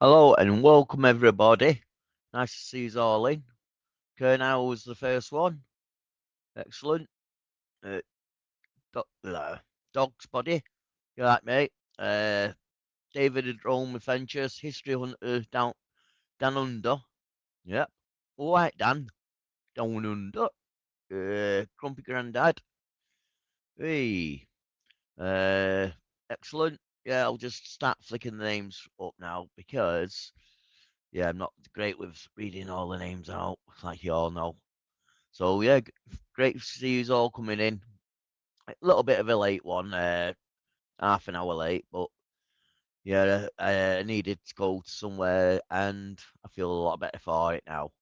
Hello and welcome everybody. Nice to see you all in. Kernow was the first one. Excellent. Uh, Dog's body. You like mate? David and Rome Adventures. History Hunter down under. Yep. All right, Dan. Down under. Grumpy Grandad. Hey. Uh, excellent. Yeah, I'll just start flicking the names up now because I'm not great with reading all the names out, like you all know. So yeah, great to see you all coming in. A little bit of a late one, half an hour late, but yeah, I needed to go to somewhere, and I feel a lot better for it now.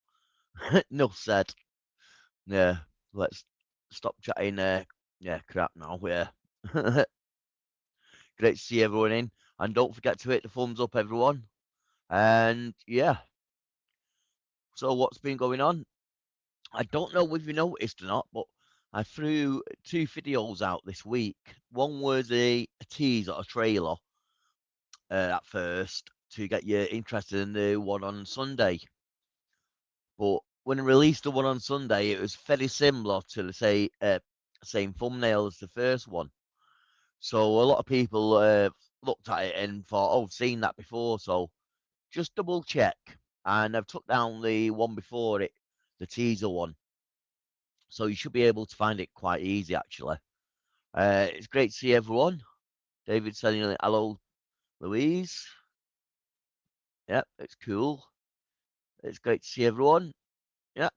Enough said. Yeah, let's stop chatting. Crap now. Yeah, great to see everyone in, and don't forget to hit the thumbs up, everyone. And yeah, so what's been going on? I don't know if you noticed or not, but I threw two videos out this week. One was a teaser, a trailer at first to get you interested in the one on Sunday. But when I released the one on Sunday, it was very similar to the same thumbnail as the first one. So a lot of people looked at it and thought, "Oh, I've seen that before." So just double check, and I've took down the one before it, the teaser one. So you should be able to find it quite easy, actually. It's great to see everyone. David saying hello, Louise. Yep, it's cool. It's great to see everyone. Yep,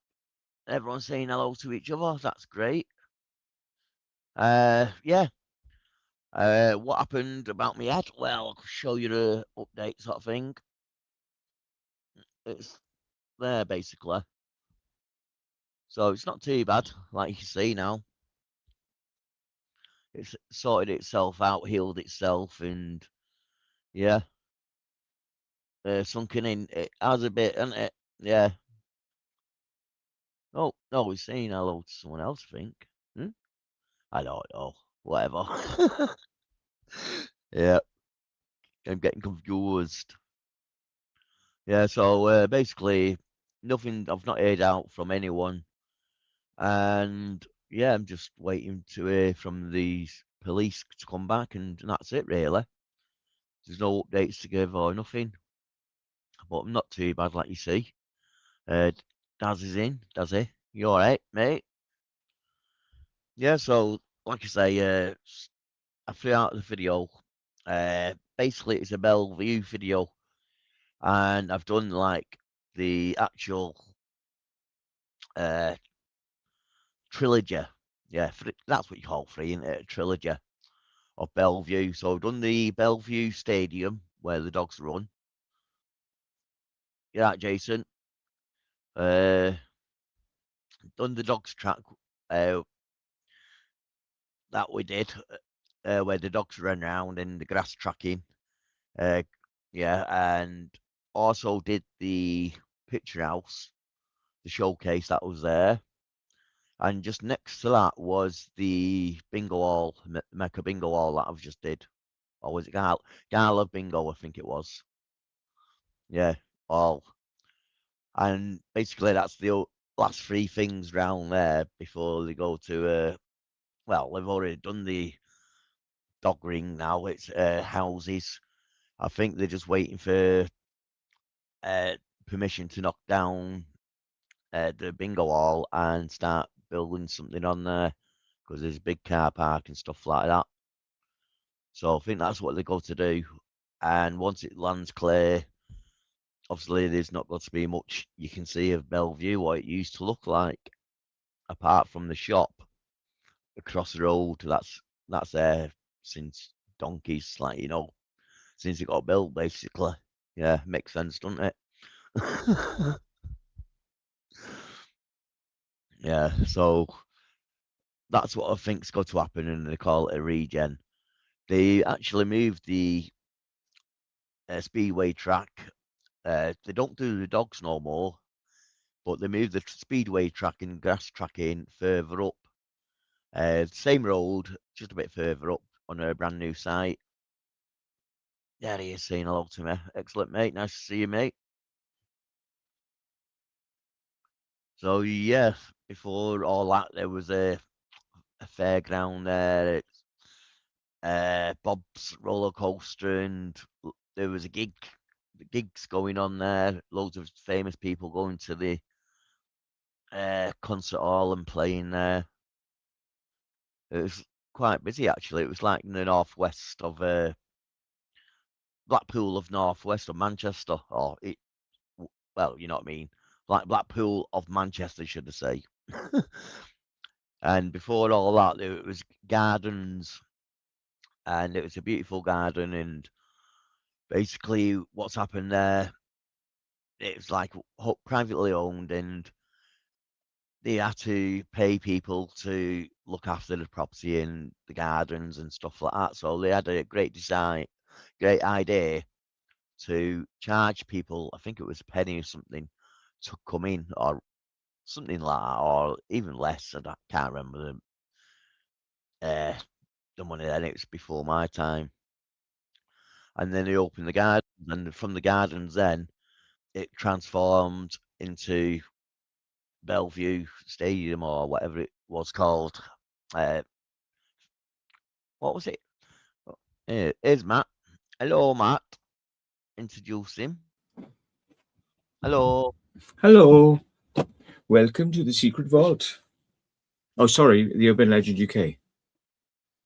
everyone's saying hello to each other. That's great. Yeah. What happened about me head? Well, I'll show you the update sort of thing. It's there basically. So it's not too bad, like you can see now. It's sorted itself out, healed itself, and yeah, sunken in. It has a bit, hasn't it? Yeah. Oh, no, he's saying hello to someone else, I think. Hmm? I don't know. Whatever. Yeah, I'm getting confused. Yeah, so basically, nothing, I've not heard out from anyone. And yeah, I'm just waiting to hear from the police to come back, and that's it, really. There's no updates to give or nothing, but I'm not too bad, like you see. Uh, Daz is in, Daz, you alright, mate? Yeah, so like I say, I threw out the video. Basically, it's a Bellevue video, and I've done like the actual uh, trilogy. Yeah, that's what you call free, isn't it? A trilogy of Bellevue. So I've done the Bellevue Stadium where the dogs run. Yeah, Jason. Uh, done the dogs track uh, that we did, where the dogs run around in the grass tracking. Uh, yeah, and also did the picture house, the showcase that was there. And just next to that was the bingo hall, Mecca bingo hall that I've just did. Or was it Gala bingo, I think it was. Yeah, all. And basically that's the last three things round there before they go to, well, they've already done the dog ring now. It's houses. I think they're just waiting for uh, permission to knock down the bingo hall and start building something on there because there's a big car park and stuff like that. So I think that's what they go to do. And once it lands clear, obviously there's not going to be much you can see of Bellevue, what it used to look like, apart from the shop across the road. That's there since donkeys, like since it got built, basically. Yeah, makes sense, doesn't it? Yeah, so that's what I think's got to happen, and they call it a regen. They actually moved the speedway track. They don't do the dogs no more, but they moved the speedway track and grass tracking further up. Same road, just a bit further up on a brand new site. There he is saying hello to me. Excellent, mate. Nice to see you, mate. So, yeah, before all that, there was a fairground there. It's Bob's roller coaster, and there was a gigs going on there. Loads of famous people going to the concert hall and playing there. It was quite busy actually. It was like in the northwest of Blackpool of northwest of Manchester, or well, you know what I mean, like Blackpool of Manchester, should I say? And before all that, there was gardens, and it was a beautiful garden. And basically, what's happened there, it's like privately owned, and they had to pay people to look after the property and the gardens and stuff like that. So they had a great idea to charge people. I think it was a penny or something to come in, or something like that, or even less. I can't remember the money then. It was before my time. And then they opened the garden, and from the gardens, then it transformed into Bellevue Stadium or whatever it was called. What was it? Here's Matt. Hello, Matt. Introduce him. Hello. Hello. Welcome to the Secret Vault. Oh, sorry, the Urban Legend UK.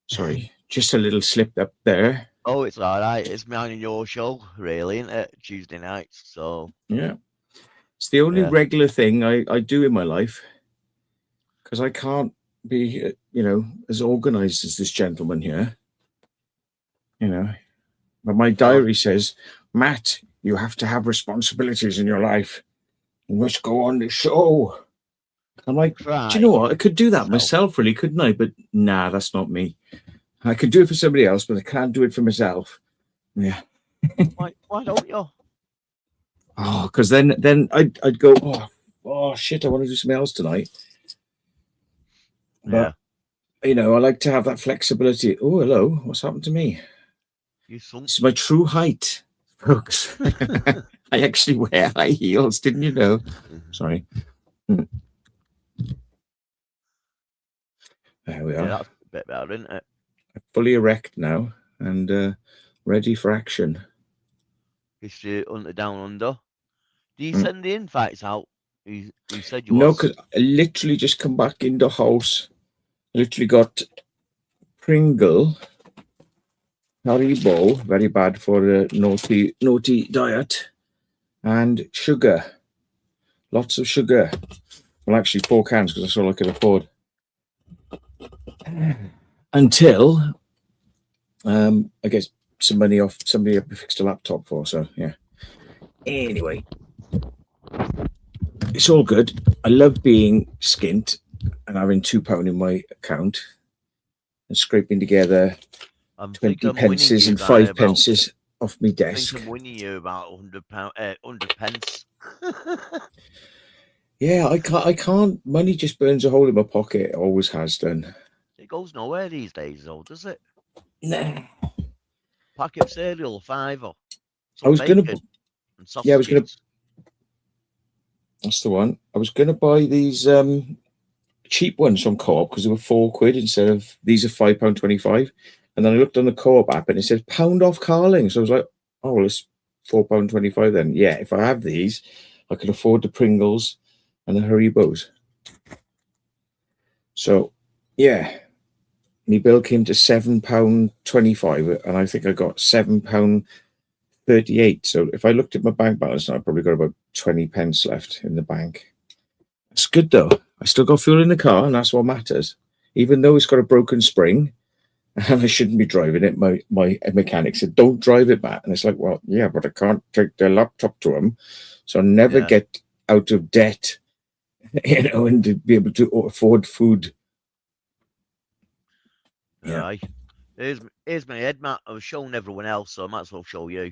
Sorry, just a little slip up there. Oh, it's all right. It's mine and your show, really, isn't it? Tuesday nights. So yeah, it's the only regular thing I do in my life, because I can't be, as organized as this gentleman here. But my diary says, Matt, you have to have responsibilities in your life. You must go on the show. I'm like, do you know what? I could do that myself, really, couldn't I? But nah, that's not me. I could do it for somebody else, but I can't do it for myself. Yeah. Why don't you? Oh, because then I'd go, oh shit, I want to do something else tonight. But I like to have that flexibility. Oh, hello, what's happened to me? It's my true height, folks. I actually wear high heels, didn't you know? Sorry. There we are. That's a bit better, isn't it? I'm fully erect now and ready for action. Is you down under? Do you send the invites out? You said you No, because I literally just come back in the house. Literally got Pringle, Haribo, very bad for the naughty diet, and sugar. Lots of sugar. Well, actually 4 cans because that's all I could afford. Until I get some money off somebody I fixed a laptop for. So yeah. Anyway, it's all good. I love being skint and having £2 in my account and scraping together 20 pences and 5 pences off my desk. I'm winning you about £100 pence. Yeah, I can't. Money just burns a hole in my pocket. It always has done. It goes nowhere these days, though, does it? Nah. Packet of cereal, £5. I was gonna. Yeah, I was gonna. That's the one. I was gonna buy these cheap ones from Co-op because they were £4 instead of these are £5.25. And then I looked on the Co-op app and it said £1 off Carling. So I was like, oh well, it's £4.25 then. Yeah, if I have these, I can afford the Pringles and the Haribos. So yeah, my bill came to £7.25, and I think I got £7.38. So if I looked at my bank balance now, I probably got about 20 pence left in the bank. It's good though. I still got fuel in the car, and that's what matters. Even though it's got a broken spring, and I shouldn't be driving it. My mechanic said, "Don't drive it, Matt." And it's like, well, yeah, but I can't take the laptop to him, so I'll never get out of debt, and to be able to afford food. Yeah. Here's my head, Matt. I was showing everyone else, so I might as well show you.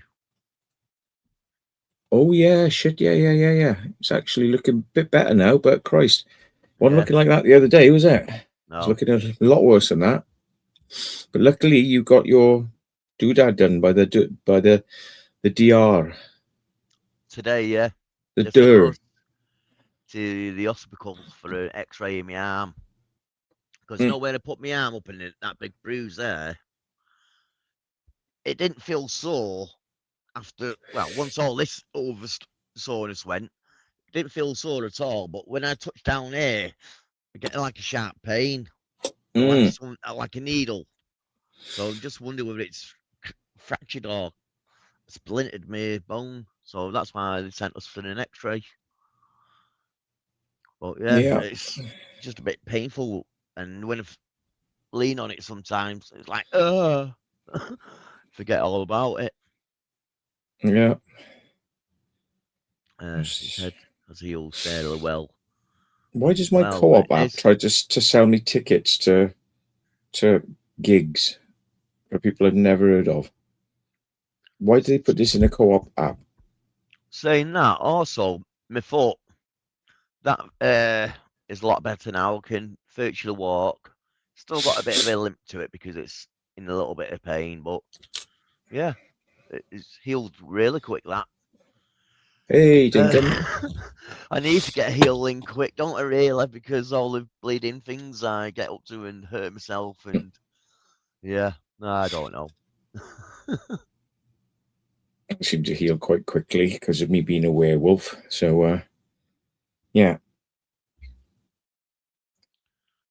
Oh yeah, shit, yeah. It's actually looking a bit better now, but Christ, wasn't looking like that the other day, was it? No. It's looking a lot worse than that. But luckily, you got your doodad done by the DR, Today, yeah. the If I DR. go to the hospital for an X-ray in my arm, because Mm. when I put my arm up and that big bruise there, it didn't feel sore after. Well, once all this over soreness went, it didn't feel sore at all. But when I touched down here, I get like a sharp pain, like a needle. So I'm just wondering whether it's fractured or splintered my bone. So that's why they sent us for an X-ray. But yeah, it's just a bit painful, and when I lean on it sometimes, it's like, forget all about it. Yeah. His head has healed fairly well. Why does my Co-op app try to sell me tickets to gigs for people I've never heard of? Why do they put this in a Co-op app? Saying that, also, my foot, that is a lot better now. I can virtually walk. Still got a bit of a limp to it because it's in a little bit of pain, but yeah, it's healed really quick, that. Hey, Dinkum. I need to get healing quick, don't I, really? Because all the bleeding things I get up to and hurt myself, and yeah, no, I don't know. I seem to heal quite quickly because of me being a werewolf. So, yeah.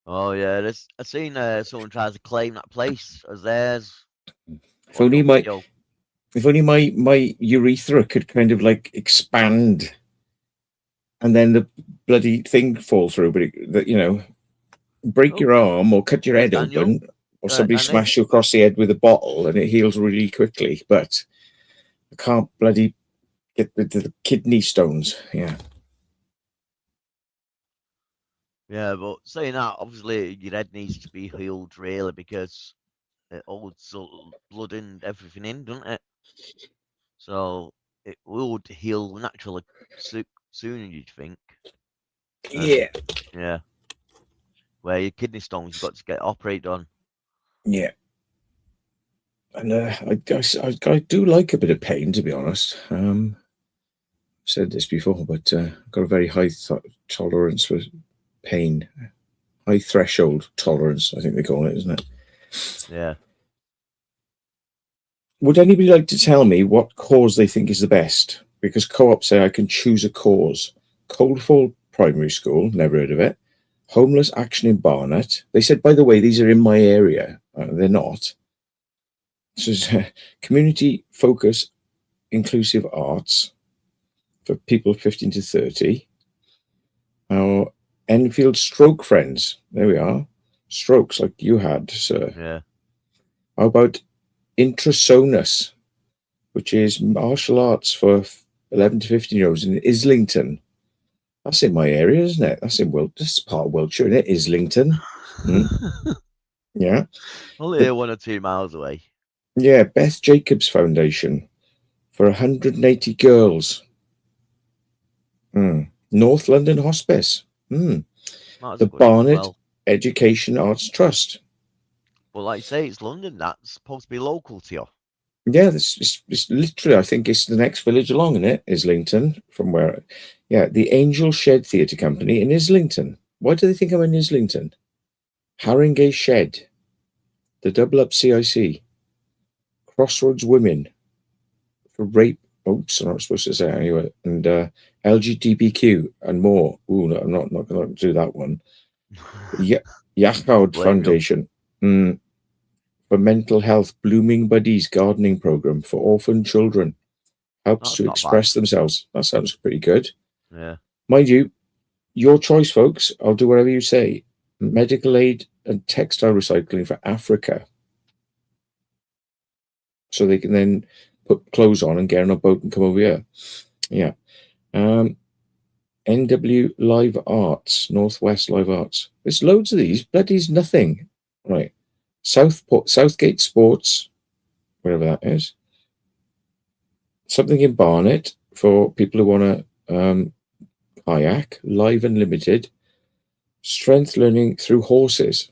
Oh yeah, I've seen someone tries to claim that place as theirs. If only my urethra could kind of like expand, and then the bloody thing fall through. But break your arm or cut your head open, or somebody smash you across the head with a bottle, and it heals really quickly. But I can't bloody get rid of the kidney stones. Yeah. Yeah, but saying that, obviously your head needs to be healed really, because it holds blood and everything in, doesn't it? So it would heal naturally sooner, you'd think. Yeah. Yeah. Where your kidney stones, you've got to get operated on. Yeah. And I do like a bit of pain, to be honest. I've said this before, but I've got a very high tolerance for pain. High threshold tolerance, I think they call it, isn't it? Yeah. Would anybody like to tell me what cause they think is the best? Because Co-op say I can choose a cause. Coldfall Primary School, never heard of it. Homeless Action in Barnet. They said, by the way, these are in my area. They're not. This is community focus, inclusive arts for people 15 to 30. Our Enfield Stroke Friends. There we are. Strokes like you had, sir. Yeah. How about Intrasonus, which is martial arts for 11 to 15-year-olds in Islington. That's in my area, isn't it? That's part of Wiltshire, isn't it? Islington. Yeah. Only 1 or 2 miles away. Yeah, Beth Jacobs Foundation for 180 girls. North London Hospice. The Barnet Education Arts Trust. Well, like you say, it's London. That's supposed to be local to you. Yeah, it's literally, I think it's the next village along, isn't it? Islington, from where. Yeah, the Angel Shed Theatre Company in Islington. Why do they think I'm in Islington? Haringey Shed. The Double Up CIC. Crossroads Women. For rape. Oops, I'm not supposed to say it anyway. And LGBTQ and more. Ooh, no, I'm not going to do that one. Yachoud Foundation. For mental health, Blooming Buddies gardening program for orphan children. Helps to express themselves. That sounds pretty good. Yeah. Mind you, your choice, folks. I'll do whatever you say. Medical aid and textile recycling for Africa. So they can then put clothes on and get on a boat and come over here. Yeah. NW Live Arts, Northwest Live Arts. There's loads of these. Bloody's nothing. Right. Southgate Sports, wherever that is. Something in Barnet for people who want to kayak, Live Unlimited. Strength learning through horses.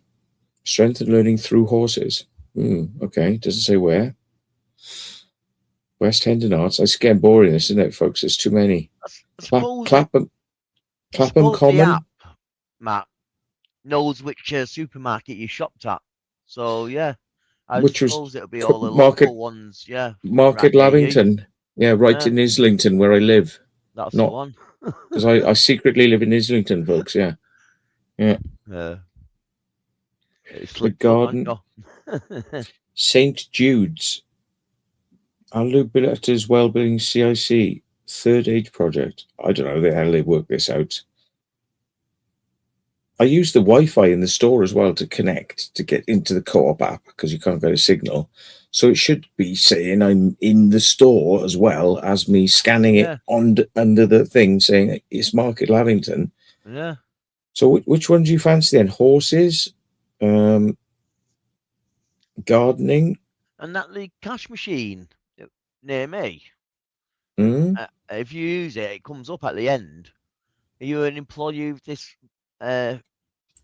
Strength and learning through horses. Okay, doesn't say where. West End and Arts. It's getting boring, isn't it, folks? There's too many. I suppose, Clapham the Common. app, Matt, knows which supermarket you shopped at. So yeah, I Which was suppose it'll be all the Market local ones. Yeah, Market right near you. Lavington. Yeah, right Yeah. in Islington where I live. That's the one. Because I secretly live in Islington, folks. Yeah. It's The Garden. St. Jude's. Alubiletta's Wellbeing CIC. Third Age Project. I don't know how they work this out. I use the Wi-Fi in the store as well to connect to get into the Co-op app because you can't get a signal. So it should be saying I'm in the store as well as me scanning it under the thing saying it's Market Lavington. Yeah. So which one do you fancy then? Horses, gardening, and the cash machine near me. If you use it, it comes up at the end. Are you an employee of this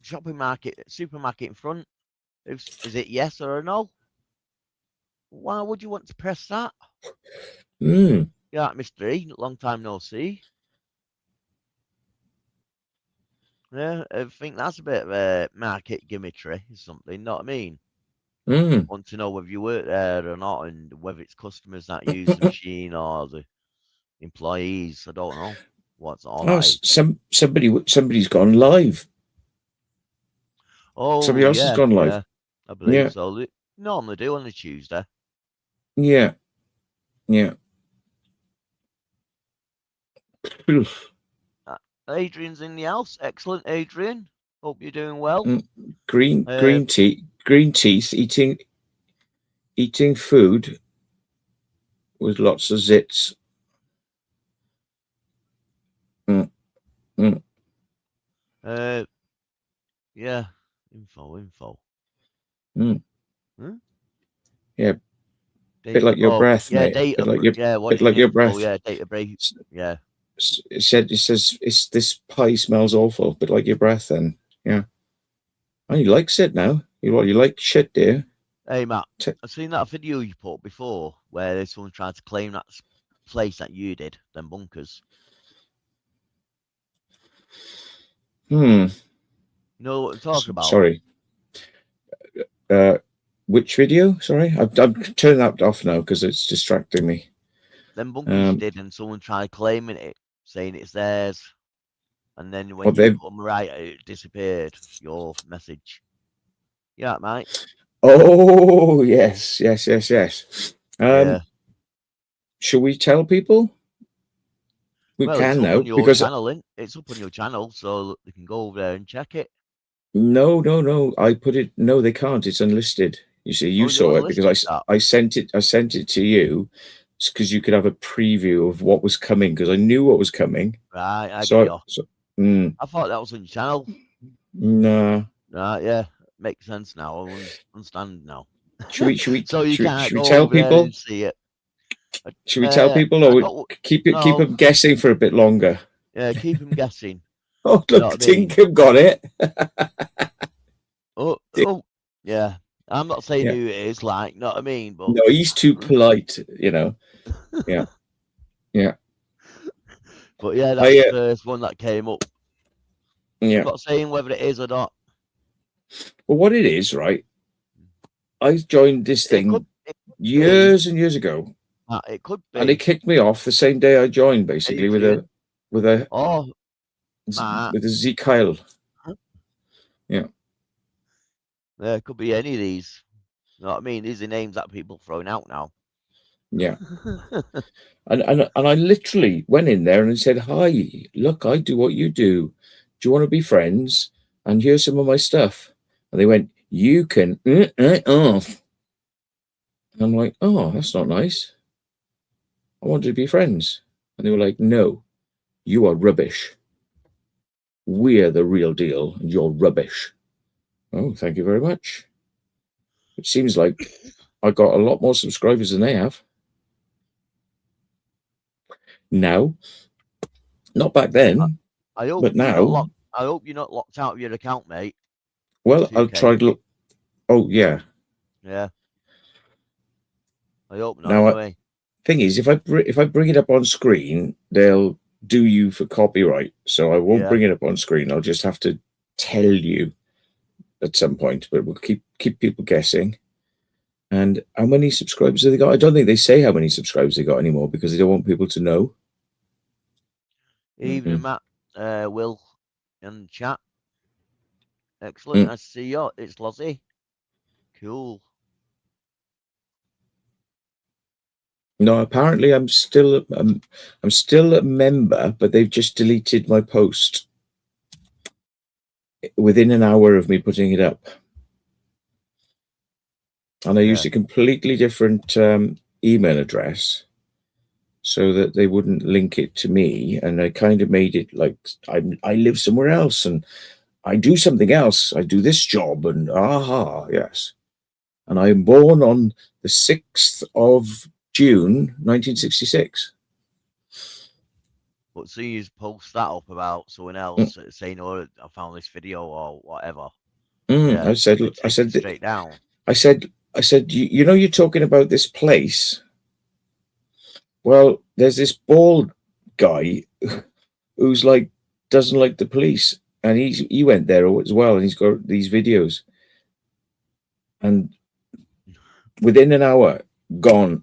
supermarket in front? Is it yes or a no? Why would you want to press that? Yeah, Mr. E, long time no see. Yeah, I think that's a bit of a market gimmickry or something, know what I mean? Want to know whether you work there or not and whether it's customers that use the machine or the employees. I don't know what's all like. Somebody's gone live. Oh, somebody else has gone live. Yeah, I believe so. They normally do on a Tuesday. Yeah. Adrian's in the house. Excellent, Adrian. Hope you're doing well. Green teeth, eating food with lots of zits. Yeah. Info. Yeah. Bit like your breath, yeah, mate. Bit like your breath. Oh, yeah, data break. Yeah. It says it's this pie smells awful, bit like your breath. Then, yeah. Oh, he likes it now. You like shit, dear? Hey, Matt, I've seen that video you put before where there's someone trying to claim that place that you did, them bunkers. You know what I'm talking about? Sorry. Which video? Sorry, I'm turning that off now because it's distracting me. Them bunkers you did, and someone tried claiming it, saying it's theirs, and then when you put them right, it disappeared. Your message. Yeah, mate. Oh yes. Yeah. Should we tell people? We can now because it's up on your channel, so they can go over there and check it. No. I put it. No, they can't. It's unlisted. You see, you saw it because I sent it to you because you could have a preview of what was coming because I knew what was coming. Right. I thought that was on your channel. No. Right. Yeah. Makes sense now. I understand now. Should we so you should we tell people? And see it. Should we tell people, or keep them guessing for a bit longer? Yeah, keep them guessing. Oh, look, Tinkham got it. oh, yeah. I'm not saying who it is, like, know what I mean? But no, he's too polite, you know. Yeah. But yeah, that's the first one that came up. Yeah. I'm not saying whether it is or not. Well, what it is, right? I joined this thing years and years ago. It could be. And they kicked me off the same day I joined, basically, with a Z Kyle. Yeah. There could be any of these. You know what I mean? These are names that people throwing out now. Yeah. and I literally went in there and said, "Hi, look, I do what you do. Do you want to be friends? And here's some of my stuff." And they went, "You can off." And I'm like, "Oh, that's not nice. I wanted to be friends." And they were like, "No, you are rubbish. We're the real deal, and you're rubbish." Oh, thank you very much. It seems like I got a lot more subscribers than they have. Now, not back then, but now. I hope you're not locked out of your account, mate. Well, I'll try to look. Oh, yeah. Yeah. I hope not. Anyway. thing is, if I bring it up on screen, they'll do you for copyright. So I won't Yeah. bring it up on screen. I'll just have to tell you at some point, but we'll keep people guessing. And how many subscribers have they got? I don't think they say how many subscribers they got anymore because they don't want people to know. Evening, Matt. Will in the chat. Excellent. Nice to see you. It's Lozzie. Cool. No, apparently I'm still a member, but they've just deleted my post within an hour of me putting it up. And I used a completely different email address so that they wouldn't link it to me. And I kind of made it like I live somewhere else and I do something else. I do this job and yes. And I'm born on the 6th of June, 1966. But so you post that up about someone else saying, "Oh, I found this video" or whatever. I said straight down. I said, you know, you're talking about this place. Well, there's this bald guy who's like doesn't like the police, and he went there as well, and he's got these videos, and within an hour, gone.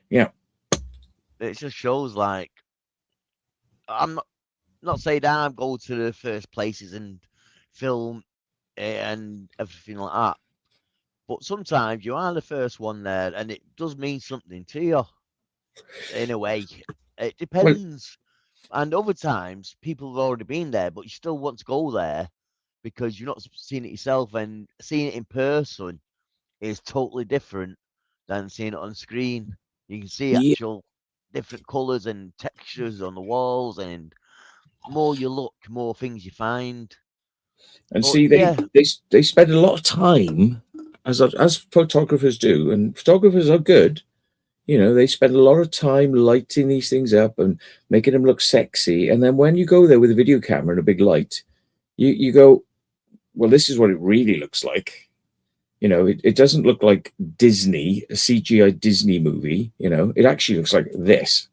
Yeah, it just shows like I'm not saying that I'm going to the first places and film and everything like that, but sometimes you are the first one there, and it does mean something to you. In a way, it depends. And other times, people have already been there, but you still want to go there because you've not seen it yourself, and seeing it in person is totally different than seeing it on screen. You can see actual different colors and textures on the walls, and more you look, more things you find. And see, they spend a lot of time, as photographers do, and photographers are good. You know, they spend a lot of time lighting these things up and making them look sexy. And then when you go there with a video camera and a big light, you go, well, this is what it really looks like. You know, it doesn't look like Disney, a CGI Disney movie. You know, it actually looks like this.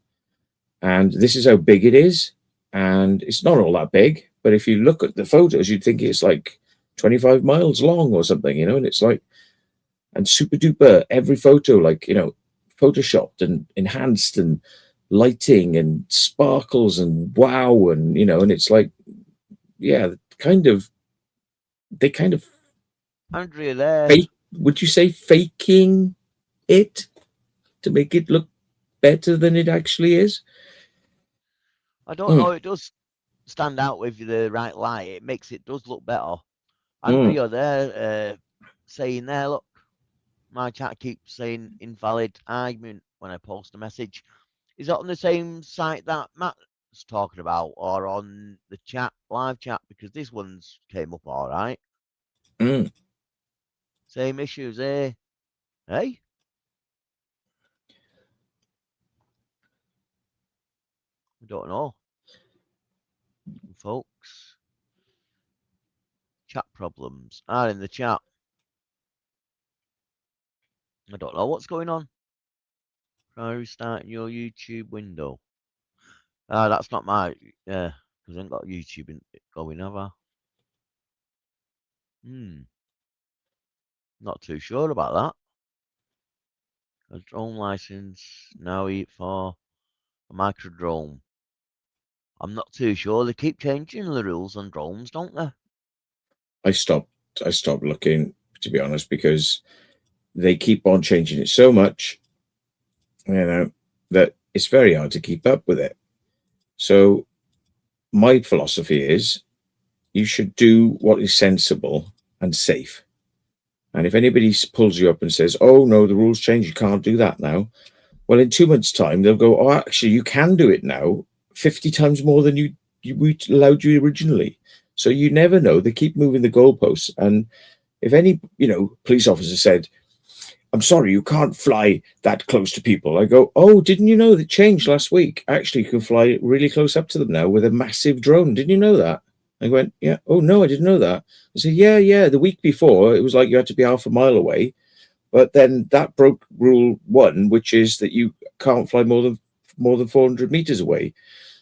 And this is how big it is. And it's not all that big. But if you look at the photos, you'd think it's like 25 miles long or something, you know, and it's like, and super duper, every photo, like, you know, photoshopped and enhanced and lighting and sparkles and wow. And, you know, and it's like, yeah, they kind of Andrea there. Would you say faking it to make it look better than it actually is? I don't know. It does stand out with the right light. It makes it does look better. Andrea there saying there, look, my chat keeps saying invalid argument when I post a message. Is that on the same site that Matt's talking about, or on the chat, live chat? Because this one's came up all right. Same issues, eh? Hey? I don't know. Folks. Chat problems are in the chat. I don't know what's going on. Try restarting your YouTube window. That's not my, because I ain't got YouTube going, have I? Not too sure about that. A drone license now for a micro drone. I'm not too sure. They keep changing the rules on drones, don't they? I stopped looking, to be honest, because they keep on changing it so much, you know, that it's very hard to keep up with it. So my philosophy is you should do what is sensible and safe. And if anybody pulls you up and says, oh, no, the rules change, you can't do that now. Well, in 2 months' time, they'll go, oh, actually, you can do it now 50 times more than we allowed you originally. So you never know. They keep moving the goalposts. And if any, you know, police officer said, I'm sorry, you can't fly that close to people. I go, oh, didn't you know that changed last week? Actually, you can fly really close up to them now with a massive drone. Didn't you know that? I went, yeah. Oh, no, I didn't know that. I said, yeah. The week before, it was like you had to be half a mile away. But then that broke rule 1, which is that you can't fly more than 400 meters away.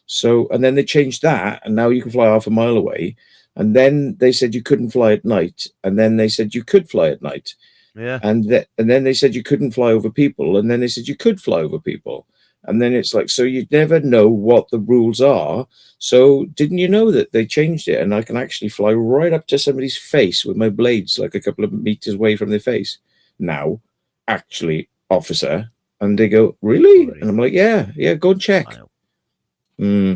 So, and then they changed that, and now you can fly half a mile away. And then they said you couldn't fly at night, and then they said you could fly at night. Yeah. And then they said you couldn't fly over people, and then they said you could fly over people. And then it's like, so you never know what the rules are. So didn't you know that they changed it, and I can actually fly right up to somebody's face with my blades, like a couple of meters away from their face now, actually, officer. And they go, really? And I'm like, yeah, go and check. Yeah.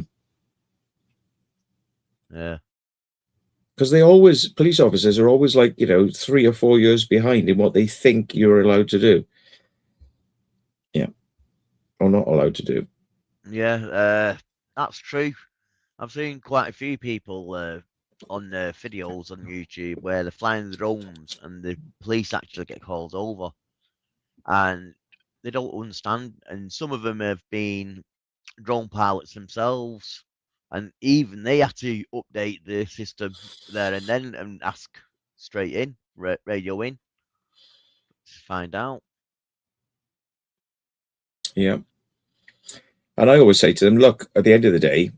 Because police officers are always like, 3 or 4 years behind in what they think you're allowed to do. Yeah. Or not allowed to do. Yeah, that's true. I've seen quite a few people on videos on YouTube where they're flying the drones and the police actually get called over. And they don't understand. And some of them have been drone pilots themselves. And even they had to update the system there and then and ask straight in, radio in, to find out. Yeah. And I always say to them, look, at the end of the day,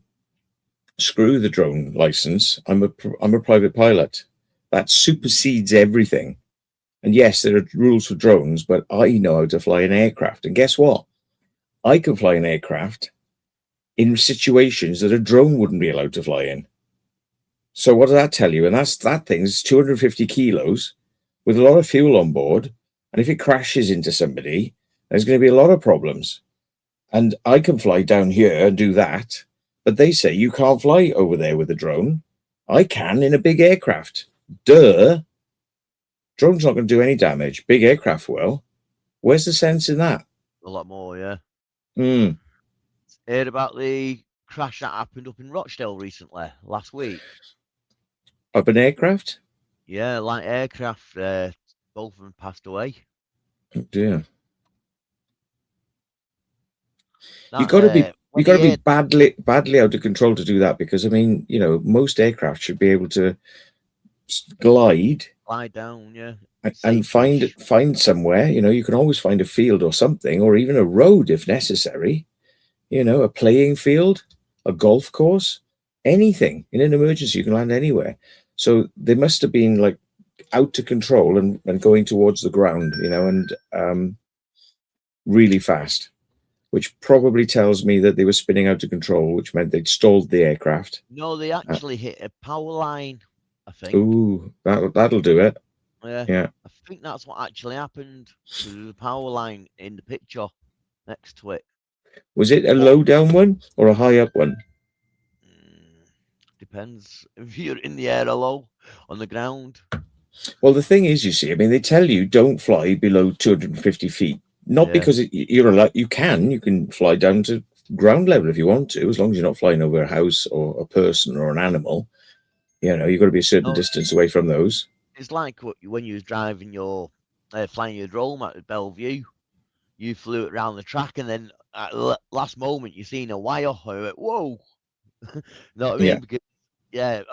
screw the drone license. I'm a private pilot. That supersedes everything. And yes, there are rules for drones, but I know how to fly an aircraft. And guess what? I can fly an aircraft in situations that a drone wouldn't be allowed to fly in. So what does that tell you? And that thing's 250 kilos with a lot of fuel on board. And if it crashes into somebody, there's going to be a lot of problems. And I can fly down here and do that. But they say you can't fly over there with a drone. I can in a big aircraft. Duh. Drone's not going to do any damage. Big aircraft will. Where's the sense in that? A lot more, yeah. Hmm. Heard about the crash that happened up in Rochdale recently, last week? Up an aircraft? Yeah, light aircraft. Both of them passed away. Oh dear. You got to be badly out of control to do that, because I mean, most aircraft should be able to glide down, yeah, and find somewhere. You can always find a field or something, or even a road if necessary. A playing field, a golf course, anything. In an emergency, you can land anywhere. So they must have been like out of control and going towards the ground, and really fast, which probably tells me that they were spinning out of control, which meant they'd stalled the aircraft. No, they actually hit a power line, I think. Ooh, that'll do it. Yeah. I think that's what actually happened to the power line in the picture next to it. Was it a low down one or a high up one? Depends if you're in the air or low on the ground. Well, the thing is, they tell you don't fly below 250 feet. Not because you're allowed. You can fly down to ground level if you want to, as long as you're not flying over a house or a person or an animal. You've got to be a certain distance away from those. It's like when you was driving flying your drone at Bellevue. You flew it around the track, and then at the last moment you seen a wire. I went, whoa! You know what I mean? Because,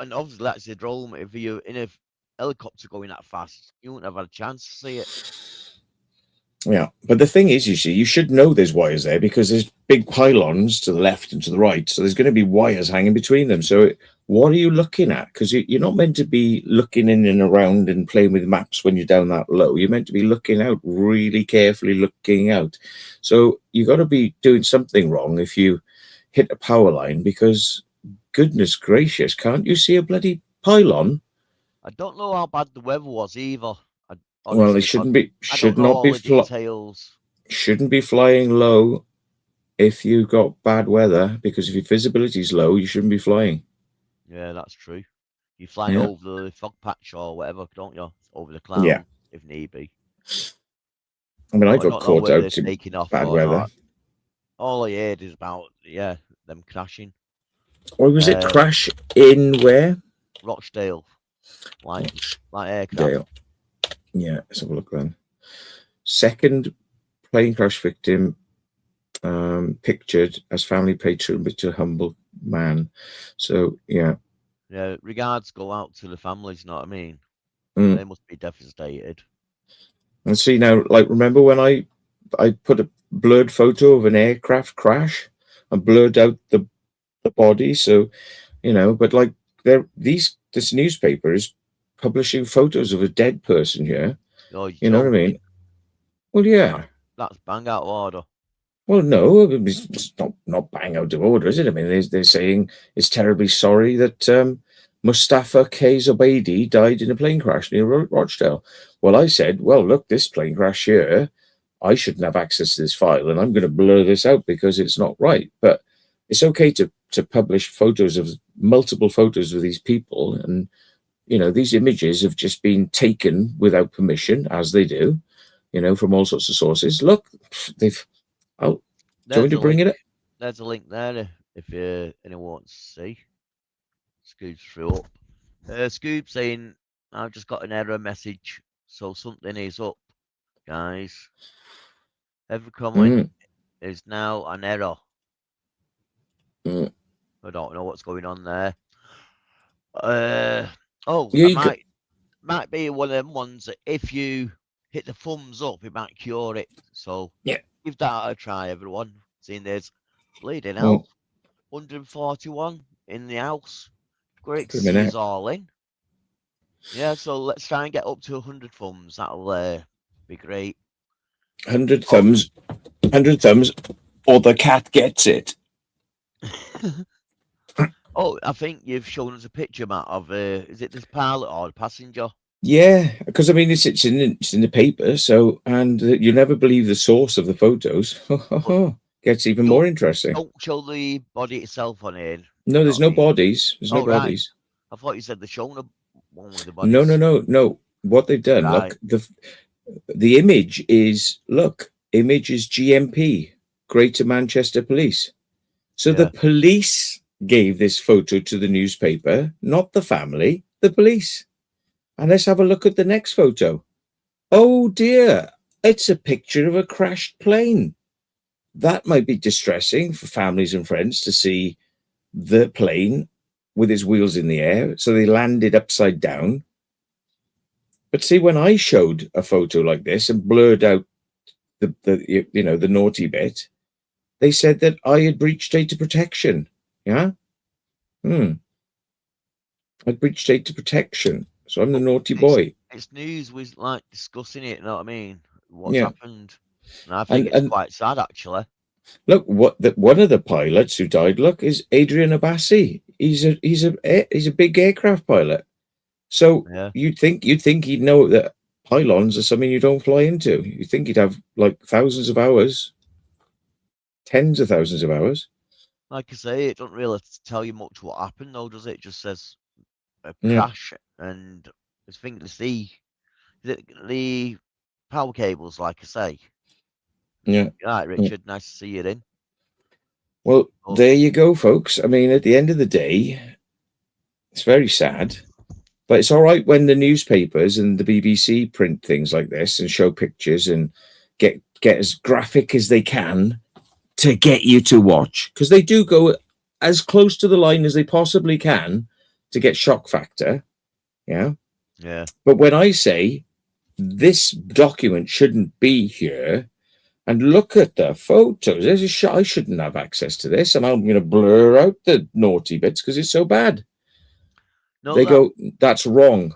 and obviously that's a drone. If you're in a helicopter going that fast, you wouldn't have had a chance to see it. Yeah, but the thing is, you should know there's wires there, because there's big pylons to the left and to the right. So there's going to be wires hanging between them. So what are you looking at? Because you're not meant to be looking in and around and playing with maps when you're down that low. You're meant to be looking out, really carefully looking out. So you got to be doing something wrong if you hit a power line, because goodness gracious, can't you see a bloody pylon? I don't know how bad the weather was either. Honestly, well, it shouldn't be flying low if you've got bad weather, because if your visibility is low, you shouldn't be flying. Yeah, that's true. You fly over the fog patch or whatever, don't you? Over the cloud, if need be. I mean, I got caught out to bad weather. Not. All I heard is about them crashing. Or was it crash in where? Rochdale, like aircraft. Yeah, let's have a look then. Second plane crash victim pictured as family patron, but a humble man. So, yeah. Yeah, regards go out to the families, you know what I mean? Mm. They must be devastated. And see now, like remember when I put a blurred photo of an aircraft crash and blurred out the body, so but like this newspaper is publishing photos of a dead person here. Oh, you're You know what I mean? joking. Well, That, yeah. that's bang out of order. Well, no, it's not bang out of order, is it? I mean, they're saying it's terribly sorry that Mustafa K. Zubaidi died in a plane crash near Rochdale. Well, I said, well, look, this plane crash here, I shouldn't have access to this file, and I'm going to blur this out because it's not right. But it's okay to publish photos of multiple photos of these people, and these images have just been taken without permission, as they do, from all sorts of sources. Look, they've. Oh, do you want There's me a to bring link. it up? There's a link there if anyone wants to see. Scoob's through up. Scoob saying, I've just got an error message, so something is up, guys. Every comment Mm, is now an error. mm. I don't know what's going on there. Uh, oh, Yeah, I you got, might be one of them ones that if you hit the thumbs up, it might cure it. So yeah. give that a try, everyone. Seeing there's bleeding Well, hell, 141 in the house. Great to for a see us minute. all in. Yeah, so let's try and get up to 100 thumbs. That'll be great. 100 Oh, thumbs, 100 thumbs, or the cat gets it. oh, I think you've shown us a picture, Matt, of is it this pilot or the passenger? Yeah, because I mean, it's in the paper, so and you never believe the source of the photos. But Gets even don't more interesting. don't show the body itself on here. No, You know there's what I no mean? bodies. There's no Oh right. bodies. I thought you said the shown one with the No, no, bodies. no, no. What they've done, Right. look, the image is image is GMP, Greater Manchester Police. So the Yeah. police gave this photo to the newspaper, not the family, the police. And let's have a look at the next photo. Oh dear, it's a picture of a crashed plane. That might be distressing for families and friends to see the plane with its wheels in the air. So they landed upside down. But see, when I showed a photo like this and blurred out the naughty bit, they said that I had breached data protection. Yeah. I'd breached data protection. So I'm the But naughty boy. it's news with like discussing it, you know what I mean? What's Yeah. happened. And I think And it's and quite sad actually. look, one of the pilots who died, look, is Adrian Abassi. He's a big aircraft pilot. So Yeah. you'd think he'd know that pylons are something you don't fly into. You'd think he'd have like thousands of hours, tens of thousands of hours. Like I say, it doesn't really tell you much what happened though, does it? It just says a Yeah. crash and I think the power cables, like I say. Yeah. Right, Richard, nice to see you then. Well, But there you go, folks. I mean, at the end of the day, it's very sad, but it's all right when the newspapers and the BBC print things like this and show pictures and get as graphic as they can to get you to watch, because they do go as close to the line as they possibly can to get shock factor. Yeah. yeah. But when I say this document shouldn't be here, and look at the photos, I shouldn't have access to this, and I'm going to blur out the naughty bits because it's so bad. No, They go, that's wrong.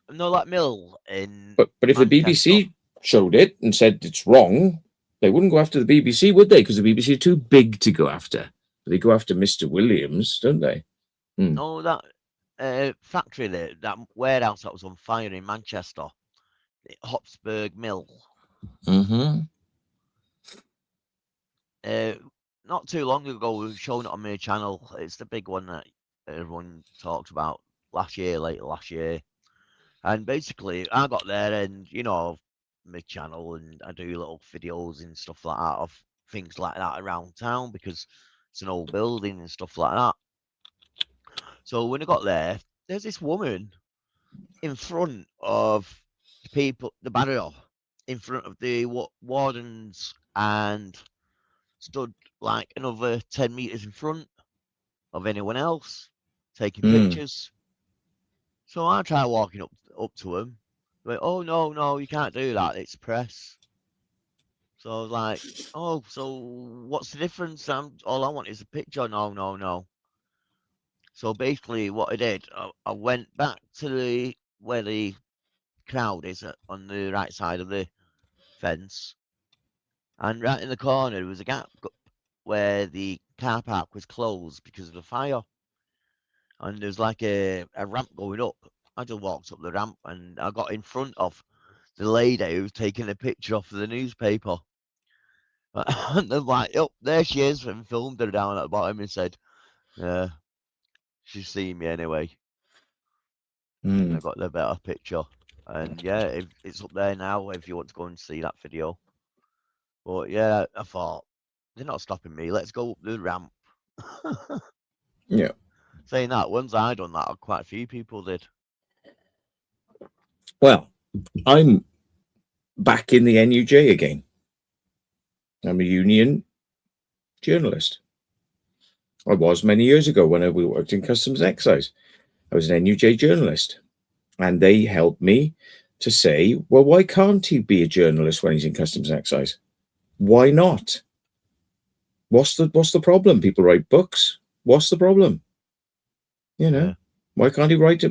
that mill in But if the Manchester. BBC showed it and said it's wrong, they wouldn't go after the BBC, would they? Because the BBC are too big to go after. But they go after Mr. Williams, don't they? No, that factory there, that warehouse that was on fire in Manchester, the Hopsburg Mill. Mm-hmm. Not too long ago, we were showing it on my channel. It's the big one that everyone talked about late last year. And basically, I got there and, my channel, and I do little videos and stuff like that of things like that around town because it's an old building and stuff like that. So when I got there, there's this woman in front of the barrier, in front of the wardens, and stood like another 10 meters in front of anyone else, taking pictures. So I try walking up to him. Like, oh no, you can't do that. It's press. So I was like, oh, so what's the difference? All I want is a picture. No. So basically, what I did, I went back to the where the crowd is on the right side of the fence, and right in the corner there was a gap where the car park was closed because of the fire, and there's like a ramp going up. I just walked up the ramp and I got in front of the lady who was taking a picture off of the newspaper. And they're like, oh, there she is, and filmed her down at the bottom and said, yeah, she's seen me anyway. And I got the better picture. And yeah, it's up there now if you want to go and see that video. But yeah, I thought, they're not stopping me. Let's go up the ramp. Yeah. Saying that, once I done that, quite a few people did. Well, I'm back in the NUJ again. I'm a union journalist. I was many years ago when I worked in Customs and Excise. I was an NUJ journalist, and they helped me to say, well, why can't he be a journalist when he's in Customs and Excise? Why not? What's the problem? People write books. What's the problem? You know, why can't he write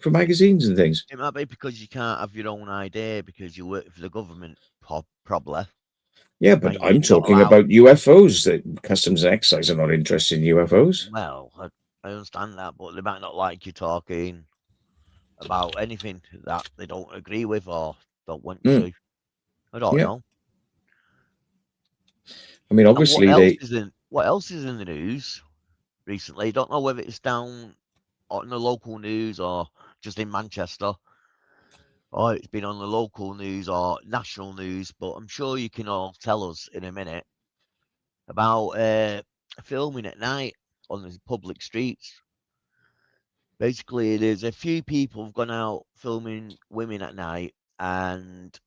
for magazines and things? It might be because you can't have your own idea because you work for the government, probably. Yeah, but I'm talking about UFOs. That Customs and Excise are not interested in UFOs. Well, I understand that, but they might not like you talking about anything that they don't agree with or don't want you to. I don't know. I mean, obviously, what else is in the news recently? Don't know whether it's down on the local news or just in Manchester, or it's been on the local news or national news. But I'm sure you can all tell us in a minute about filming at night on the public streets. Basically, there's a few people who've gone out filming women at night, and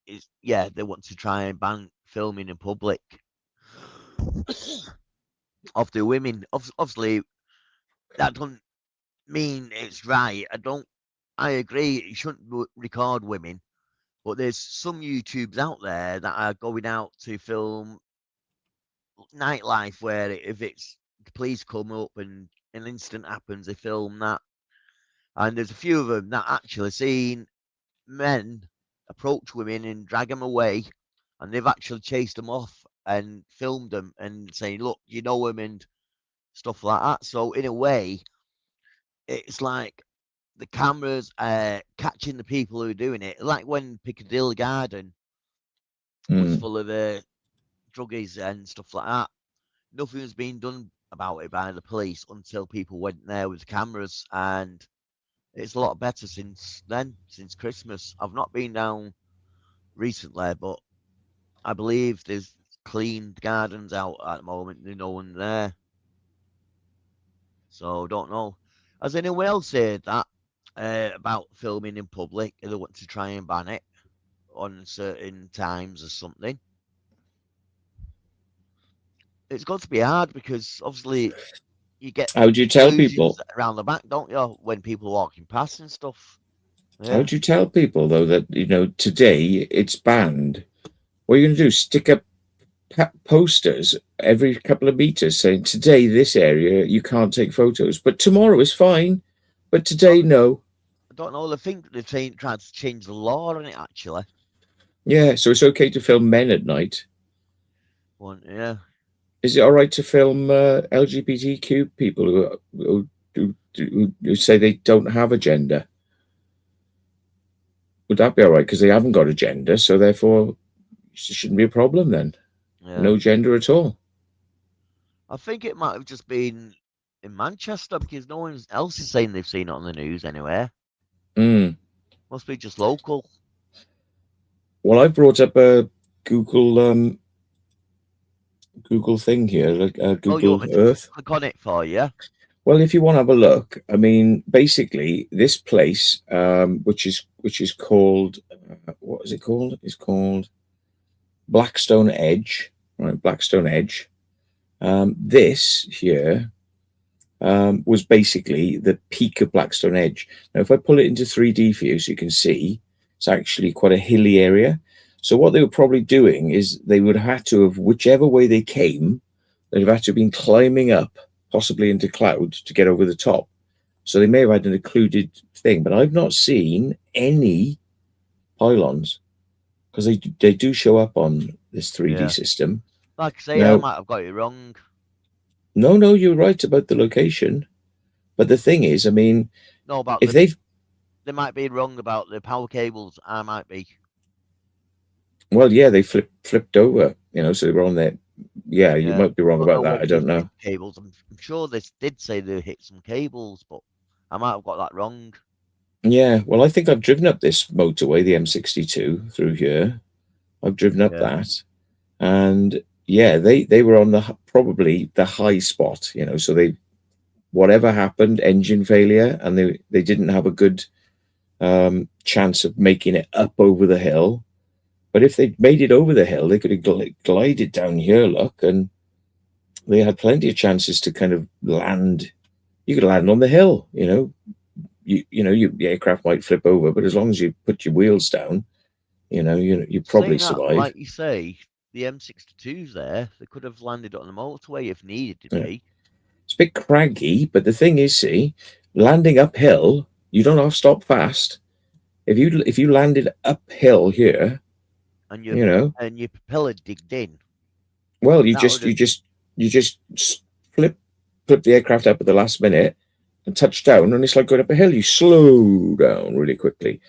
they want to try and ban filming in public of the women. Obviously, that doesn't mean it's right. I agree. You shouldn't record women, but there's some YouTubes out there that are going out to film nightlife where if it's the police come up and an incident happens, they film that. And there's a few of them that actually seen men approach women and drag them away, and they've actually chased them off and filmed them and saying, "Look, you know him," and stuff like that. So in a way, it's like the cameras are catching the people who are doing it. Like when Piccadilly Garden was full of druggies and stuff like that. Nothing was being done about it by the police until people went there with cameras, and it's a lot better since then, since Christmas. I've not been down recently, but I believe there's cleaned gardens out at the moment. There's no one there. So don't know. Has anyone else said that about filming in public? They want to try and ban it on certain times or something. It's got to be hard because obviously you get. How do you tell people around the back, don't you? When people are walking past and stuff. Yeah. How do you tell people though that today it's banned? What are you going to do? Stick up posters every couple of meters saying today this area you can't take photos, but tomorrow is fine, but today no. I don't know. They think they're trying to change the law on it actually. Yeah, so it's okay to film men at night. Well, yeah. Is it all right to film LGBTQ people who say they don't have a gender? Would that be all right? Because they haven't got a gender, so therefore it shouldn't be a problem then. Yeah. No gender at all. I think it might have just been in Manchester because no one else is saying they've seen it on the news anywhere. Must be just local. Well, I brought up a Google thing here, like Google you want me Earth. To click on it for you? Well, if you want to have a look, I mean, basically, this place, which is called, what is it called? It's called Blackstone Edge, right? Blackstone Edge. This here was basically the peak of Blackstone Edge. Now, if I pull it into 3D for you, so you can see, it's actually quite a hilly area. So what they were probably doing is they would have had to have, whichever way they came, they'd have had to have been climbing up, possibly into cloud, to get over the top. So they may have had an occluded thing, but I've not seen any pylons because they do show up on this 3D Yeah. system. Like I say, I Now, might have got it wrong. no, you're right about the location. But the thing is, I mean, No, about if they might be wrong about the power cables. I might be. well, yeah, they flipped over, so they were on there. Yeah, you Yeah. might be wrong Don't about know that. what I don't know. cables. I'm sure they did say they hit some cables, but I might have got that wrong. Yeah, well, I think I've driven up this motorway, the M62 through here. I've driven up that, and yeah, they were on probably the high spot, so they, whatever happened, engine failure, and they didn't have a good chance of making it up over the hill. But if they'd made it over the hill, they could have glided down here, look, and they had plenty of chances to kind of land. You could land on the hill, the aircraft might flip over, but as long as you put your wheels down, you probably survive. Like you say, the M62's there. They could have landed on the motorway if needed to be. It's a bit craggy, but the thing is, see, landing uphill, you don't have to stop fast. If you landed uphill here, and your propeller digged in. Well, you just flip the aircraft up at the last minute and touch down, and it's like going up a hill. You slow down really quickly,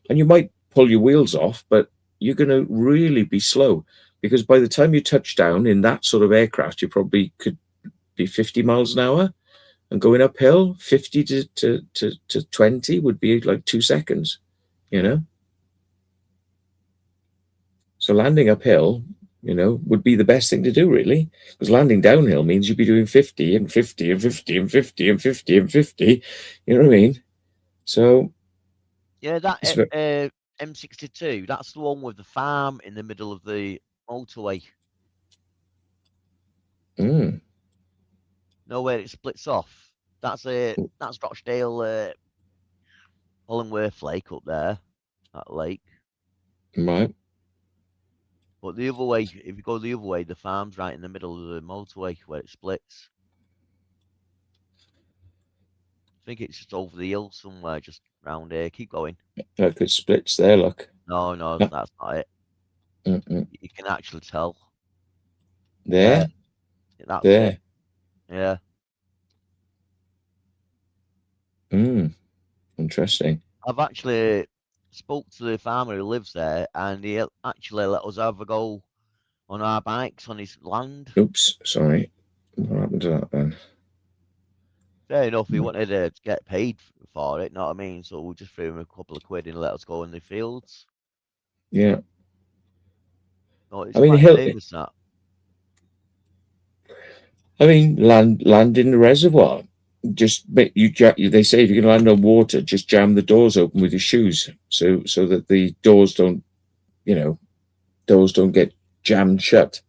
and you might pull your wheels off, but you're going to really be slow because by the time you touch down in that sort of aircraft, you probably could be 50 miles an hour, and going uphill 50 to 20 would be like 2 seconds, So landing uphill, would be the best thing to do, really, because landing downhill means you'd be doing 50 and 50 and 50 and 50 and 50 and 50. You know what I mean? So yeah, that M62, that's the one with the farm in the middle of the motorway. Mm. Know where it splits off? That's Rochdale, Hollingworth Lake up there, that lake. Right. But the other way, if you go the other way, the farm's right in the middle of the motorway where it splits. I think it's just over the hill somewhere, just round here. Keep going. Look, it splits there, look. No, that's not it. Mm-mm. You can actually tell. There? Yeah, that's there. it. Yeah. Interesting. I've actually spoke to the farmer who lives there, and he actually let us have a go on our bikes on his land. Oops, sorry. What happened to that then? Fair enough, he wanted to get paid for it, know what I mean? So we just threw him a couple of quid and let us go in the fields. Yeah. No, it's quite famous, that. I mean, land in the reservoir. Just they say if you can land on water, just jam the doors open with your shoes, so that the doors don't get jammed shut,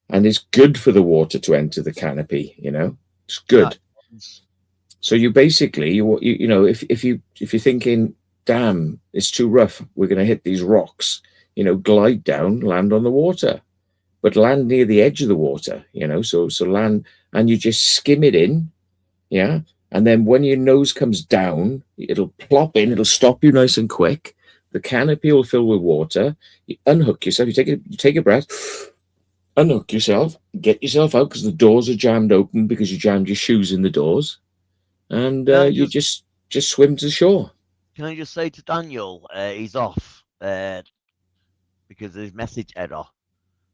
and it's good for the water to enter the canopy. It's good. So you basically, if you're thinking, damn, it's too rough, we're going to hit these rocks, glide down, land on the water, but land near the edge of the water, so land, and you just skim it in, yeah, and then when your nose comes down, it'll plop in, it'll stop you nice and quick. The canopy will fill with water. You unhook yourself, you take a breath, unhook yourself, get yourself out because the doors are jammed open because you jammed your shoes in the doors. And you just swim to the shore. Can I just say to Daniel, he's off because of his message error.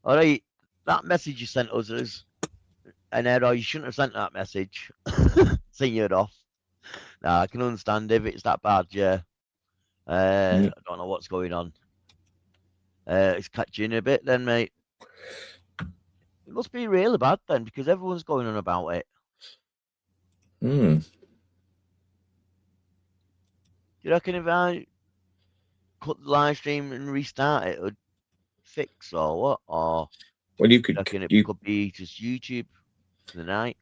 All right, that message you sent us is an error. You shouldn't have sent that message. Saying you're off. Nah, I can understand if it's that bad. Yeah. I don't know what's going on. It's catching a bit then, mate. It must be really bad then because everyone's going on about it. Do you reckon if I cut the live stream and restart it, it would fix or what? Or well, you could. Reckon it could be just YouTube for the night.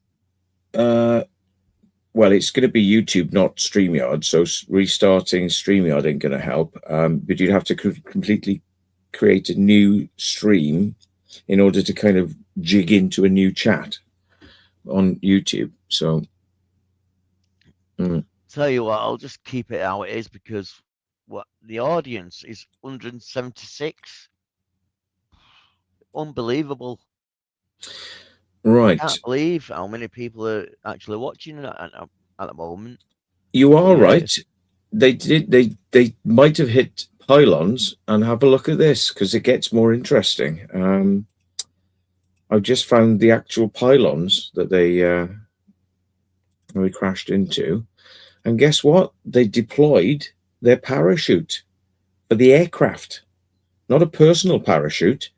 Well, it's going to be YouTube, not StreamYard. So restarting StreamYard ain't going to help. But you'd have to completely create a new stream in order to kind of jig into a new chat on YouTube. So, tell you what, I'll just keep it how it is because what the audience is 176. Unbelievable. right. I can't believe how many people are actually watching it at the moment. You are Yeah. right. They might have hit pylons, and have a look at this because it gets more interesting. I've just found the actual pylons that they crashed into, and guess what? They deployed their parachute for the aircraft, not a personal parachute,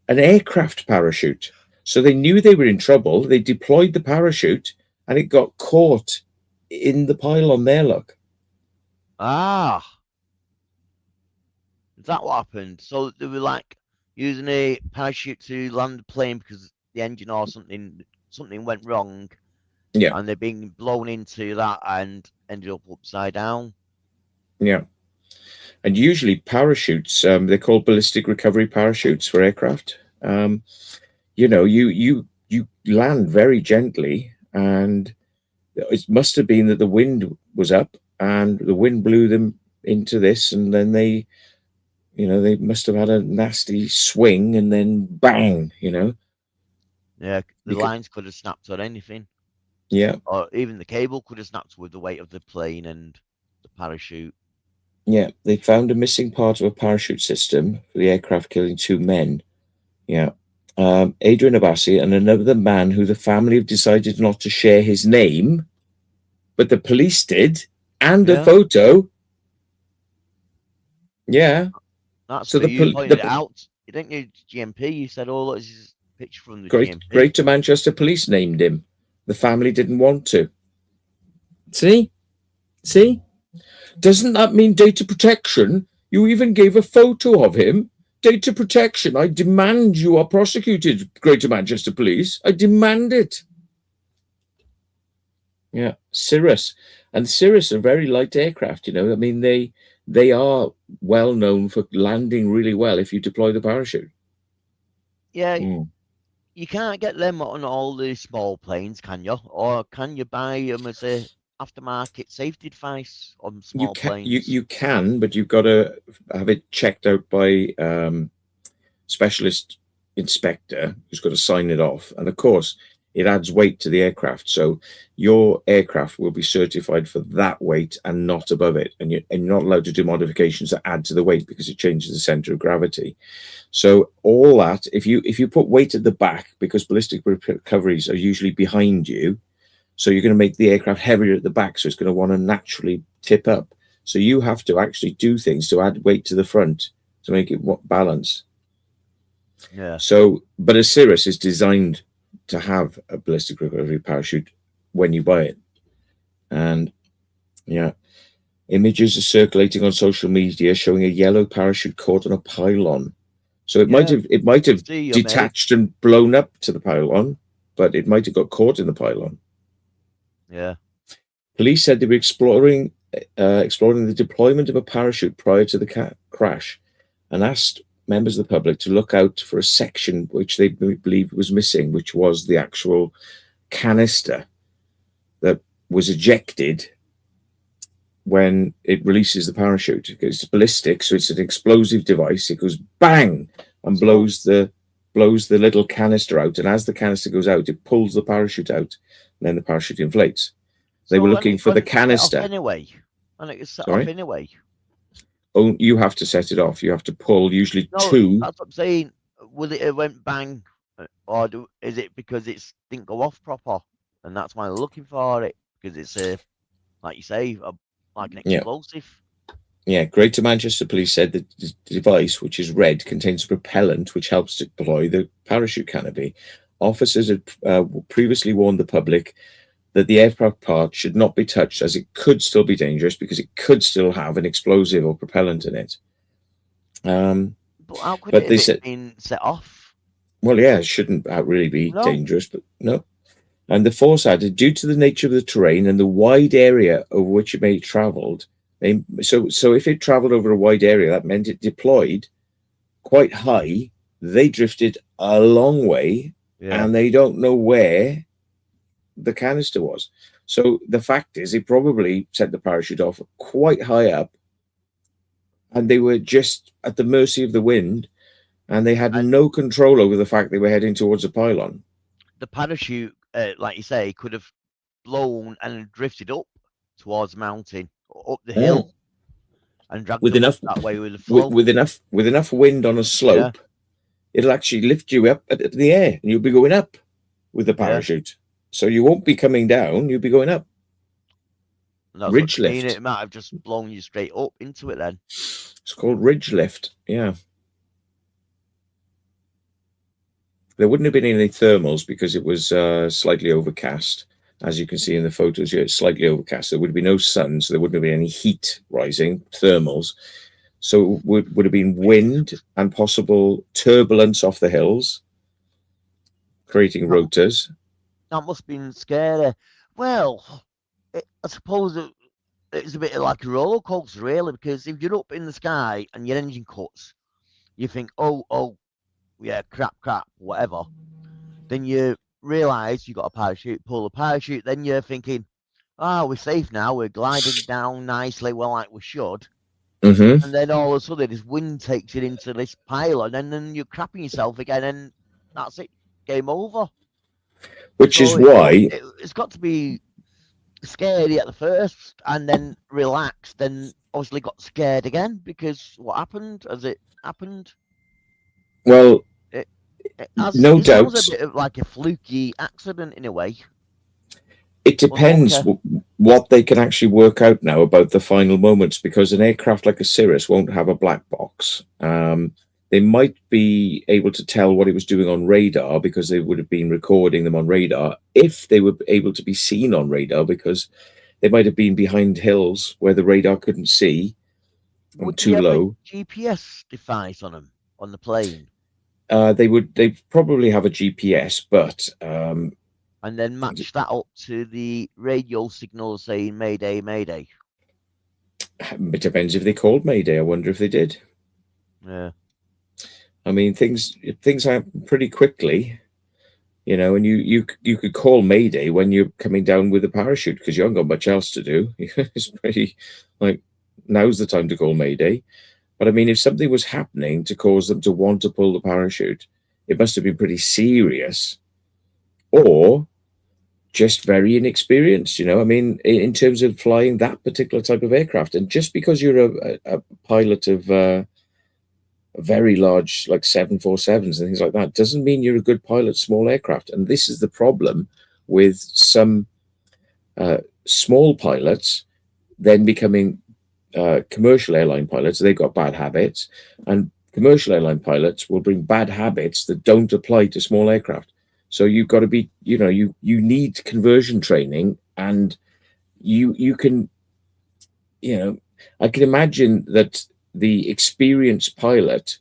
an aircraft parachute. So they knew they were in trouble. They deployed the parachute, and it got caught in the pylon there. Look. Ah, is that what happened? So they were like using a parachute to land the plane because the engine or something went wrong. Yeah. And they're being blown into that and ended up upside down. Yeah. And usually parachutes, they're called ballistic recovery parachutes for aircraft. You know, you land very gently, and it must have been that the wind was up and the wind blew them into this, and then they must have had a nasty swing, and then bang, Yeah, the lines could have snapped or anything. Yeah. Or even the cable could have snapped with the weight of the plane and the parachute. Yeah, they found a missing part of a parachute system for the aircraft, killing 2 men. Yeah. Adrian Abbasi and another man who the family have decided not to share his name, but the police did, and a photo. Yeah. That's so you pointed it out. You didn't you, GMP? You said, "Oh, look, this is a picture from the GMP." Greater Manchester Police named him. The family didn't want to. See? Doesn't that mean data protection? You even gave a photo of him. Data protection. I demand you are prosecuted, Greater Manchester Police. I demand it. Yeah, Cirrus. And Cirrus are very light aircraft, I mean, they are well known for landing really well if you deploy the parachute. Yeah, you can't get them on all the small planes, can you? Or can you buy them as a aftermarket safety device on small planes? You can, but you've got to have it checked out by specialist inspector who's got to sign it off. And of course, it adds weight to the aircraft. So your aircraft will be certified for that weight and not above it. And you're not allowed to do modifications that add to the weight because it changes the center of gravity. So all that, if you put weight at the back, because ballistic recoveries are usually behind you, so you're going to make the aircraft heavier at the back, so it's going to want to naturally tip up. So you have to actually do things to add weight to the front to make it balanced. Yeah. So, but a Cirrus is designed to have a ballistic recovery parachute when you buy it. And yeah, images are circulating on social media showing a yellow parachute caught on a pylon. So it might have detached and blown up to the pylon, but it might have got caught in the pylon. Yeah. Police said they were exploring the deployment of a parachute prior to the crash, and asked members of the public to look out for a section which they believed was missing, which was the actual canister that was ejected when it releases the parachute. It's ballistic, so it's an explosive device. It goes bang and blows the little canister out, and as the canister goes out, it pulls the parachute out, and then the parachute inflates. They were looking for the canister. Anyway, and it gets set off anyway. Oh, you have to set it off. You have to pull usually 2. That's what I'm saying. Will it went bang, or is it because it didn't go off proper, and that's why they're looking for it, because it's like you say, like an explosive. Yeah, Greater Manchester Police said that the device, which is red, contains propellant which helps to deploy the parachute canopy. Officers had previously warned the public that the aircraft part should not be touched, as it could still be dangerous because it could still have an explosive or propellant in it. But how could it have been set off? Well, yeah, it shouldn't really be dangerous, but no. And the force added, due to the nature of the terrain and the wide area over which it may have travelled. So if it travelled over a wide area, that meant it deployed quite high. They drifted a long way, Yeah. and they don't know where the canister was. So the fact is, they probably sent the parachute off quite high up, and they were just at the mercy of the wind, and they had no control over the fact they were heading towards a pylon. The parachute, like you say, could have blown and drifted up towards the mountain, or up the hill, and dragged with them enough up that way with the flow. with enough wind on a slope, it'll actually lift you up at the air, and you'll be going up with the parachute. So you won't be coming down; you'll be going up. Ridge lift. It might have just blown you straight up into it. Then it's called ridge lift. Yeah. There wouldn't have been any thermals because it was slightly overcast. As you can see in the photos here, it's slightly overcast. There would be no sun, so there wouldn't have been any heat rising, thermals. So it would have been wind and possible turbulence off the hills, creating rotors. That must have been scary. Well, I suppose it's a bit like a roller coaster, really, because if you're up in the sky and your engine cuts, you think, oh, yeah, crap, whatever. Then you realise you got a parachute, pull the parachute, then you're thinking, we're safe now, we're gliding down nicely, well, like we should. Mm-hmm. And then all of a sudden this wind takes it into this pylon, and then you're crapping yourself again, and that's it, game over. Which is why it's got to be scary at the first, and then relaxed, then obviously got scared again, because what happened? Has it happened? Well, no doubt. It was a bit of like a fluky accident in a way. It depends what they can actually work out now about the final moments, because an aircraft like a Cirrus won't have a black box. They might be able to tell what it was doing on radar because they would have been recording them on radar, if they were able to be seen on radar, because they might have been behind hills where the radar couldn't see, or too low. GPS device on them, on the plane? They probably have a GPS, but and then match that up to the radio signal saying Mayday, Mayday. It depends if they called Mayday. I wonder if they did. Yeah. I mean, things happen pretty quickly, and you could call Mayday when you're coming down with a parachute because you haven't got much else to do. It's pretty like, now's the time to call Mayday. But I mean, if something was happening to cause them to want to pull the parachute, it must have been pretty serious, or just very inexperienced, I mean, in terms of flying that particular type of aircraft. And just because you're a pilot of a very large, like 747s and things like that, doesn't mean you're a good pilot small aircraft. And this is the problem with some small pilots then becoming commercial airline pilots. They've got bad habits, and commercial airline pilots will bring bad habits that don't apply to small aircraft. So you've got to be, you need conversion training, and you can, I can imagine that the experienced pilot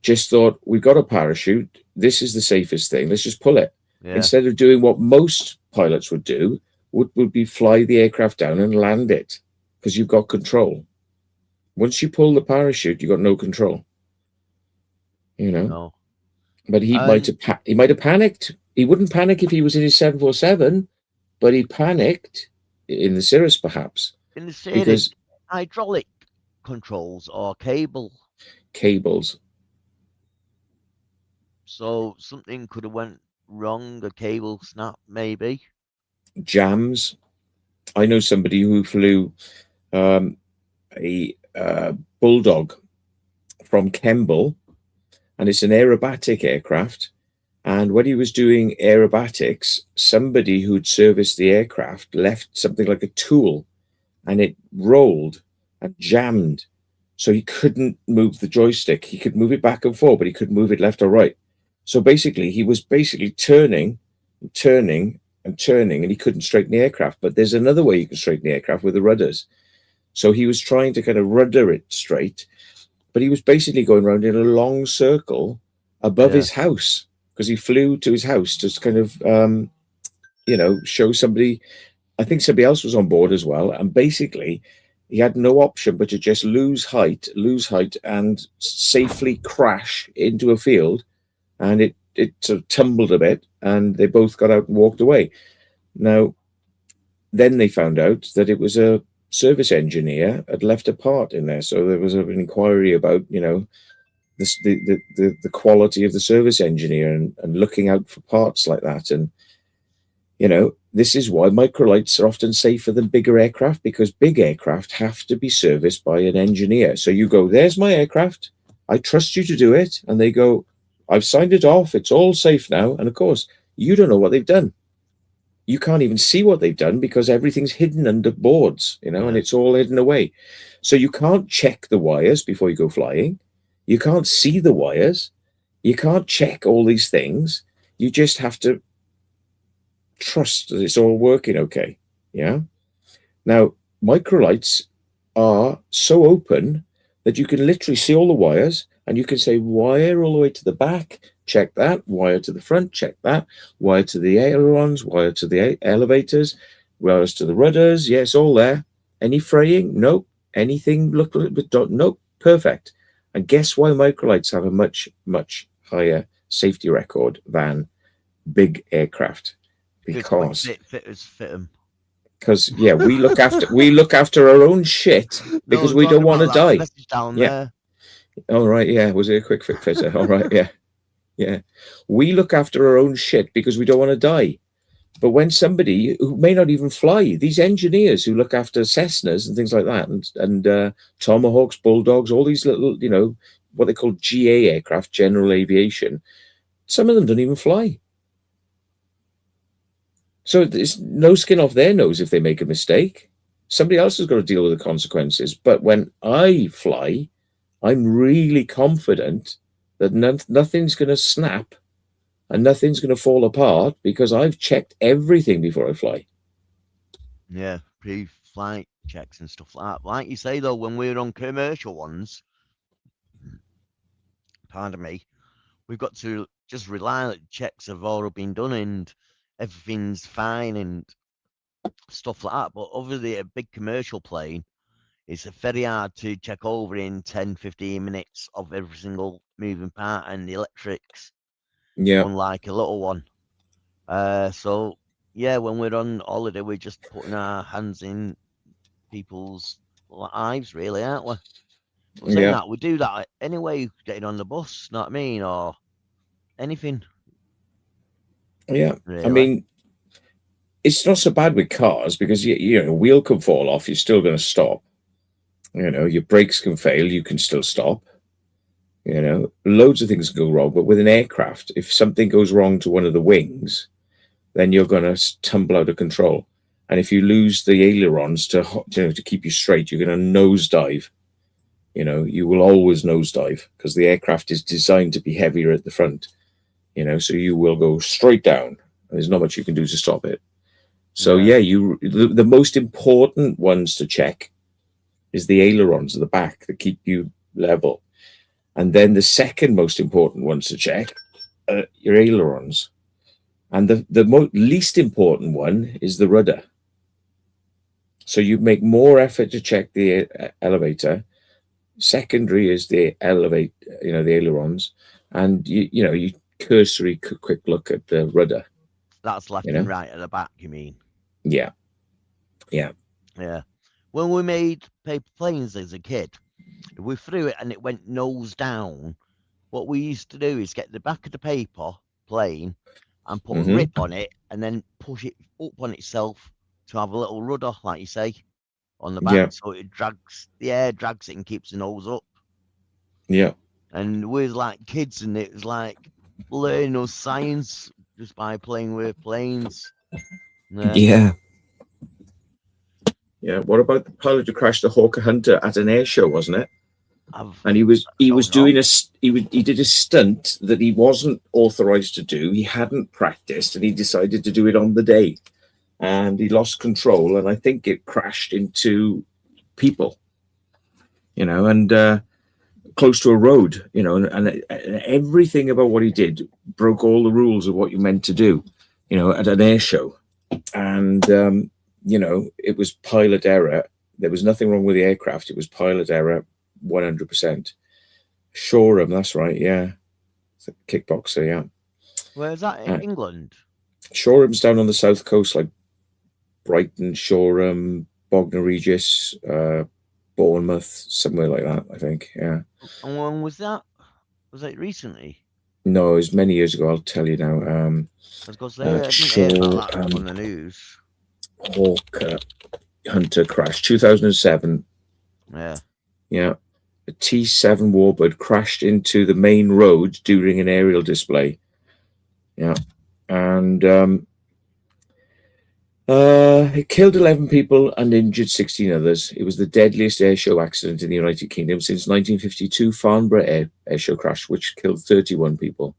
just thought, we've got a parachute, this is the safest thing, let's just pull it. Yeah. Instead of doing what most pilots would do, would be fly the aircraft down and land it, because you've got control. Once you pull the parachute, you've got no control. No. But he might have panicked. He wouldn't panic if he was in his 747, but he panicked in the Cirrus, perhaps. In the Cirrus, because hydraulic controls or cables. So something could have went wrong, a cable snap, maybe. Jams. I know somebody who flew a Bulldog from Kemble, and it's an aerobatic aircraft. And when he was doing aerobatics, somebody who'd serviced the aircraft left something like a tool, and it rolled and jammed. So he couldn't move the joystick. He could move it back and forth, but he couldn't move it left or right. So basically, he was turning and turning and turning, and he couldn't straighten the aircraft. But there's another way you can straighten the aircraft, with the rudders. So he was trying to kind of rudder it straight, but he was basically going around in a long circle above his house, because he flew to his house to kind of show somebody. I think somebody else was on board as well, and basically he had no option but to just lose height, and safely crash into a field, and it sort of tumbled a bit, and they both got out and walked away. Now, then they found out that it was a service engineer had left a part in there, so there was an inquiry about the quality of the service engineer and looking out for parts like that. And this is why microlights are often safer than bigger aircraft, because big aircraft have to be serviced by an engineer. So you go, there's my aircraft, I trust you to do it, and they go, I've signed it off, it's all safe now. And of course, you don't know what they've done. You can't even see what they've done because everything's hidden under boards, and it's all hidden away. So you can't check the wires before you go flying. You can't see the wires. You can't check all these things. You just have to trust that it's all working okay. Yeah. Now, microlights are so open that you can literally see all the wires, and you can say wire all the way to the back, check that, wire to the front, check that, wire to the ailerons, wire to the elevators, wires to the rudders. Yes, all there. Any fraying? Nope. Anything look a little bit dot? Nope. Perfect. And guess why microlights have a much, much higher safety record than big aircraft? Because fitters fit them. Because we look after our own shit because we don't want to die. Down yeah. There. All right. Yeah. Was it a quick fit fitter? All right. Yeah. Yeah. We look after our own shit because we don't want to die. But when somebody who may not even fly, these engineers who look after Cessnas and things like that, and Tomahawks, Bulldogs, all these little, what they call GA aircraft, general aviation, some of them don't even fly. So there's no skin off their nose if they make a mistake. Somebody else has got to deal with the consequences. But when I fly, I'm really confident that nothing's going to snap and nothing's going to fall apart because I've checked everything before I fly. Yeah, pre-flight checks and stuff like that. Like you say, though, when we're on commercial ones, pardon me, we've got to just rely that checks have already been done and everything's fine and stuff like that. But obviously, a big commercial plane, it's very hard to check over in 10, 15 minutes of every single moving part and the electrics. Yeah. Unlike a little one. So, yeah, when we're on holiday, we're just putting our hands in people's lives, really, aren't we? But saying that, we do that anyway, getting on the bus, know what I mean? Or anything. Yeah. Really. I mean, it's not so bad with cars because, a wheel can fall off, you're still going to stop. Your brakes can fail, you can still stop. Loads of things can go wrong. But with an aircraft, if something goes wrong to one of the wings, then you're going to tumble out of control. And if you lose the ailerons to keep you straight, you're going to nosedive. You will always nosedive because the aircraft is designed to be heavier at the front. So you will go straight down. There's not much you can do to stop it. So the most important ones to check is the ailerons at the back that keep you level. And then the second most important ones to check are your ailerons. And the least important one is the rudder. So you make more effort to check the elevator. Secondary is the the ailerons. And, you cursory quick look at the rudder. That's left and right at the back, you mean? Yeah. Yeah. Yeah. When we made paper planes as a kid, if we threw it and it went nose down, what we used to do is get the back of the paper plane and put a rip on it and then push it up on itself to have a little rudder, like you say, on the back. So it drags it and keeps the nose up. Yeah. And we was like kids, and it was like learning us science just by playing with planes. Yeah. Yeah. What about the pilot who crashed the Hawker Hunter at an air show, wasn't it? And he did a stunt that he wasn't authorized to do. He hadn't practiced, and he decided to do it on the day, and he lost control. And I think it crashed into people, and close to a road, and everything about what he did broke all the rules of what you meant to do, at an air show. and it was pilot error. There was nothing wrong with the aircraft. It was pilot error, 100%. Shoreham, that's right. Yeah, it's a kickboxer. Yeah. Where's that in England? Shoreham's down on the south coast, like Brighton, Shoreham, Bognor Regis, Bournemouth, somewhere like that, I think. Yeah. And when was that? Was it recently? No, it was many years ago. I'll tell you now. I was going to say, I didn't hear about that on the news. Hawker Hunter crash, 2007. Yeah. Yeah. A T-7 Warbird crashed into the main road during an aerial display. Yeah. And it killed 11 people and injured 16 others. It was the deadliest airshow accident in the United Kingdom since 1952 Farnborough airshow crash, which killed 31 people.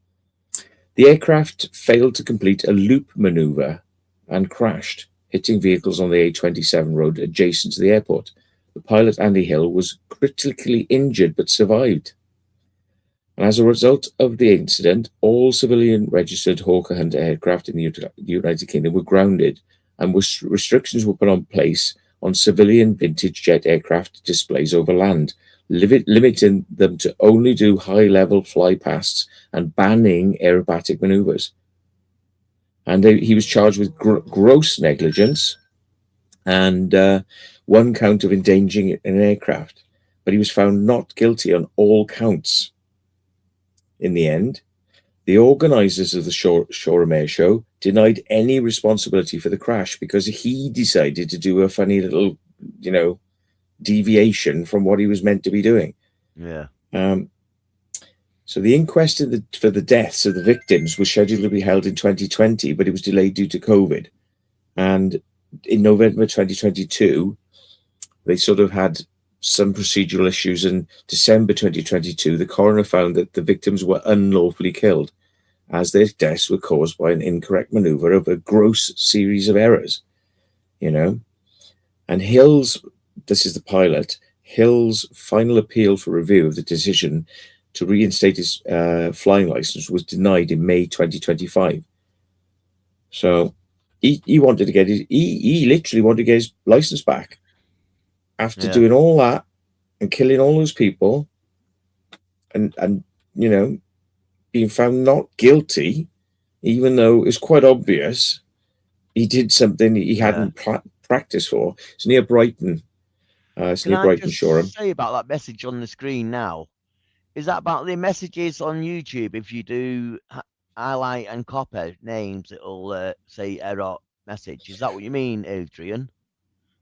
The aircraft failed to complete a loop maneuver and crashed, hitting vehicles on the A27 road adjacent to the airport. The pilot, Andy Hill, was critically injured but survived. And as a result of the incident, all civilian registered Hawker Hunter aircraft in the United Kingdom were grounded, and restrictions were put on place on civilian vintage jet aircraft displays over land, limiting them to only do high-level fly-pasts and banning aerobatic maneuvers. And he was charged with gross negligence and one count of endangering an aircraft, but he was found not guilty on all counts. In the end, the organisers of the Shoreham Air Show denied any responsibility for the crash because he decided to do a funny little, deviation from what he was meant to be doing. Yeah. So the inquest for the deaths of the victims was scheduled to be held in 2020, but it was delayed due to COVID. And in November 2022, they sort of had some procedural issues. In December 2022, the coroner found that the victims were unlawfully killed, as their deaths were caused by an incorrect maneuver of a gross series of errors, And Hill's, this is the pilot, Hill's final appeal for review of the decision to reinstate his flying license was denied in May 2025. So he wanted to get he literally wanted to get his license back after doing all that and killing all those people and being found not guilty, even though it's quite obvious he did something he hadn't practiced for. It's near Brighton. It's near Brighton, Shoreham. Say about that message on the screen now. Is that about the messages on YouTube? If you do highlight and copy names, it'll say error message. Is that what you mean, Adrian?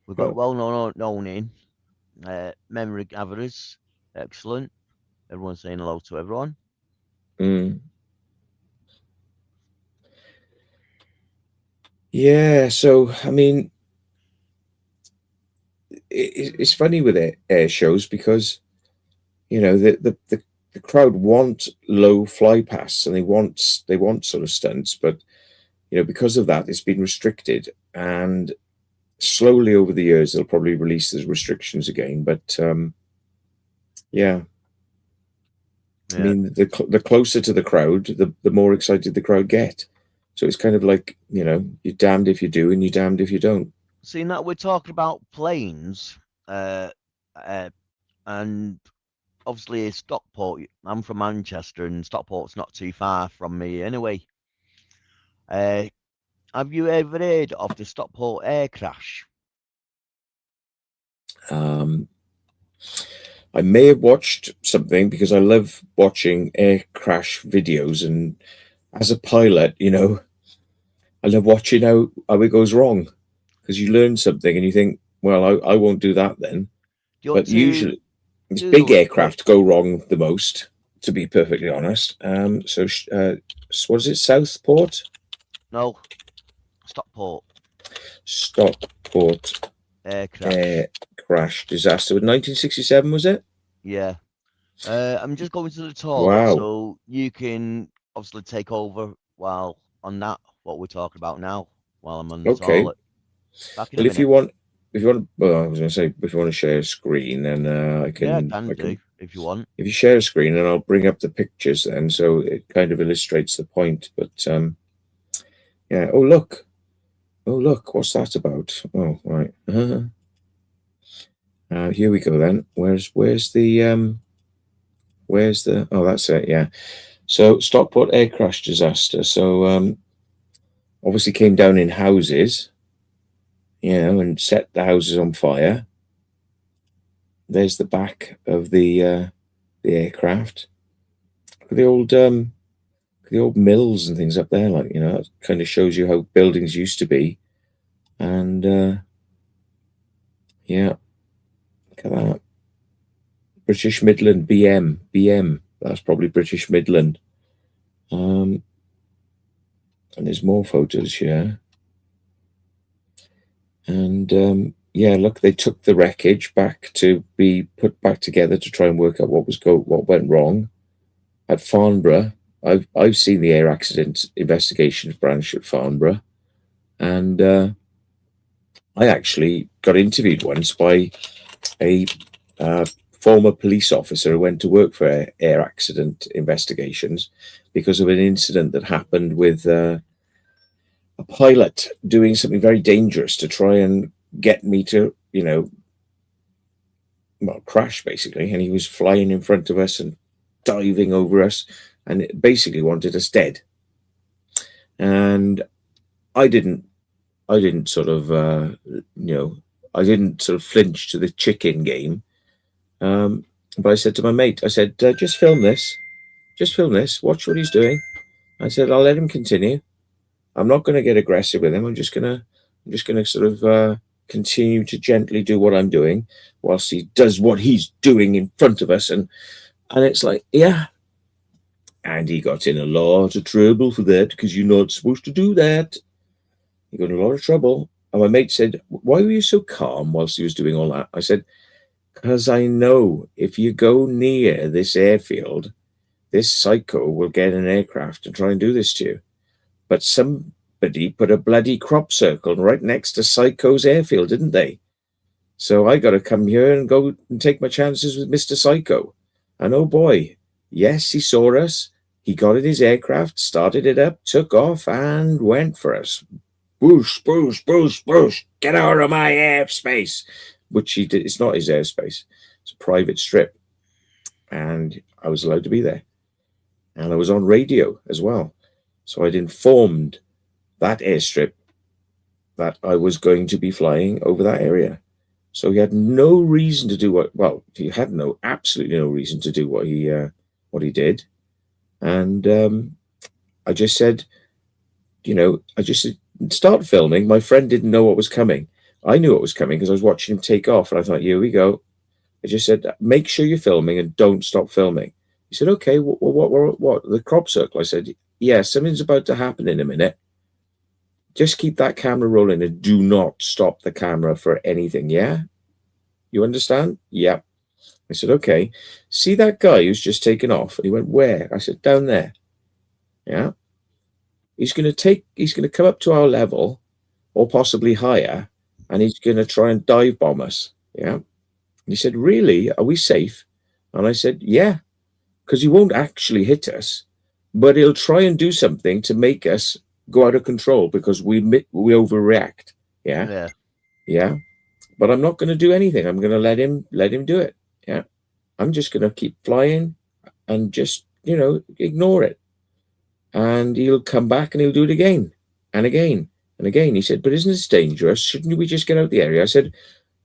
We've got well-known in memory gatherers. Excellent. Everyone's saying hello to everyone. Yeah, so I mean, it's funny with air shows because the crowd want low fly pasts and they want sort of stunts, but because of that, it's been restricted, and slowly over the years they'll probably release the restrictions again. But yeah. I mean, the closer to the crowd, the more excited the crowd get. So it's kind of like, you're damned if you do and you're damned if you don't. Seeing that we're talking about planes, and obviously Stockport, I'm from Manchester and Stockport's not too far from me anyway. Have you ever heard of the Stockport air crash? I may have watched something because I love watching air crash videos, and as a pilot, I love watching how it goes wrong, because you learn something and you think, well, I won't do that then. But usually, it's big aircraft go wrong the most, to be perfectly honest. So what is it? Southport? No, Stockport. Stockport air crash disaster. 1967, was it? Yeah. I'm just going to the toilet, wow. So you can obviously take over while on that, what we're talking about now, while I'm on the toilet. Well, if you want, well, I was going to say, if you want to share a screen, then I can. Yeah, I can do if you want. If you share a screen, and I'll bring up the pictures then, so it kind of illustrates the point. But yeah. Oh, look, Oh, look, what's that about? Oh, right. Here we go then. Where's the oh, that's it. Yeah. So Stockport air crash disaster. So obviously came down in houses, and set the houses on fire. There's the back of the aircraft. Look at the old mills and things up there. Like, it kind of shows you how buildings used to be. And yeah, look at that. British Midland BM. That's probably British Midland. And there's more photos here. And yeah, look, they took the wreckage back to be put back together to try and work out what went wrong at Farnborough. I've seen the air accident investigations branch at Farnborough, and I actually got interviewed once by a former police officer who went to work for air accident investigations because of an incident that happened with a pilot doing something very dangerous to try and get me to, crash basically. And he was flying in front of us and diving over us and basically wanted us dead. And I didn't sort of, I didn't sort of flinch to the chicken game. But I said to my mate, I said, just film this. Watch what he's doing. I said, I'll let him continue. I'm not going to get aggressive with him. I'm just going to sort of continue to gently do what I'm doing whilst he does what he's doing in front of us. And it's like, yeah. And he got in a lot of trouble for that because you're not supposed to do that. He got in a lot of trouble. And my mate said, why were you so calm whilst he was doing all that? I said, because I know if you go near this airfield, this psycho will get an aircraft and try and do this to you. But somebody put a bloody crop circle right next to Psycho's airfield, didn't they? So I got to come here and go and take my chances with Mr. Psycho. And oh boy, yes, he saw us. He got in his aircraft, started it up, took off, and went for us. Boosh, boosh, boosh, boosh. Get out of my airspace. Which he did. It's not his airspace. It's a private strip. And I was allowed to be there. And I was on radio as well. So I'd informed that airstrip that I was going to be flying over that area. So he had no reason to do he had absolutely no reason to do what he did. And I just said, start filming. My friend didn't know what was coming. I knew what was coming because I was watching him take off, and I thought, here we go. I just said, make sure you're filming and don't stop filming. He said, okay, what? The crop circle? I said, yeah, something's about to happen in a minute. Just keep that camera rolling and do not stop the camera for anything, yeah? You understand? Yeah. I said, okay. See that guy who's just taken off? And he went, where? I said, down there. Yeah. He's going to come up to our level or possibly higher, and he's going to try and dive bomb us. Yeah. And he said, really? Are we safe? And I said, yeah, because he won't actually hit us, but he'll try and do something to make us go out of control because we overreact. Yeah. Yeah. But I'm not going to do anything. I'm going to let him do it. Yeah. I'm just going to keep flying and just, ignore it. And he'll come back and he'll do it again and again and again. He said, but isn't this dangerous? Shouldn't we just get out the area? I said,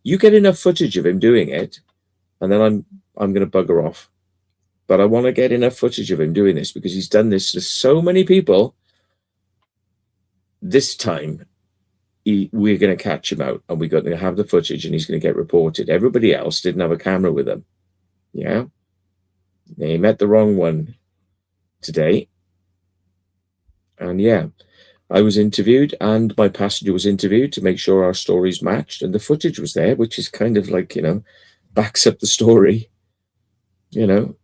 you get enough footage of him doing it, and then I'm going to bugger off. But I want to get enough footage of him doing this because he's done this to so many people. This time, we're going to catch him out, and we're going to have the footage, and he's going to get reported. Everybody else didn't have a camera with them. Yeah. They met the wrong one today. And yeah, I was interviewed and my passenger was interviewed to make sure our stories matched, and the footage was there, which is kind of like, backs up the story,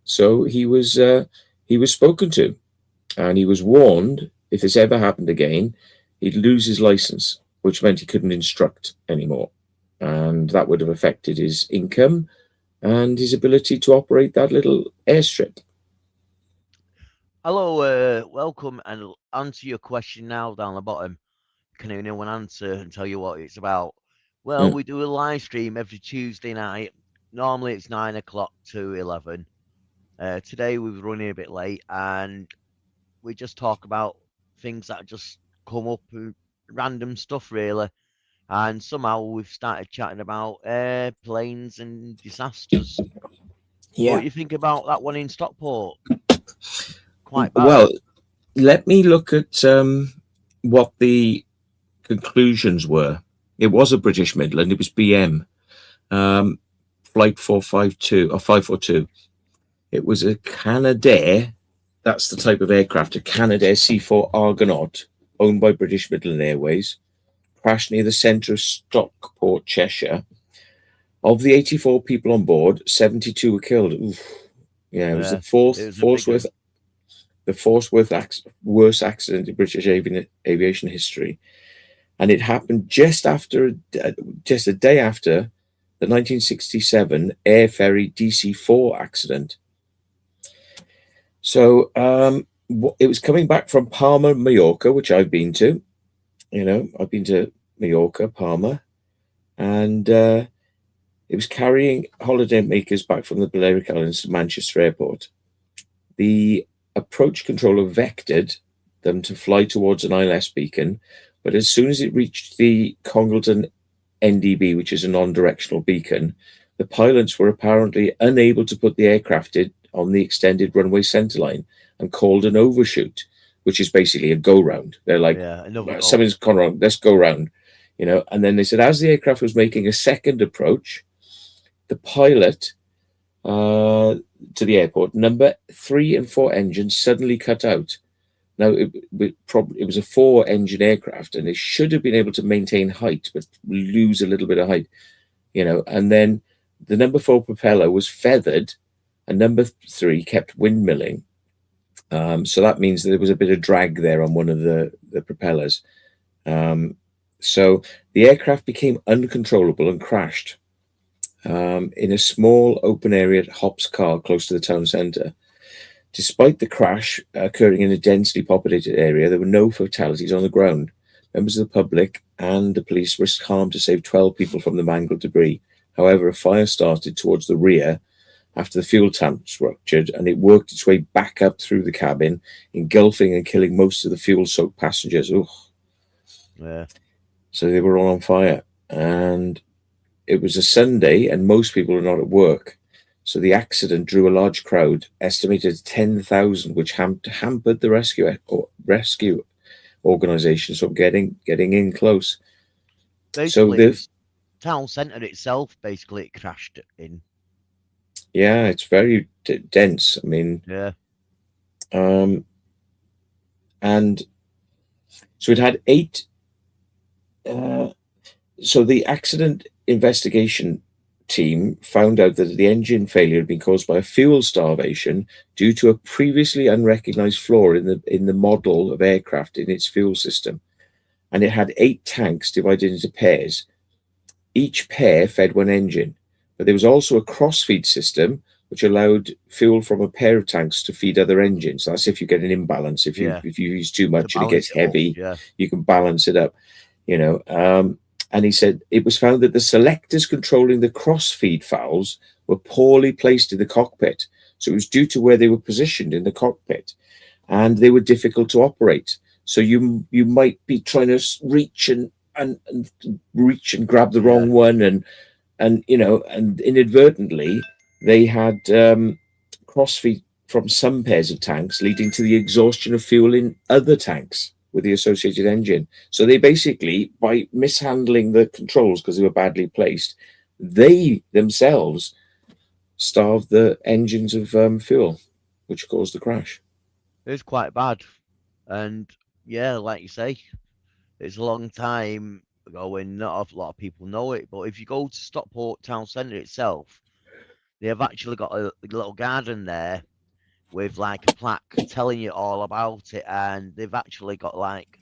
so he was spoken to, and he was warned if this ever happened again, he'd lose his license, which meant he couldn't instruct anymore. And that would have affected his income and his ability to operate that little airstrip. Hello, welcome, and I'll answer your question now down the bottom. can anyone answer and tell you what it's about? Well, we do a live stream every Tuesday night. Normally it's 9 o'clock to 11. Today we were running a bit late, and we just talk about things that just come up, random stuff really. And somehow we've started chatting about airplanes and disasters. Yeah. What you think about that one in Stockport? Quite bad. Well, let me look at what the conclusions were. It was a British Midland. It was BM, flight 452 or 542. It was a Canadair. That's the type of aircraft, a Canadair C4 Argonaut, owned by British Midland Airways, crashed near the centre of Stockport, Cheshire. Of the 84 people on board, 72 were killed. Oof. Yeah, it was the worst accident in British aviation history, and it happened just a day after the 1967 Air Ferry DC-4 accident. So it was coming back from Palma, Mallorca, which I've been to. I've been to Mallorca, Palma, and it was carrying holidaymakers back from the Balearic Islands to Manchester Airport. The approach controller vectored them to fly towards an ILS beacon, but as soon as it reached the Congleton NDB, which is a non-directional beacon, the pilots were apparently unable to put the aircraft on the extended runway centerline and called an overshoot, which is basically a go-round. They're like, something's gone wrong, let's go round. And then they said, as the aircraft was making a second approach, the pilot to the airport, number 3 and 4 engines suddenly cut out. Now, it was a 4-engine aircraft, and it should have been able to maintain height, but lose a little bit of height, and then the number 4 propeller was feathered, and number 3 kept windmilling. So that means that there was a bit of drag there on one of the propellers. So the aircraft became uncontrollable and crashed in a small open area at Hops Car close to the town centre. Despite the crash occurring in a densely populated area, there were no fatalities on the ground. Members of the public and the police risked harm to save 12 people from the mangled debris. However, a fire started towards the rear after the fuel tank ruptured, and it worked its way back up through the cabin, engulfing and killing most of the fuel-soaked passengers. Ugh. Yeah. So they were all on fire, and it was a Sunday, and most people were not at work. So the accident drew a large crowd, estimated 10,000, which hampered the rescue organisations from getting in close. Basically, so the town centre itself, basically, it crashed in. Yeah, it's very dense. I mean, yeah. And so it had 8. So the accident investigation team found out that the engine failure had been caused by a fuel starvation due to a previously unrecognized flaw in the model of aircraft in its fuel system, and it had 8 tanks divided into pairs. Each pair fed one engine, but there was also a cross-feed system which allowed fuel from a pair of tanks to feed other engines. That's if you get an imbalance. If you use too much and it gets heavy, you can balance it up. And he said it was found that the selectors controlling the cross-feed valves were poorly placed in the cockpit. So it was due to where they were positioned in the cockpit, and they were difficult to operate. So you might be trying to reach and grab the wrong one, and inadvertently they had cross-feed from some pairs of tanks, leading to the exhaustion of fuel in other tanks with the associated engine. So they basically, by mishandling the controls because they were badly placed, they themselves starved the engines of fuel, which caused the crash. It was quite bad. And yeah, like you say, it's a long time ago and not a lot of people know it. But if you go to Stockport town centre itself, they have actually got a little garden there with like a plaque telling you all about it, and they've actually got like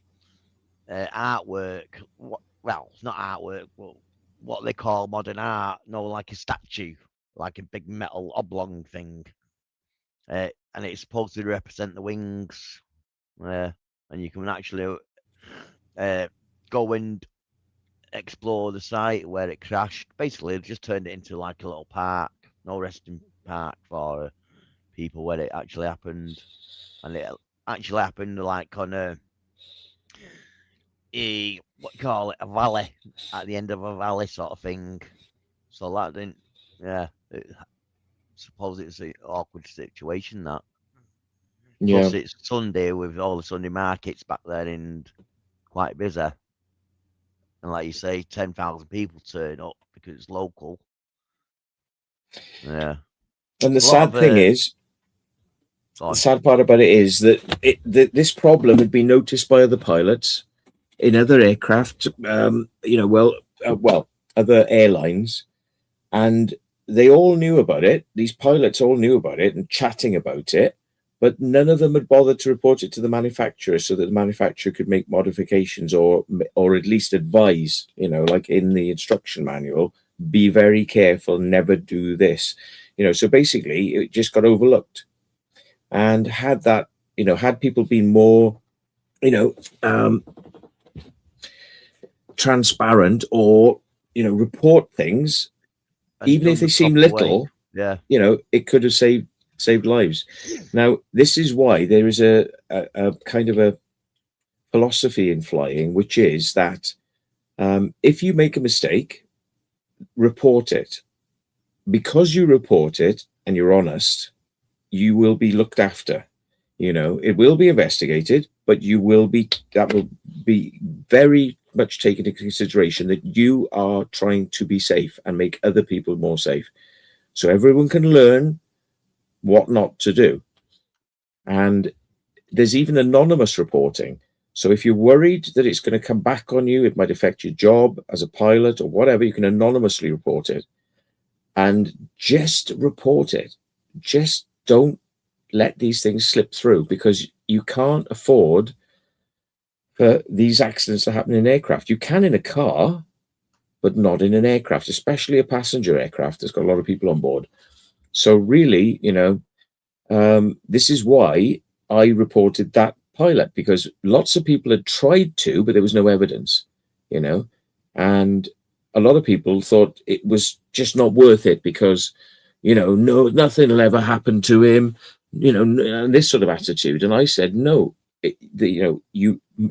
artwork. Well, it's not artwork, but what they call modern art. No, like a statue, like a big metal oblong thing, and it's supposed to represent the wings. And you can actually go and explore the site where it crashed. Basically, they just turned it into like a little park, no resting park for people where it actually happened, and it actually happened like on a what call it, a valley, at the end of a valley sort of thing. So that didn't, yeah. Suppose it's an awkward situation that. Yeah. Plus, it's Sunday with all the Sunday markets back there and quite busy. And like you say, 10,000 people turn up because it's local. Yeah. And the A lot sad thing is, go the sad part about it is that this problem had been noticed by other pilots in other aircraft, other airlines, and they all knew about it. These pilots all knew about it and chatting about it, but none of them had bothered to report it to the manufacturer so that the manufacturer could make modifications or at least advise, like in the instruction manual, be very careful, never do this. So basically it just got overlooked. And had that, had people been more, transparent or, report things, even if they seem little, yeah, it could have saved lives. Now, this is why there is a kind of a philosophy in flying, which is that if you make a mistake, report it. Because you report it and you're honest, you will be looked after. It will be investigated, but that will be very much taken into consideration that you are trying to be safe and make other people more safe. So everyone can learn what not to do. And there's even anonymous reporting. So if you're worried that it's going to come back on you, it might affect your job as a pilot or whatever, you can anonymously report it. And just report it. Just don't let these things slip through, because you can't afford for these accidents to happen in aircraft. You can in a car, but not in an aircraft, especially a passenger aircraft that's got a lot of people on board. So really, this is why I reported that pilot, because lots of people had tried to, but there was no evidence, and a lot of people thought it was just not worth it because, nothing will ever happen to him, and this sort of attitude. And I said, no,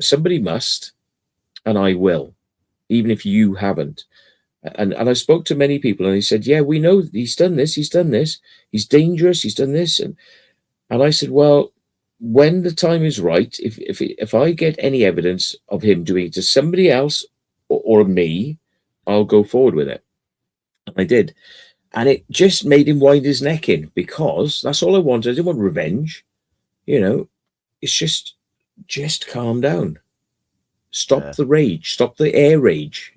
somebody must, and I will, even if you haven't. And I spoke to many people, and they said, yeah, we know he's done this, he's dangerous, he's done this. And I said, well, when the time is right, if I get any evidence of him doing it to somebody else or me, I'll go forward with it. And I did. And it just made him wind his neck in, because that's all I wanted. I didn't want revenge. It's just calm down. Stop the rage. Stop the air rage.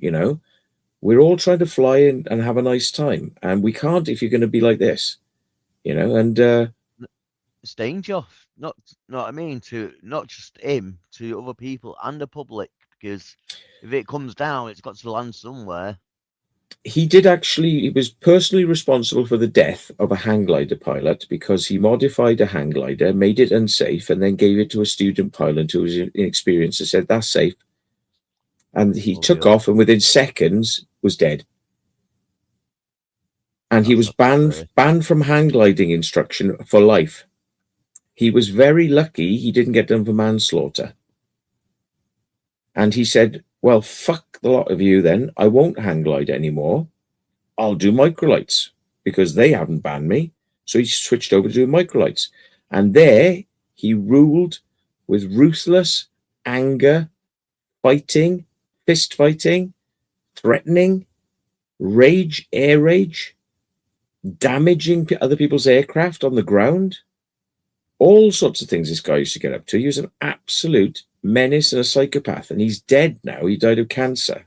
We're all trying to fly and have a nice time. And we can't if you're going to be like this, and it's danger. Not what I mean, to not just him, to other people and the public, because if it comes down, it's got to land somewhere. He was personally responsible for the death of a hang glider pilot, because he modified a hang glider, made it unsafe, and then gave it to a student pilot who was inexperienced and said, that's safe. And he took off, and within seconds was dead. And he was banned from hang gliding instruction for life. He was very lucky he didn't get done for manslaughter. And he said, well, fuck the lot of you then. I won't hang glide anymore. I'll do microlights, because they haven't banned me. So he switched over to do microlights. And there he ruled with ruthless anger, fighting, fist fighting, threatening, rage, air rage, damaging other people's aircraft on the ground. All sorts of things this guy used to get up to. He was an absolute menace and a psychopath, and he's dead now. He died of cancer.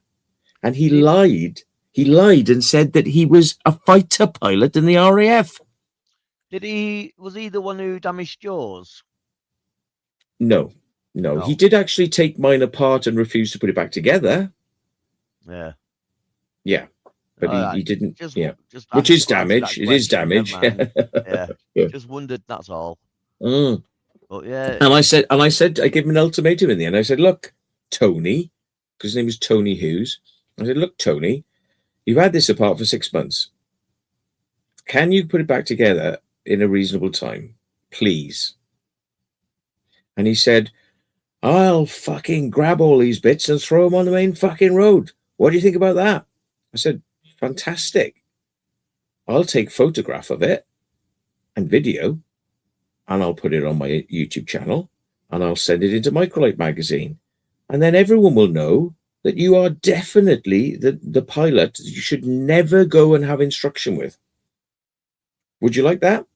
And he lied. He lied and said that he was a fighter pilot in the RAF. Was he the one who damaged yours? No. He did actually take mine apart and refuse to put it back together. Yeah. But he didn't. Which is damage. It is damage. Just wondered, that's all. But and I said, I gave him an ultimatum in the end. I said, look, Tony, because his name was Tony Hughes. I said, look, Tony, you've had this apart for 6 months. Can you put it back together in a reasonable time, please? And he said, I'll fucking grab all these bits and throw them on the main fucking road. What do you think about that? I said, fantastic. I'll take photograph of it and video, and I'll put it on my YouTube channel, and I'll send it into Microlight magazine. And then everyone will know that you are definitely the pilot that you should never go and have instruction with. Would you like that?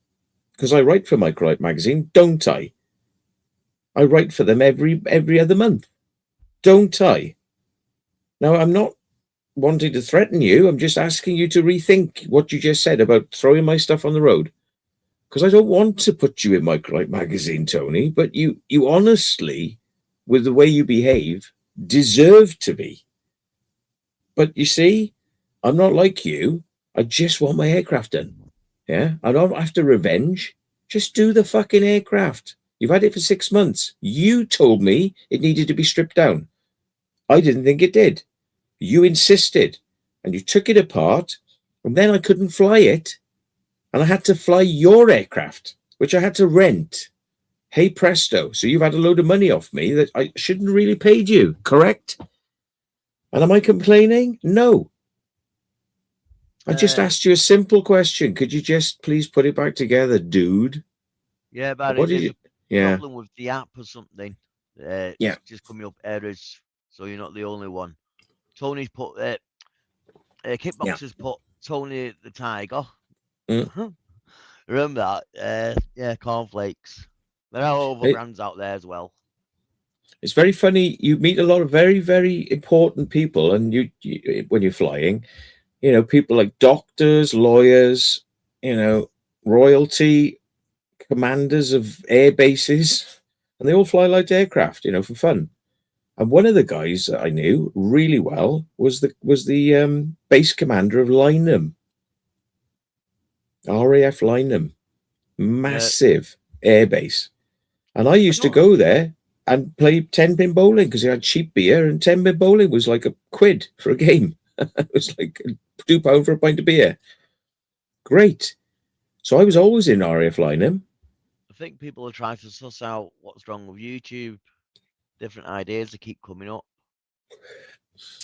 Because I write for Microlight magazine, don't I? I write for them every other month, don't I? Now, I'm not wanting to threaten you. I'm just asking you to rethink what you just said about throwing my stuff on the road. Because I don't want to put you in Microlight magazine, Tony, but you honestly, with the way you behave, deserve to be. But you see, I'm not like you. I just want my aircraft done. Yeah, I don't after revenge. Just do the fucking aircraft. You've had it for 6 months. You told me it needed to be stripped down. I didn't think it did. You insisted, and you took it apart, and then I couldn't fly it, and I had to fly your aircraft, which I had to rent. Hey presto, so you've had a load of money off me that I shouldn't really paid you, correct? And am I complaining? No. I just asked you a simple question. Could you just please put it back together, dude? Yeah, but What did there's you? a Yeah, problem with the app or something. Yeah. It's just coming up errors, so you're not the only one. Tony's put Kickboxers put Tony the Tiger. Remember that? Yeah, cornflakes. There are other brands out there as well. It's very funny. You meet a lot of very, very important people, and you when you're flying, you know, people like doctors, lawyers, you know, royalty, commanders of air bases, and they all fly light aircraft, you know, for fun. And one of the guys that I knew really well was the base commander of Lynham, RAF Lynham, massive air base. And I used to go there and play 10-pin bowling because they had cheap beer, and 10-pin bowling was like £1 for a game. It was like £2 for a pint of beer. Great. So I was always in RAF Lynham. I think people are trying to suss out what's wrong with YouTube. Different ideas that keep coming up.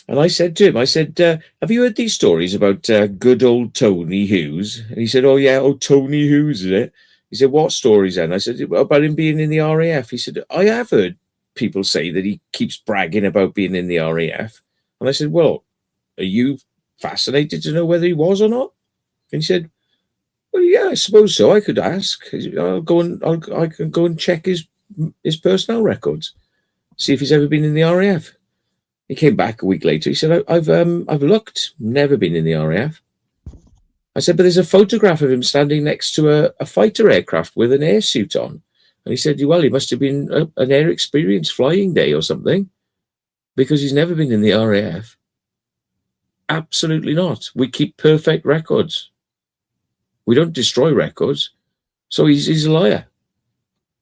And I said to him, I said, have you heard these stories about good old Tony Hughes? And he said, oh, yeah, Tony Hughes, is it? He said, what stories then? I said, about him being in the RAF. He said, I have heard people say that he keeps bragging about being in the RAF. And I said, well, are you fascinated to know whether he was or not? And he said, well, yeah, I suppose so. I could ask. I can go and check his personnel records, see if he's ever been in the RAF. He came back a week later. He said, I've looked, never been in the RAF. I said, but there's a photograph of him standing next to a fighter aircraft with an air suit on. And he said, well, he must have been an air experience flying day or something, because he's never been in the RAF. Absolutely not. We keep perfect records. We don't destroy records. So he's a liar.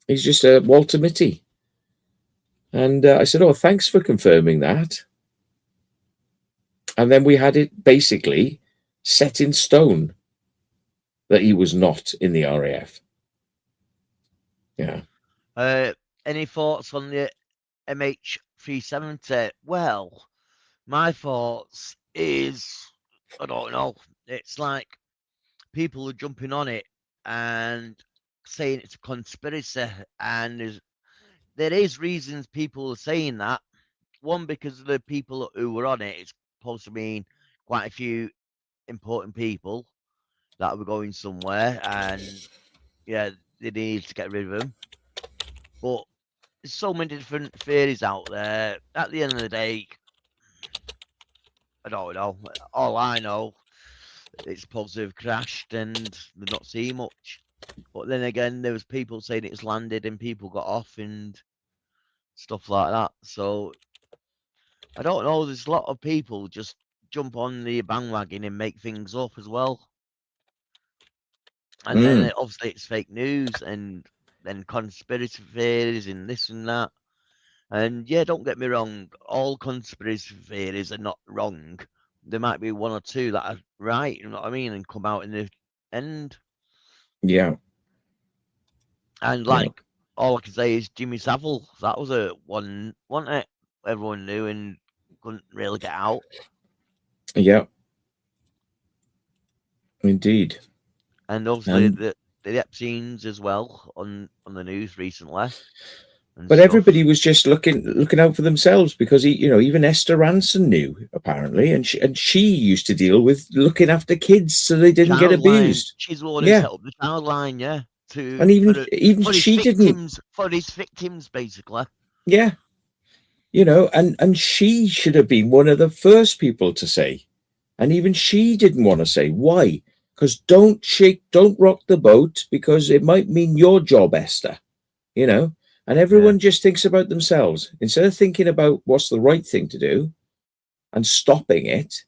He's just a Walter Mitty. And I said, oh, thanks for confirming that. And then we had it basically set in stone that he was not in the RAF. Yeah. Any thoughts on the MH370? Well, my thoughts is, I don't know. It's like people are jumping on it and saying it's a conspiracy, and there is reasons people are saying that. One, because of the people who were on it, it's supposed to mean quite a few important people that were going somewhere, and yeah, they need to get rid of them. But there's so many different theories out there. At the end of the day, I don't know. All I know, it's supposed to have crashed and they're not seeing much. But then again, there was people saying it's landed and people got off and stuff like that. So I don't know. There's a lot of people just jump on the bandwagon and make things up as well. And then obviously it's fake news and then conspiracy theories and this and that. And yeah, don't get me wrong, all conspiracy theories are not wrong. There might be one or two that are right, you know what I mean, and come out in the end. Yeah. And Yeah. like, all I can say is Jimmy Savile. That was a one, wasn't it? Everyone knew and couldn't really get out. Yeah. Indeed. And obviously And the Epsteins as well on the news recently and but stuff. everybody was just looking out for themselves because even Esther Ranson knew apparently, and she used to deal with looking after kids so they didn't get Childline. abused. She's the one who Yeah, set up the Childline, yeah, and even for his she didn't. victims, basically. Yeah, and she should have been one of the first people to say, and even she didn't want to say why. Because don't rock the boat because it might mean your job, Esther. And everyone just thinks about themselves instead of thinking about what's the right thing to do and stopping it.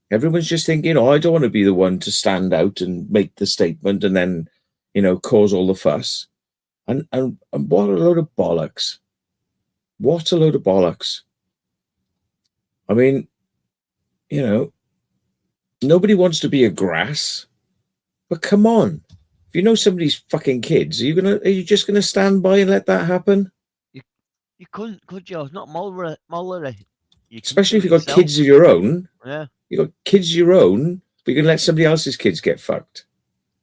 Everyone's just thinking, oh, I don't want to be the one to stand out and make the statement and then, cause all the fuss. And what a load of bollocks. What a load of bollocks. I mean, nobody wants to be a grass, but come on. If you know somebody's fucking kids, are you just gonna stand by and let that happen? You couldn't, could you? It's not Mullery. Especially if you've got kids of your own. Yeah. You got kids of your own, but you can let somebody else's kids get fucked.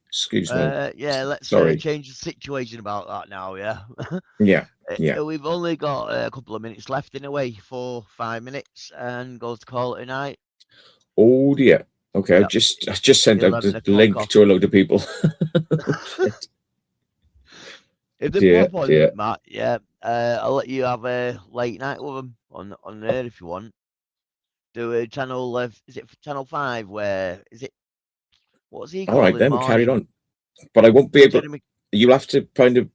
Excuse me. Yeah, let's Sorry. change the situation about that now, yeah. Yeah. We've only got a couple of minutes left in a way, 4-5 minutes, and goes to call it a night. Oh dear. Okay, yep. I just sent out the link to a load of people. If they pop on, Matt, yeah, I'll let you have a late night with them on there if you want. Do a channel, is it Channel 5? Where is it? What's he called? All right, then we carried on. But I won't be able. You'll have to find a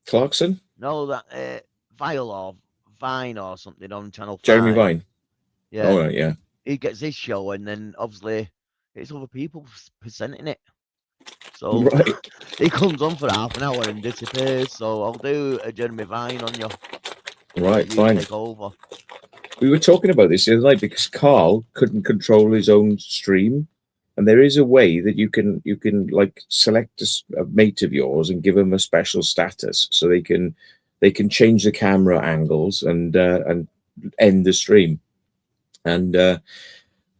Clarkson. No, that Vile or Vine or something on Channel 5. Jeremy Vine. Yeah. Oh right, yeah. He gets his show, and then obviously it's other people presenting it. So he comes on for half an hour and disappears. So I'll do a Jeremy Vine on you. Right, fine. Take over. We were talking about this the other night because Carl couldn't control his own stream, and there is a way that you can like select a mate of yours and give them a special status so they can change the camera angles and end the stream. And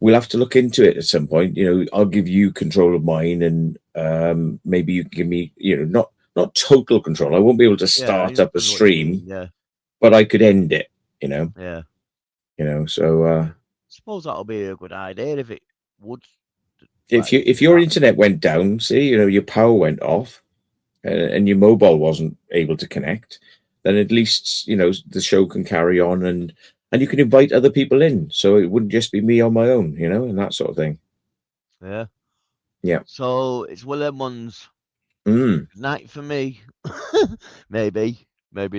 we'll have to look into it at some point. I'll give you control of mine, and maybe you can give me, not total control. I won't be able to start up a stream, but I could end it. Yeah. So I suppose that'll be a good idea if it would. If your internet went down, see, your power went off, and your mobile wasn't able to connect, then at least the show can carry on, and you can invite other people in, so it wouldn't just be me on my own, and that sort of thing. Yeah. So it's one of them ones. Night for me. maybe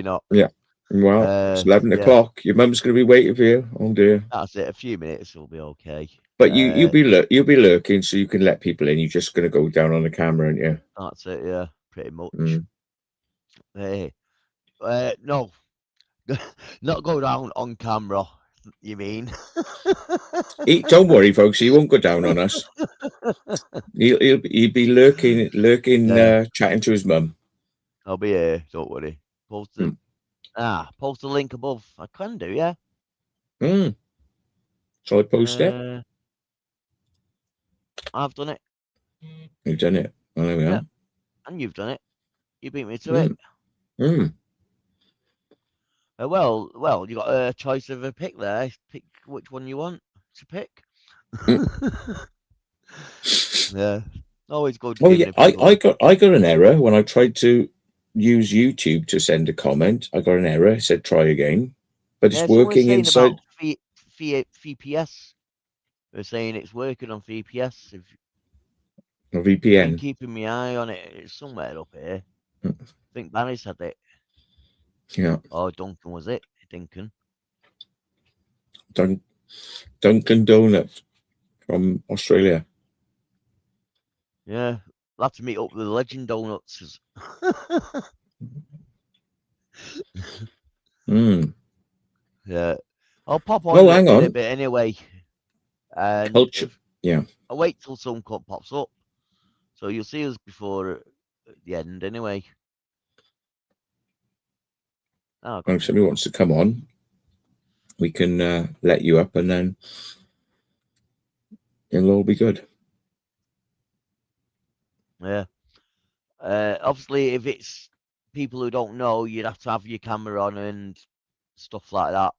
not. Yeah. Well, it's 11 o'clock. Your mum's going to be waiting for you. Oh dear. That's it. A few minutes will be okay. But you'll be lurking, so you can let people in. You're just going to go down on the camera, aren't you? That's it. Yeah, pretty much. Hey, no, not go down on camera. You mean? Don't worry, folks. He won't go down on us. He'll be lurking, chatting to his mum. I'll be here. Don't worry. Post the link above. I can do, yeah. Shall I post it? I've done it. You've done it. Well, there we are. And you've done it. You beat me to it. Well, you got a choice of a pick there. Pick which one you want to pick. Yeah, always good. Oh yeah, I got an error when I tried to use YouTube to send a comment. I got an error. It said try again, but it's working inside VPS. They're saying it's working on VPS. If VPN. Keeping my eye on it. It's somewhere up here. I think Barry said it. Yeah. Oh, Duncan was it? Duncan. Duncan Donut from Australia. Yeah, I'll have to meet up with the Legend Donuts. Yeah, I'll pop Oh, on hang in a on. bit anyway, and Culture. if Yeah. I wait till some cut pops up, so you'll see us before the end anyway. Oh, If somebody wants to come on, we can let you up, and then it'll all be good. yeah. Obviously, if it's people who don't know, you'd have to have your camera on and stuff like that.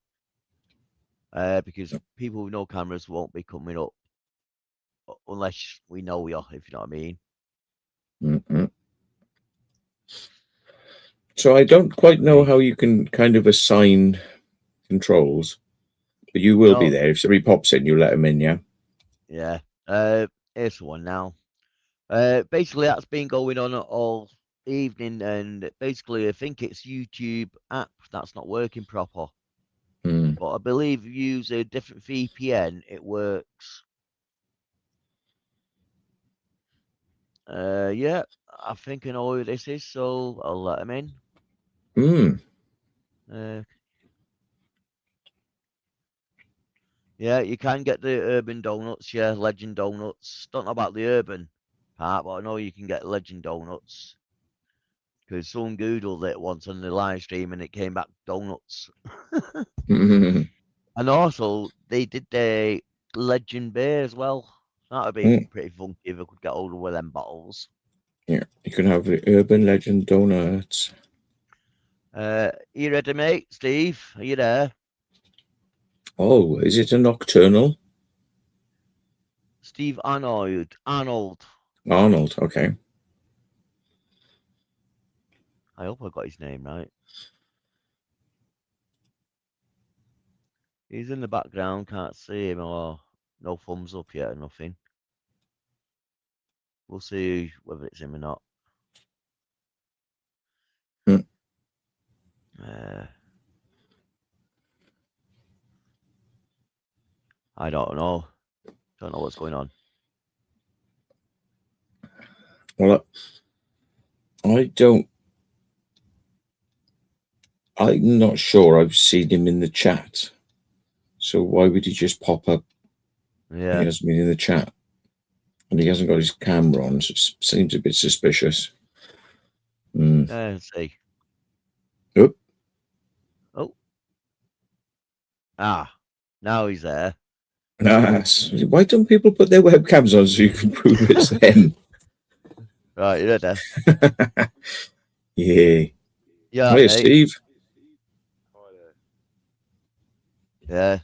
Because people with no cameras won't be coming up unless we know you, if you know what I mean. Mm-hmm. So I don't quite know how you can kind of assign controls, but you will be there. If somebody pops in, you let them in, yeah? Yeah. Here's the one now. Basically, that's been going on all evening, and basically, I think it's YouTube app that's not working proper. But I believe if you use a different VPN, it works. Yeah, I think I know who this is, so I'll let him in. Yeah, you can get the urban donuts, yeah, legend donuts. Don't know about the urban part, but I know you can get legend donuts. Because someone Googled it once on the live stream and it came back donuts. And also, they did the legend beer as well. That would be pretty funky if I could get hold of one of them bottles. Yeah, you can have the urban legend donuts. You ready, mate? Steve, are you there? Oh, is it a nocturnal? Steve Arnold. Arnold, okay. I hope I got his name right. He's in the background, can't see him, or no thumbs up yet or nothing. We'll see whether it's him or not. I don't know. Don't know what's going on. Well, I'm not sure I've seen him in the chat. So why would he just pop up? Yeah. He hasn't been in the chat. And he hasn't got his camera on, so it seems a bit suspicious. Let's see. Oh. Now he's there. Why don't people put their webcams on so you can prove it's them? Right, you ready? Yeah. Yeah. Hi, Steve. Yeah.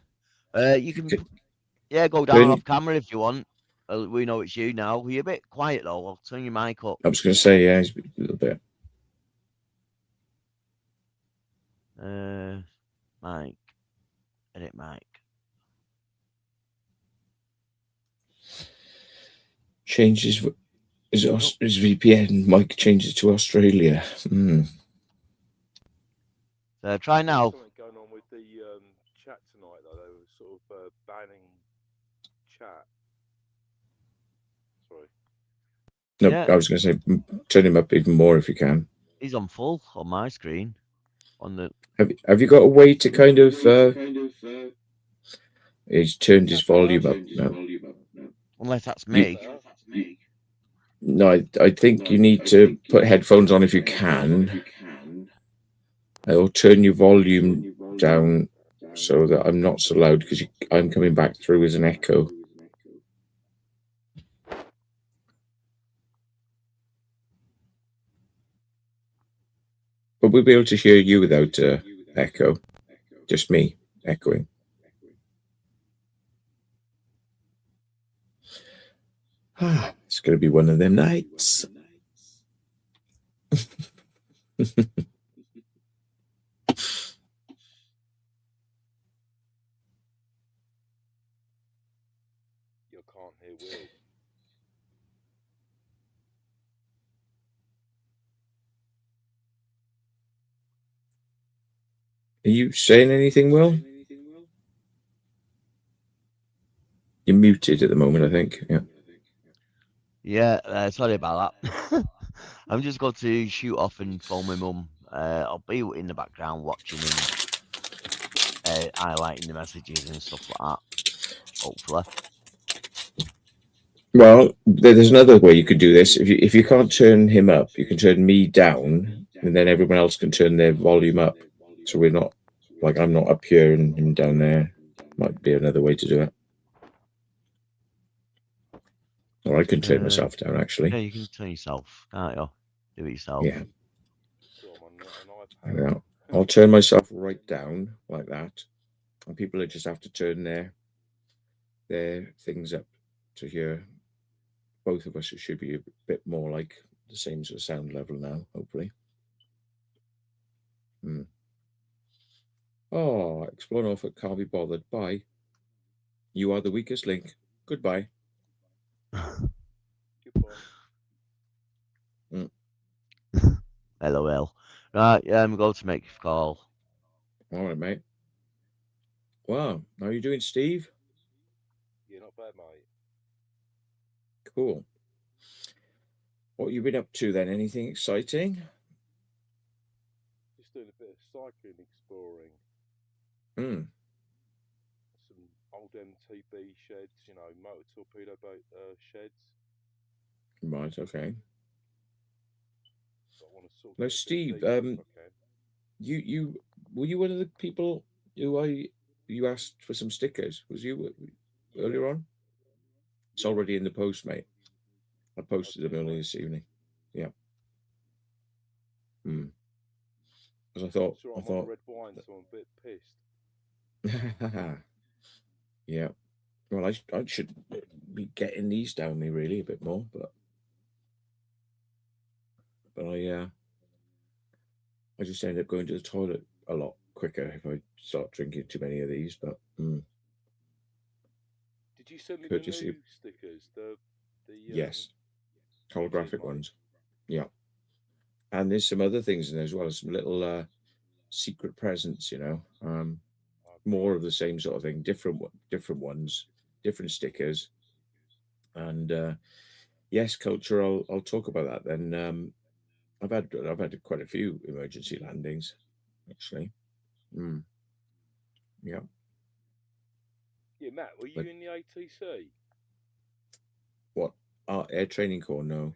You can. Go down off camera if you want. We know it's you now. You're a bit quiet though. I'll turn your mic up. I was going to say, yeah, he's a little bit. Mic. Edit mic. Changes his VPN. Mike changes to Australia. Try now. Something going on with the chat tonight, though. They were sort of banning chat. Sorry. No, yeah. I was going to say, turn him up even more if you can. He's on full on my screen. On the. Have you got a way to kind of? He's turned his volume up now. Unless that's me. No, I think you need to put headphones on if you can. Or turn your volume down so that I'm not so loud, because I'm coming back through as an echo. But we'll be able to hear you without echo. Just me echoing. It's going to be one of them nights. You can't hear Will. Are you saying anything, Will? You're muted at the moment, I think. Yeah. Yeah, sorry about that. I'm just going to shoot off and phone my mum I'll be in the background watching and highlighting the messages and stuff like that. Hopefully. Well, there's another way you could do this. If you can't turn him up, you can turn me down, and then everyone else can turn their volume up. So we're not like I'm not up here and him down there. Might be another way to do it. Or I can turn myself down, actually. Yeah, you can turn yourself, can't you? Do it yourself. Yeah. So I'm on an Hang iPad. on. I'll turn myself right down like that, and people will just have to turn their things up to hear. Both of us should be a bit more like the same sort of sound level now, hopefully. Oh, Explore Norfolk can't be bothered. Bye. You are the weakest link. Goodbye. Goodbye. LOL. Right, I'm going to make a call. All right, mate. Wow. How are you doing, Steve? Yeah, not bad, mate. Cool. What have you been up to then? Anything exciting? Just doing a bit of cycling exploring. Hmm. Some old MTB sheds, you know, motor torpedo boat sheds. Right. Okay. So I want to sort Now, of get a bit Steve, deeper if I can. you were you one of the people who you asked for some stickers? Was you earlier on? It's already in the post, mate. I posted them earlier this evening. Yeah. Because I thought. Sure, I'm on the red wine, so I'm a bit pissed. Yeah. Well, I should be getting these down me really a bit more, but I just end up going to the toilet a lot quicker if I start drinking too many of these. But Did you send me Courtesy the of- new stickers? The yes, holographic cheers, mate. ones. Yeah, and there's some other things in there as well. Some little secret presents, you know. More of the same sort of thing, different ones, different stickers, and yes, culture. I'll talk about that then. I've had quite a few emergency landings, actually. Yeah. Yeah, Matt, were you But- in the ATC? What? Air Training Corps? No.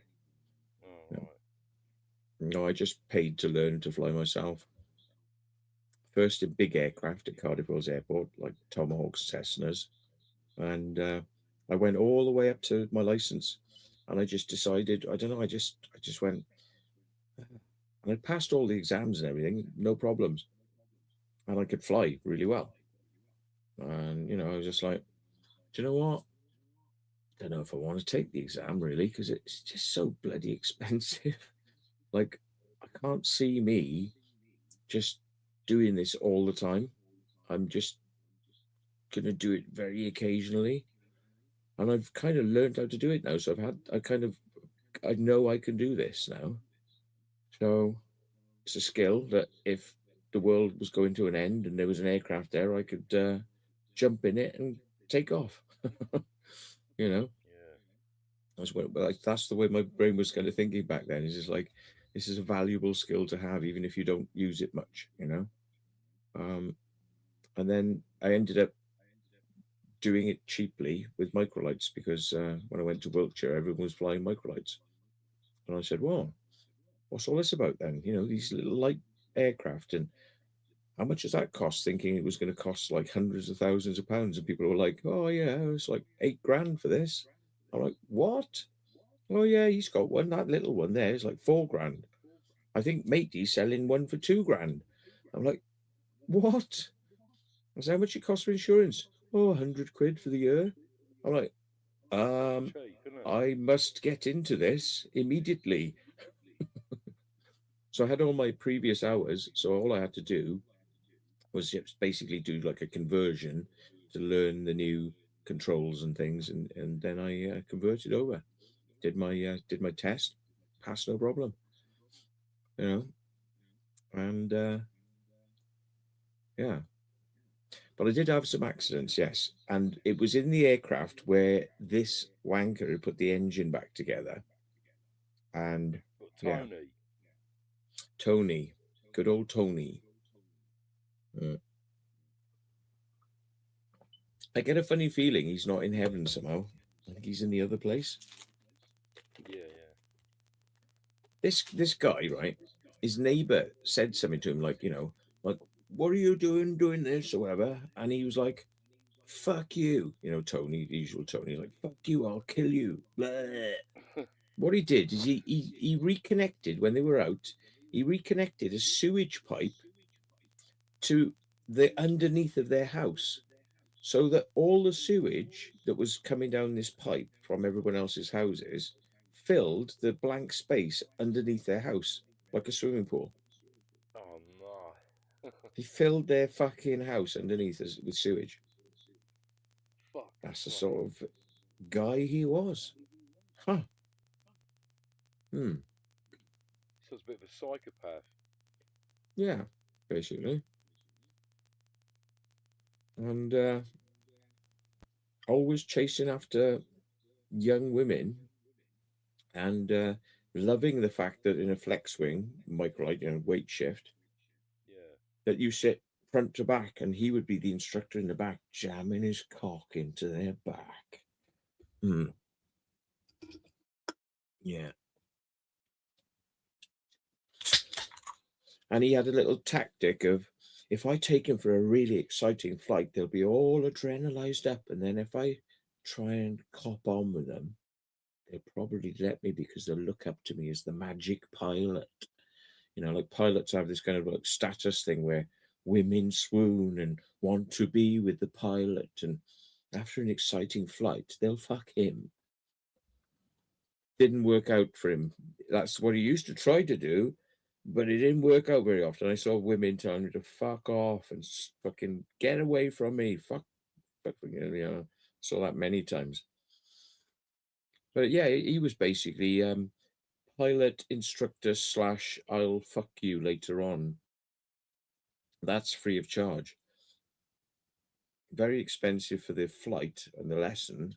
Oh, No. right. No, I just paid to learn to fly myself. First in big aircraft at Cardiff World's Airport, like Tomahawks, Cessnas, and I went all the way up to my license, and I just decided, I don't know, I just went, and I passed all the exams and everything, no problems, and I could fly really well. And you know, I was just like, do you know what? I don't know if I want to take the exam really because it's just so bloody expensive. Like, I can't see me just doing this all the time. I'm just gonna do it very occasionally, and I've kind of learned how to do it now. So I know I can do this now. So it's a skill that if the world was going to an end and there was an aircraft there, I could jump in it and take off. You know, Yeah. that's the way my brain was kind of thinking back then. Is just like, this is a valuable skill to have, even if you don't use it much. You know. And then I ended up doing it cheaply with microlights because when I went to Wiltshire, everyone was flying microlights. And I said, well, what's all this about then? You know, these little light aircraft, and how much does that cost? Thinking it was going to cost like hundreds of thousands of pounds. And people were like, oh, yeah, it's like $8,000 for this. I'm like, what? Oh, yeah, he's got one. That little one there is like $4,000. I think Matey's selling one for $2,000. I'm like, what? I said, how much it costs for insurance? Oh, 100 quid for the year. I'm like, Cheap, isn't it? I must get into this immediately. So I had all my previous hours. So all I had to do was just basically do like a conversion to learn the new controls and things, and then I converted over. Did my test, passed no problem. You know, and yeah. But I did have some accidents, yes. And it was in the aircraft where this wanker had put the engine back together. And But yeah. Tony, Tony, Good old Tony. I get a funny feeling he's not in heaven somehow. I think he's in the other place. Yeah. This guy, right? His neighbor said something to him like, like, what are you doing this or whatever? And he was like, fuck you. Tony, the usual Tony, like, fuck you, I'll kill you. Blah. What he did is he reconnected when they were out, he reconnected a sewage pipe to the underneath of their house, so that all the sewage that was coming down this pipe from everyone else's houses filled the blank space underneath their house like a swimming pool. Oh no. He filled their fucking house underneath us with sewage. Fuck. That's the sort of guy he was. Huh. Sounds a bit of a psychopath. Yeah, basically. And always chasing after young women and loving the fact that in a flex wing, microlight, weight shift, that you sit front to back and he would be the instructor in the back, jamming his cock into their back. Yeah. And he had a little tactic of, if I take him for a really exciting flight, they'll be all adrenalized up. And then if I try and cop on with them, they'll probably let me because they'll look up to me as the magic pilot. Like pilots have this kind of like status thing where women swoon and want to be with the pilot. And after an exciting flight, they'll fuck him. Didn't work out for him. That's what he used to try to do, but it didn't work out very often. I saw women telling me to fuck off and fucking get away from me. Fuck, saw that many times. But yeah, he was basically pilot instructor / I'll fuck you later on. That's free of charge. Very expensive for the flight and the lesson,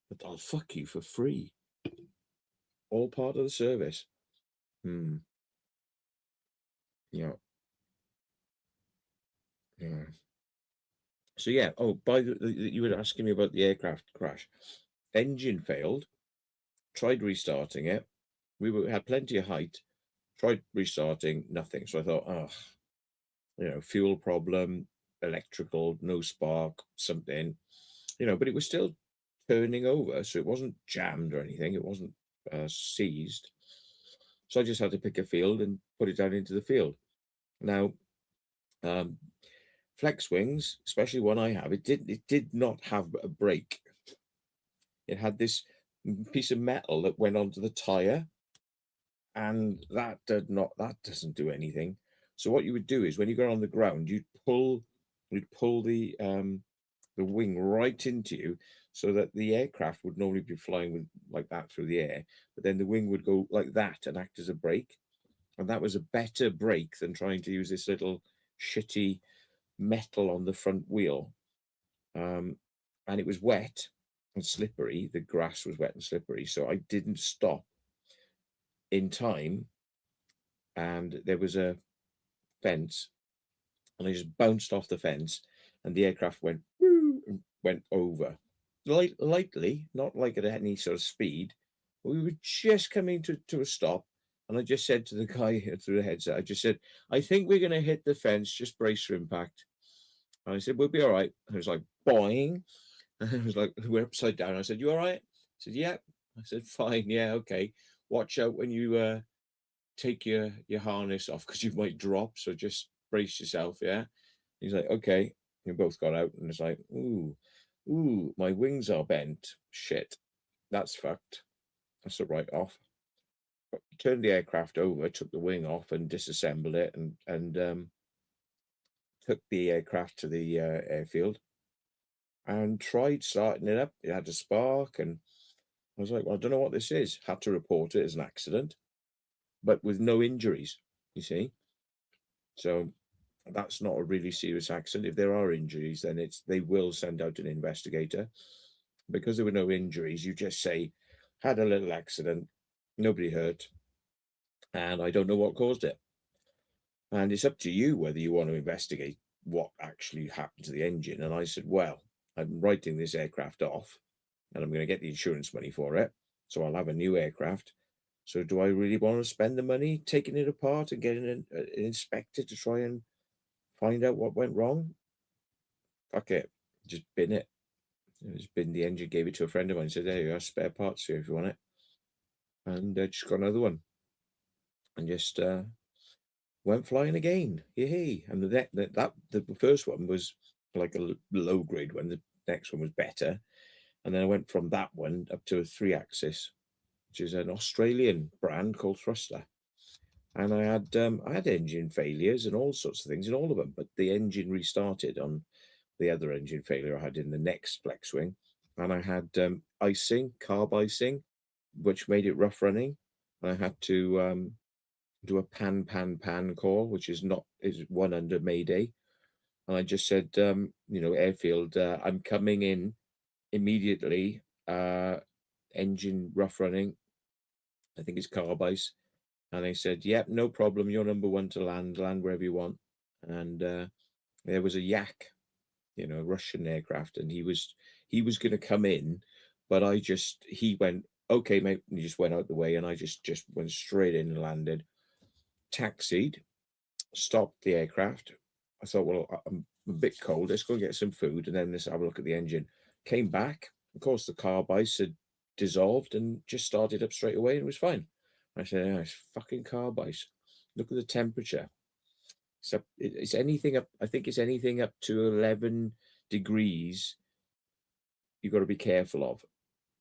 but I'll fuck you for free. All part of the service. Yeah. So yeah. Oh, you were asking me about the aircraft crash. Engine failed. Tried restarting it. We had plenty of height. Tried restarting, nothing. So I thought, fuel problem, electrical, no spark, something. But it was still turning over, so it wasn't jammed or anything. It wasn't seized. So I just had to pick a field and put it down into the field. Now, flex wings, especially one I have, it did not have a brake. It had this piece of metal that went onto the tire, and that doesn't do anything. So what you would do is when you got on the ground, you'd pull the wing right into you, so that the aircraft would normally be flying with like that through the air, but then the wing would go like that and act as a brake. And that was a better brake than trying to use this little shitty metal on the front wheel. And it was wet and slippery. The grass was wet and slippery. So I didn't stop in time. And there was a fence, and I just bounced off the fence, and the aircraft went woo, and went over. Lightly, not like at any sort of speed. We were just coming to a stop. And I just said to the guy through the headset, I just said, I think we're going to hit the fence, just brace for impact. And I said, we'll be all right. And it was like, boing. And it was like, we're upside down. I said, you all right? I said, yeah. I said, fine. Yeah, okay. Watch out when you take your harness off, because you might drop. So just brace yourself, yeah? He's like, okay. We both got out, and it's like, ooh, my wings are bent. Shit. That's fucked. That's a write-off. Turned the aircraft over, took the wing off and disassembled it, and took the aircraft to the airfield and tried starting it up. It had a spark, and I was like, well, I don't know what this is. Had to report it as an accident, but with no injuries, you see. So that's not a really serious accident. If there are injuries, then they will send out an investigator. Because there were no injuries, you just say, had a little accident, nobody hurt, and I don't know what caused it. and it's up to you whether you want to investigate what actually happened to the engine. And I said, well, I'm writing this aircraft off, and I'm going to get the insurance money for it, so I'll have a new aircraft. So do I really want to spend the money taking it apart and getting an inspector to try and find out what went wrong? Fuck it, just bin it. Just bin the engine, gave it to a friend of mine, said, there you are, spare parts here if you want it. And just got another one. And just went flying again. Yay. And the first one was like a low grade one. The next one was better. And then I went from that one up to a 3-axis, which is an Australian brand called Thruster. And I had engine failures and all sorts of things in all of them, but the engine restarted on the other engine failure I had in the next Flexwing. And I had icing, carb icing, which made it rough running. And I had to do a pan call, which is one under Mayday. And I just said, airfield, I'm coming in immediately, engine rough running. I think it's carb ice. And they said, yep, no problem. You're number one to land wherever you want. And there was a Yak, Russian aircraft, and he was going to come in, but he went, okay, mate, and he just went out the way, and I just went straight in and landed, taxied, stopped the aircraft. I thought, well, I'm a bit cold. Let's go get some food, and then let's have a look at the engine. Came back. Of course, the carb ice had dissolved and just started up straight away, and it was fine. I said, oh, it's fucking carb ice. Look at the temperature. So it's anything up. I think it's anything up to 11 degrees. You've got to be careful of.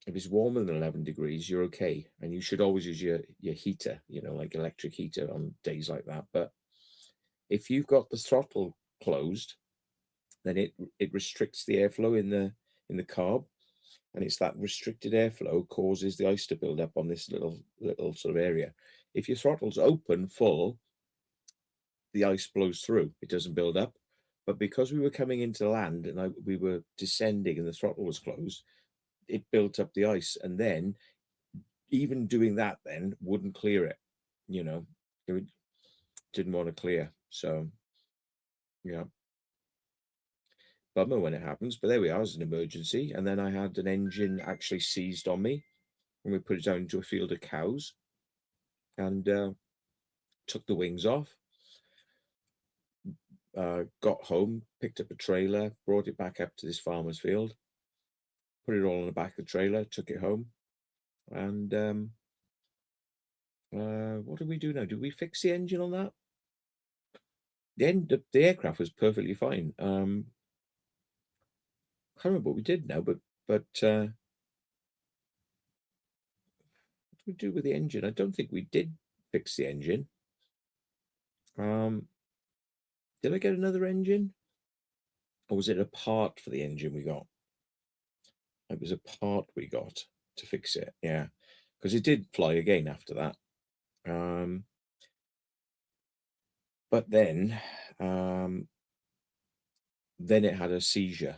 If it's warmer than 11 degrees, you're okay, and you should always use your heater, like electric heater on days like that. But if you've got the throttle closed, then it restricts the airflow in the carb, and it's that restricted airflow causes the ice to build up on this little sort of area. If your throttle's open full, the ice blows through. It doesn't build up. But because we were coming into land and we were descending and the throttle was closed, it built up the ice. And then even doing that then wouldn't clear it. It didn't want to clear. So, yeah. Bummer when it happens. But there we are. It was an emergency. And then I had an engine actually seized on me. And we put it down into a field of cows and took the wings off. Got home, picked up a trailer, brought it back up to this farmer's field, put it all on the back of the trailer, took it home, and what did we do now? Did we fix the engine on that? The aircraft was perfectly fine. I can't remember what we did now, but what did we do with the engine? I don't think we did fix the engine. Did I get another engine? Or was it a part for the engine we got? It was a part we got to fix it, yeah. Because it did fly again after that. But then it had a seizure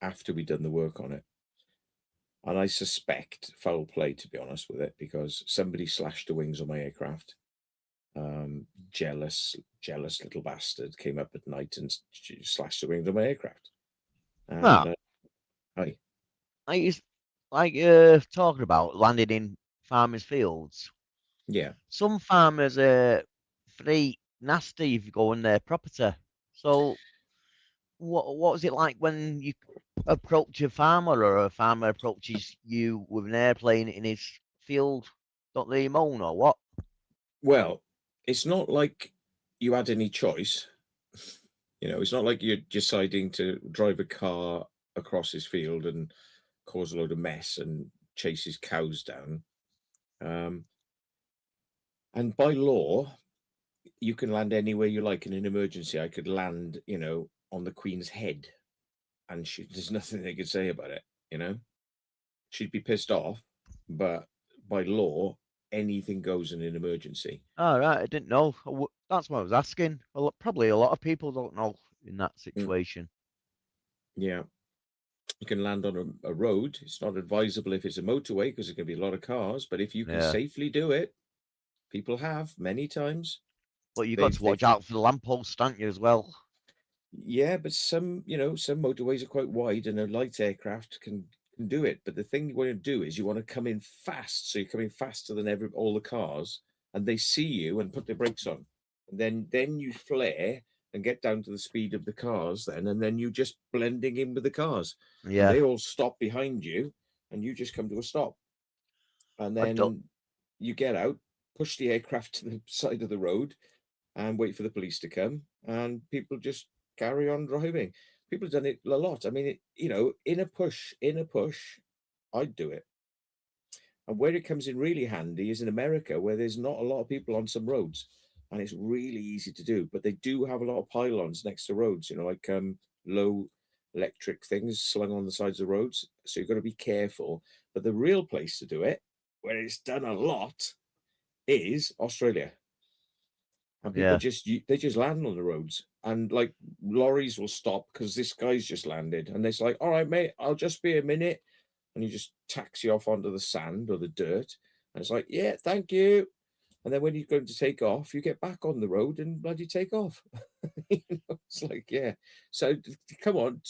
after we'd done the work on it. And I suspect foul play, to be honest with it, because somebody slashed the wings on my aircraft. Jealous little bastard came up at night and slashed the wings on my aircraft. And, hi. Talking about landing in farmers' fields. Yeah. Some farmers are pretty nasty if you go on their property. So, what was it like when you approach a farmer or a farmer approaches you with an airplane in his field? Don't they moan or what? Well, it's not like you had any choice. It's not like you're deciding to drive a car across his field and cause a load of mess and chase his cows down. And by law, you can land anywhere you like in an emergency. I could land, on the Queen's head, and there's nothing they could say about it. She'd be pissed off, but by law, anything goes in an emergency. All right, I didn't know. That's what I was asking. Well, probably a lot of people don't know in that situation. Yeah. You can land on a road. It's not advisable if it's a motorway because there can be a lot of cars, but if you can safely do it, People have many times. But you got to watch out for the lampposts, don't you, as well? Yeah, but some motorways are quite wide, and a light aircraft can do it. But the thing you want to do is you want to come in fast, so you're coming faster than all the cars, and they see you and put their brakes on, and then you flare and get down to the speed of the cars, and then you just blending in with the cars. Yeah. And they all stop behind you, and you just come to a stop, and then you get out, push the aircraft to the side of the road, and wait for the police to come, and people just carry on driving. People have done it a lot. I mean, in a push, I'd do it. And where it comes in really handy is in America, where there's not a lot of people on some roads, and it's really easy to do. But they do have a lot of pylons next to roads, like low electric things slung on the sides of the roads. So you've got to be careful. But the real place to do it, where it's done a lot, is Australia. And people they just land on the roads, and like lorries will stop because this guy's just landed, and it's like, all right, mate, I'll just be a minute, and you just taxi off onto the sand or the dirt, and it's like, yeah, thank you. And then when you're going to take off, you get back on the road and bloody take off. It's like, yeah. So come on,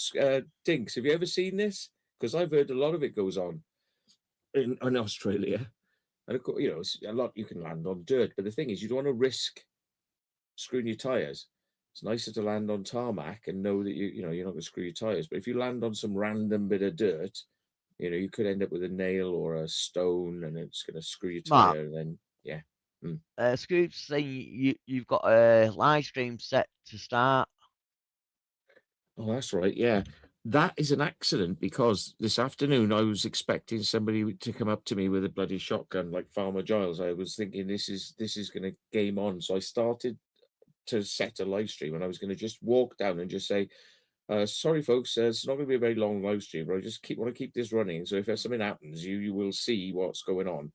Dinks, have you ever seen this? Because I've heard a lot of it goes on in Australia, and of course, a lot you can land on dirt, but the thing is, you don't want to risk screwing your tires. It's nicer to land on tarmac and know that you're not going to screw your tires. But if you land on some random bit of dirt, you could end up with a nail or a stone, and it's going to screw your tire. And then, yeah. Scoop's saying you've got a live stream set to start. Oh, that's right. Yeah, that is an accident, because this afternoon I was expecting somebody to come up to me with a bloody shotgun like Farmer Giles. I was thinking this is going to game on, so I started to set a live stream, and I was going to just walk down and just say, sorry folks, it's not going to be a very long live stream, but I just want to keep this running, so if something happens, you will see what's going on.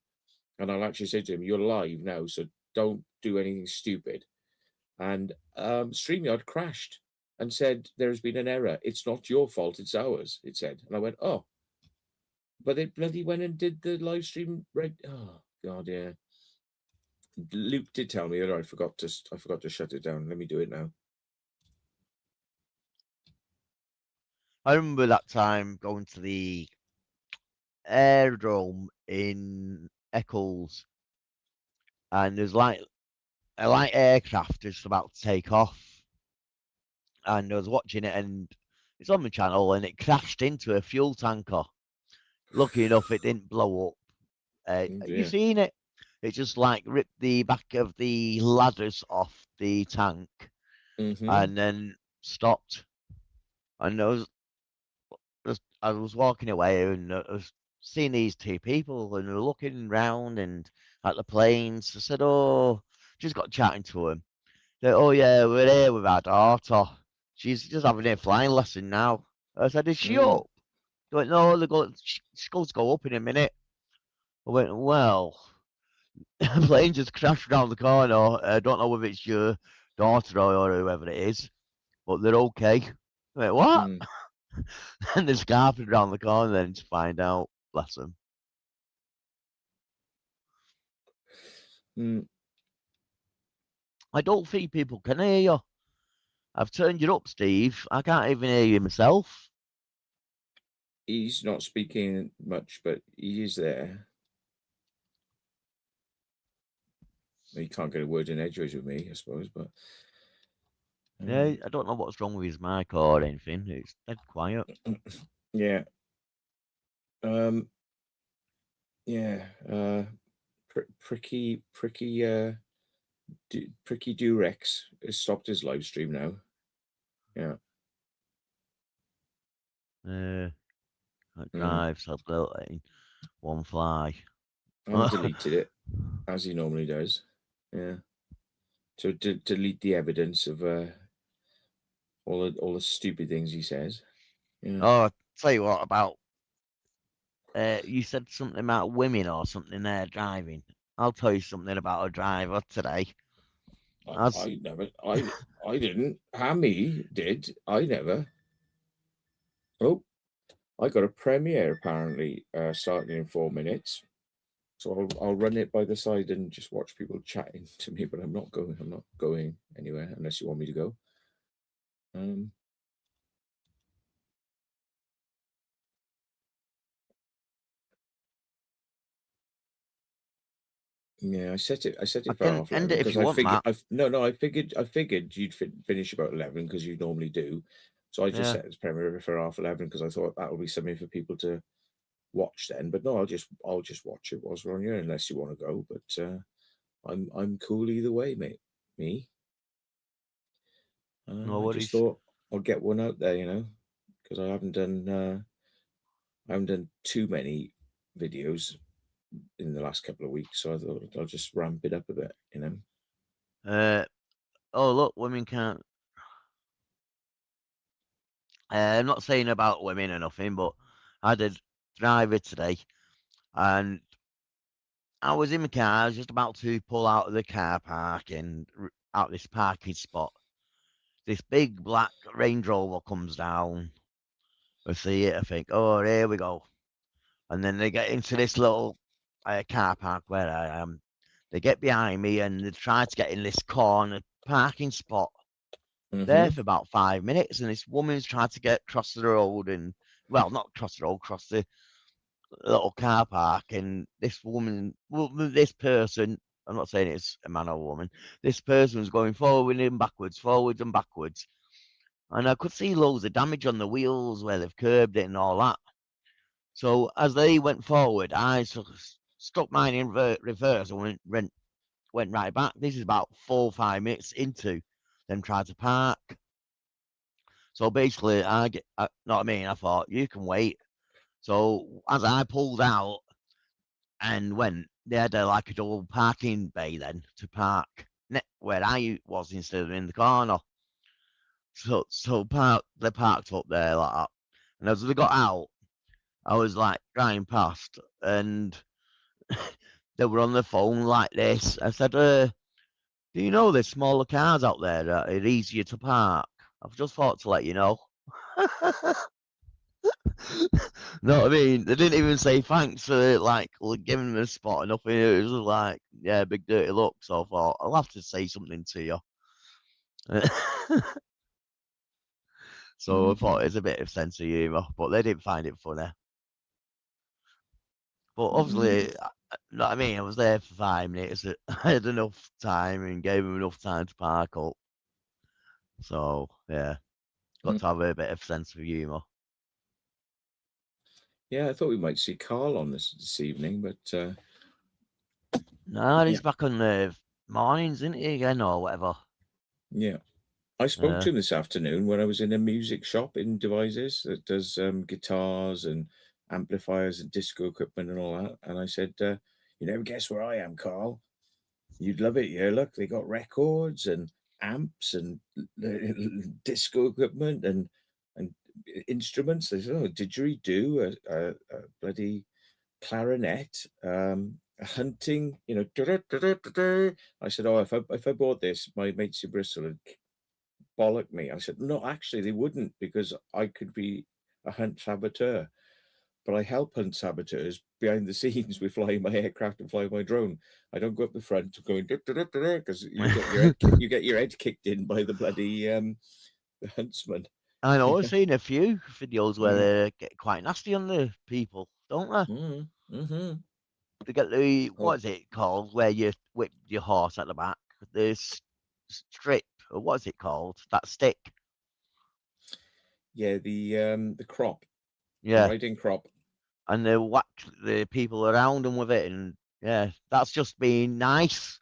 And I'll actually say to him, you're live now, so don't do anything stupid. And StreamYard crashed and said, there has been an error, it's not your fault, it's ours, it said. And I went, oh, but they bloody went and did the live stream right. Oh god, yeah. Luke did tell me that I forgot to shut it down. Let me do it now. I remember that time going to the aerodrome in Eccles, and there's like a light aircraft just about to take off, and I was watching it, and it's on the channel, and it crashed into a fuel tanker. Lucky enough, it didn't blow up. Have you seen it? It just like ripped the back of the ladders off the tank, and then stopped. And I was walking away, and I was seeing these two people, and they're looking round and at the planes. I said, "Oh," just got chatting to them. They said, "Oh yeah, we're here with our daughter. She's just having a flying lesson now." I said, "Is she up?" They went, "No, she's going to go up in a minute." I went, "Well." The plane just crashed around the corner. I don't know whether it's your daughter or whoever it is, but they're okay. I went, what? And there's carpet around the corner then to find out. Bless them. I don't think people can hear you. I've turned you up, Steve. I can't even hear you myself. He's not speaking much, but he is there. He can't get a word in edgeways with me, I suppose, but yeah, I don't know what's wrong with his mic or anything. It's dead quiet. Yeah. Pricky Durex has stopped his live stream now. Yeah. That drives ability. One fly. I deleted it, as he normally does. Yeah. So delete the evidence of all the stupid things he says. Yeah. Oh, I'll tell you what about. You said something about women or something there driving. I'll tell you something about a driver today. I never. I didn't. Hammy did. I never. Oh, I got a premiere apparently starting in 4 minutes. So I'll run it by the side and just watch people chatting to me, but I'm not going anywhere unless you want me to go. Yeah, I set it I for can half end 11 it if because you I want, figured Matt. I figured you'd finish about 11 because you normally do. So I just Yeah. set this premiere for half 11 because I thought that would be something for people to watch then. But no, I'll just watch it whilst we're on here unless you want to go. But I'm cool either way, mate. Me. No I just worries. thought I'll get one out there, because I haven't done too many videos in the last couple of weeks, so I thought I'll just ramp it up a bit. Oh look, women can't. I'm not saying about women or nothing, but I did driver today, and I was in my car. I was just about to pull out of the car park and out this parking spot. This big black Range Rover comes down. I see it. I think, oh, here we go. And then they get into this little car park where I am. They get behind me and they try to get in this corner parking spot. There for about 5 minutes, and this woman's trying to get across the road and, well, not across the road, across the little car park. And this woman, well, this person, I'm not saying it's a man or a woman, this person was going forward and backwards, forwards and backwards. And I could see loads of damage on the wheels where they've curbed it and all that. So as they went forward, I sort of stuck mine in reverse and went right back. This is about 4 or 5 minutes into them trying to park. So basically, know what I mean? I thought, you can wait. So as I pulled out and went, they had like a double parking bay then to park where I was instead of in the corner. So they parked up there like that. And as they got out, I was like driving past and they were on the phone like this. I said, do you know there's smaller cars out there that are easier to park? I've just thought to let you know. Know what I mean? They didn't even say thanks for like giving them a spot or nothing. It was like, yeah, big dirty look. So I thought I'll have to say something to you. So I thought it's a bit of sense of humour, but they didn't find it funny. But obviously, know what I mean? I was there for 5 minutes. I had enough time and gave them enough time to park up. So yeah, got to have a bit of sense of humour. Yeah, I thought we might see Carl on this evening, but No, he's yeah. back on the mornings, isn't he, again, or whatever? Yeah. I spoke to him this afternoon when I was in a music shop in Devizes that does guitars and amplifiers and disco equipment and all that. And I said, you never guess where I am, Carl. You'd love it here. Look, they got records and amps and disco equipment and instruments. They said, oh, didgeridoo, a bloody clarinet, a hunting, I said, oh, if I bought this, my mates in Bristol would bollock me. I said, no, actually, they wouldn't, because I could be a hunt saboteur. But I help hunt saboteurs behind the scenes with flying my aircraft and flying my drone. I don't go up the front going because you get your head kicked in by the bloody the huntsman. I know, I've seen a few videos where Mm. they get quite nasty on the people, don't they? Mm-hmm. They get the, what is it called, where you whip your horse at the back? The strip, or what is it called? That stick. Yeah, the crop. Yeah. Riding crop. And they whack the people around them with it. And yeah, that's just being nice.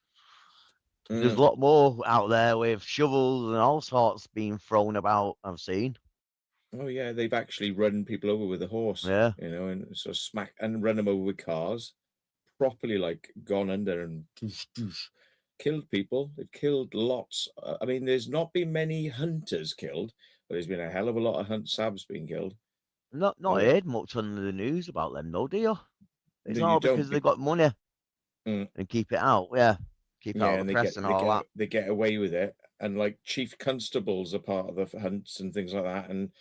There's a lot more out there with shovels and all sorts being thrown about, I've seen. Oh yeah, they've actually run people over with a horse, Yeah. and sort of smack and run them over with cars, properly like gone under and killed people. They've killed lots. I mean, there's not been many hunters killed, but there's been a hell of a lot of hunt sabs being killed. Not heard much on the news about them, though, do you? It's No, you all don't. because they got money and keep it out. Yeah. Keep it out Yeah, of and the press and all that. they get away with it, and like chief constables are part of the hunts and things like that, and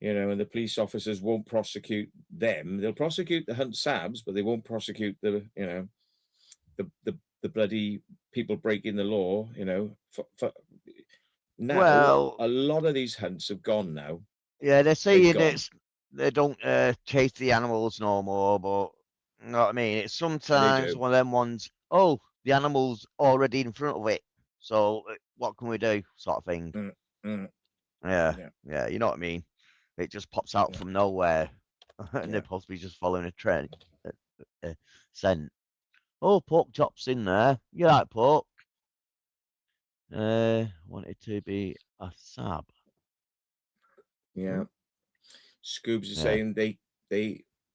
and the police officers won't prosecute them. They'll prosecute the hunt sabs, but they won't prosecute the bloody people breaking the law. Now Well, a lot of these hunts have gone now. yeah, they're saying gone. they don't chase the animals no more, but you know what I mean? It's sometimes do. one of them ones, oh, the animal's already in front of it, so what can we do, sort of thing. Yeah, you know what I mean? It just pops out from nowhere, and they're possibly just following a trend, scent. Oh, pork chops in there. You like pork? Wanted to be a sab. Yeah. Scoobs are saying they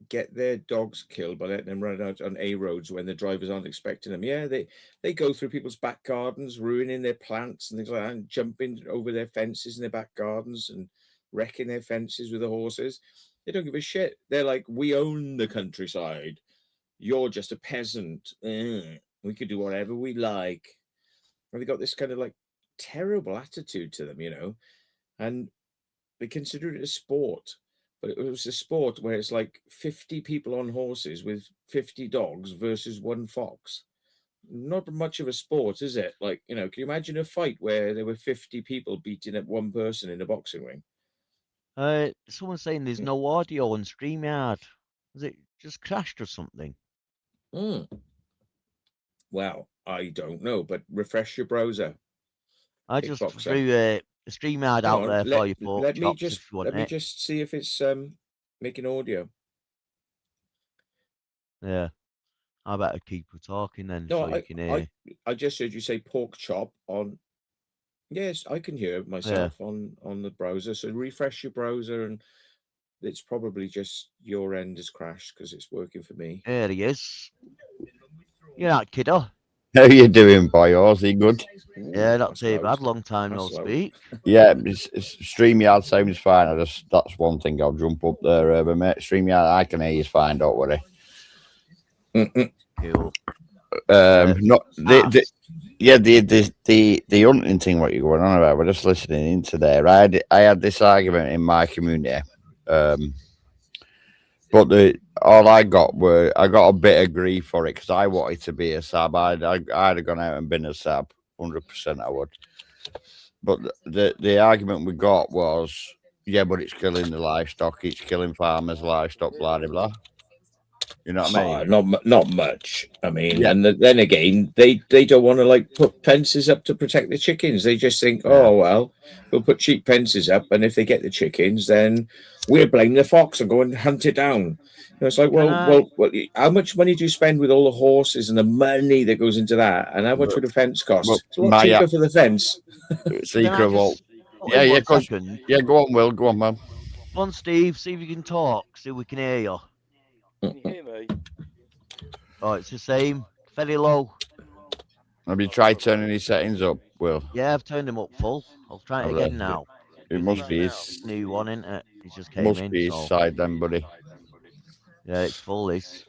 get their dogs killed by letting them run out on A roads when the drivers aren't expecting them. Yeah, they go through people's back gardens, ruining their plants and things like that, and jumping over their fences in their back gardens and wrecking their fences with the horses. They don't give a shit. They're like, we own the countryside. You're just a peasant. We could do whatever we like. And they got this kind of like terrible attitude to them, and they consider it a sport. But it was a sport where it's like 50 people on horses with 50 dogs versus one fox. Not much of a sport, is it? Like, can you imagine a fight where there were 50 people beating up one person in a boxing ring? Someone's saying there's no audio on StreamYard. Has it just crashed or something? Well, I don't know, but refresh your browser. I just threw a StreamYard out there for you, pork chops, if you want let me just see if it's making audio. Yeah. I better keep talking then, No, so you can hear. I just heard you say pork chop on. Yes, I can hear myself on the browser. So refresh your browser, and it's probably just your end has crashed because it's working for me. There he is. You're right, kiddo. How you doing, boy? Is he good? Yeah, not too bad. Long time no speak. Yeah, it's StreamYard sounds fine. That's one thing. I'll jump up there, but mate, StreamYard, I can hear you fine. Don't worry. Cool. Not the hunting thing. What you're going on about? We're just listening into there. I had this argument in my community, but all I got a bit of grief for it because I wanted to be a sab. I'd have gone out and been a sab, 100%. I would. But the argument we got was, yeah, but it's killing the livestock, it's killing farmers' livestock, blah blah blah. You know what I mean? Not much. I mean, and then again, they don't want to like put fences up to protect the chickens. They just think, oh well, we'll put cheap fences up, and if they get the chickens, then we'll blame the fox and go and hunt it down. It's like, well, how much money do you spend with all the horses and the money that goes into that, and how much would a fence cost? It's a lot cheaper for the fence. Secret vault. Yeah, go on, Will. Go on, man. Come on, Steve. See if you can talk. See if we can hear you. Can you hear me? Oh, it's the same. Very low. Have you tried turning his settings up, Will? Yeah, I've turned him up full. I'll try it again now. It must be his new one, isn't it? He just came in. Must be his side then, buddy. Yeah, it's full. This.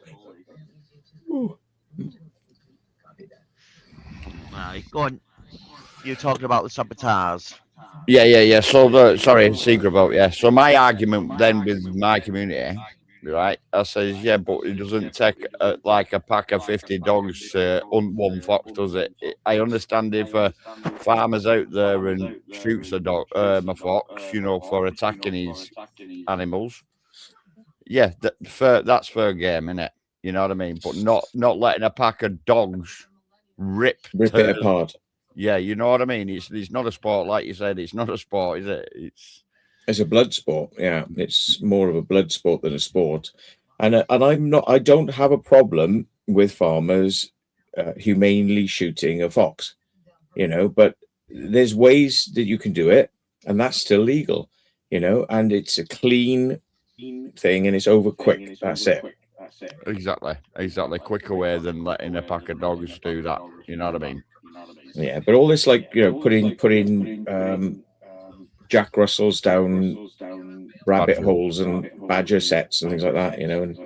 Right, go on. You're talking about the sabotage. Yeah. So sorry, secret vote. Yeah. So my argument then with my community, right? I says, yeah, but it doesn't take like a pack of 50 dogs hunt one fox, does it? I understand if a farmer's out there and shoots a fox, for attacking his animals. Yeah, that's fair game, isn't it? You know what I mean? But not letting a pack of dogs rip it apart. Yeah, you know what I mean? It's not a sport, like you said. It's not a sport, is it? It's a blood sport. Yeah, it's more of a blood sport than a sport. And I don't have a problem with farmers humanely shooting a fox, but there's ways that you can do it, and that's still legal, and it's a clean thing, and it's over quick. That's it. Exactly. Quicker way than letting a pack of dogs do that. You know what I mean? Yeah, but all this, like, putting Jack Russells down rabbit holes and badger sets and things like that, and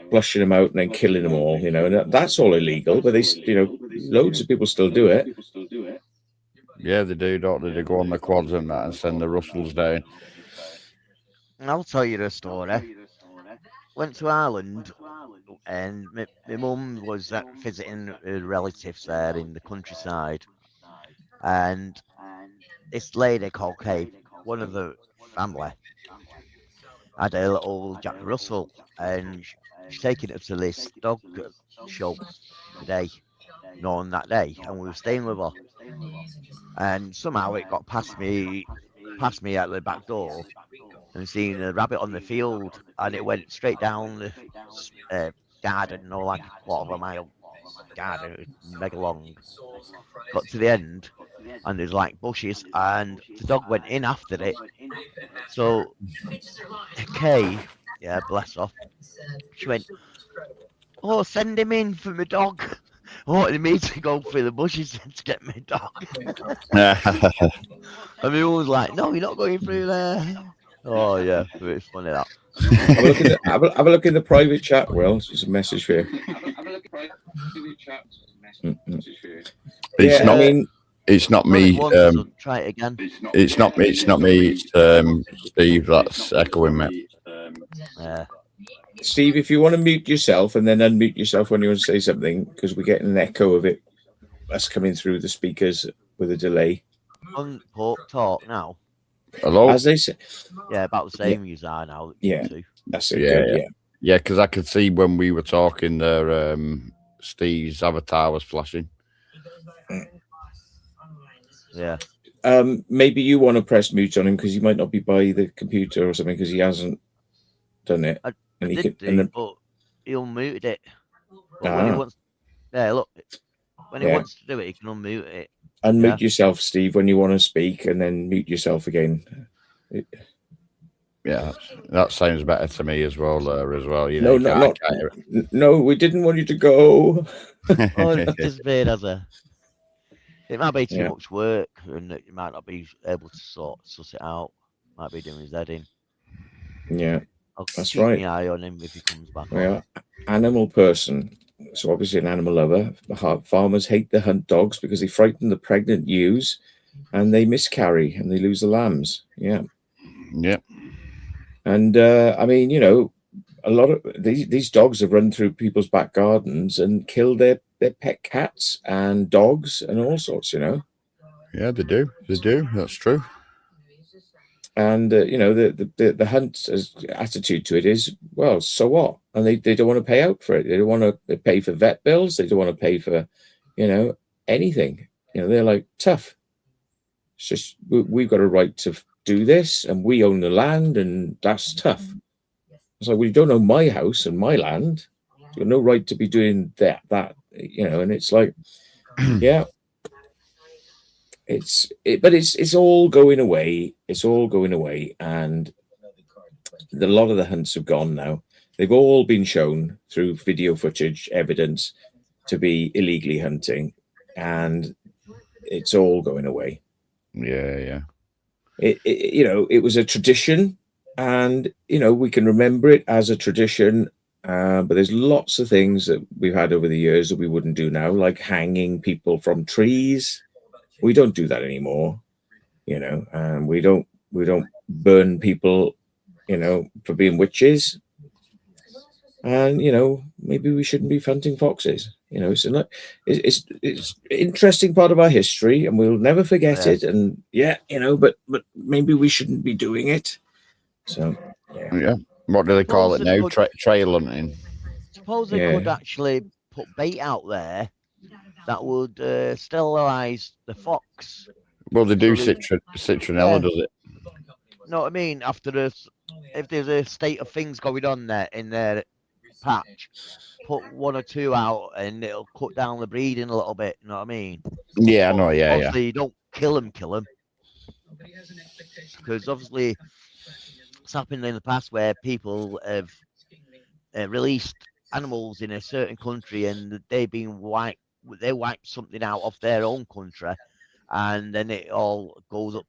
flushing them out and then killing them all, and that's all illegal. But they, loads of people still do it. Yeah, they do, don't they? They go on the quads and that and send the Russells down. I'll tell you the story. Went to Ireland, and my mum was visiting her relatives there in the countryside, and this lady called Kate, one of the family, had a little Jack Russell, and she's taking it to this dog show today, on that day, and we were staying with her, and somehow it got past me at the back door, and seen a rabbit on the field, and it went straight down the garden, like a quarter of a mile garden, it was mega long. Got to the end, and there's like bushes, and the dog went in after it. So Kay, yeah, bless her, she went, "Oh, send him in for my dog." Wanted me to go through the bushes to get my dog. And we was like, "No, you're not going through there." Oh yeah, it's funny that. Have a look in the private chat, Will. It's a message for you. It's Yeah, not. I mean, It's not Done it me. once, so try it again. It's not me. It's not me. It's Steve. That's echoing me. Yeah. Steve, if you want to mute yourself and then unmute yourself when you want to say something, because we're getting an echo of it. That's coming through the speakers with a delay. Talk now. Hello. As they say, Yeah, about the same as I now. Yeah. Too. that's it. Yeah, Good, Yeah, because I could see when we were talking there, Steve's avatar was flashing. Yeah. Maybe you want to press mute on him because he might not be by the computer or something because he hasn't done it. I and he did can, do, and then, but he unmuted it. But when he wants, look, when he wants to do it, he can unmute it. unmute yourself, Steve, when you want to speak, and then mute yourself again. Yeah, that sounds better to me as well. As well, you No, know. No, we didn't want you to go. Oh, it's disappeared as a. It might be too Yeah. much work, and you might not be able to suss it out. Might be doing his head in. Yeah, I'll that's keep right. my eye on him if he comes back on. Yeah, animal person. So obviously an animal lover. Farmers hate the hunt dogs because they frighten the pregnant ewes, and they miscarry and they lose the lambs. Yeah. Yeah. And I mean, you know, a lot of these dogs have run through people's back gardens and killed their pet cats and dogs and all sorts, you know. Yeah, they do. They do. That's true. And you know, the hunt attitude to it is, well, so what? And they don't want to pay out for it. They don't want to pay for vet bills. They don't want to pay for, you know, anything. You know, they're like, tough. It's just we've got a right to do this, and we own the land, and that's tough. It's like, well, you don't own my house and my land. You've got no right to be doing that, you know. And it's like, yeah, but it's all going away. It's all going away, and a lot of the hunts have gone now. They've all been shown through video footage, evidence to be illegally hunting, and it's all going away. Yeah. You know, it was a tradition, and you know, we can remember it as a tradition. But there's lots of things that we've had over the years that we wouldn't do now, like hanging people from trees. We don't do that anymore, you know, and we don't burn people, you know, for being witches. And you know, maybe we shouldn't be hunting foxes. You know, so it's interesting part of our history, and we'll never forget it. And yeah, you know, but maybe we shouldn't be doing it. So yeah. What do they call it now? Trail hunting. Suppose they could actually put bait out there that would sterilize the fox. Well, they do. Citronella does it. No, what I mean, after this, if there's a state of things going on there in their patch, put one or two out, and it'll cut down the breeding a little bit. You know what I mean? Yeah, I know. Yeah, obviously, you don't kill them, because obviously it's happened in the past where people have released animals in a certain country, and they've been wiped. They wipe something out of their own country, and then it all goes up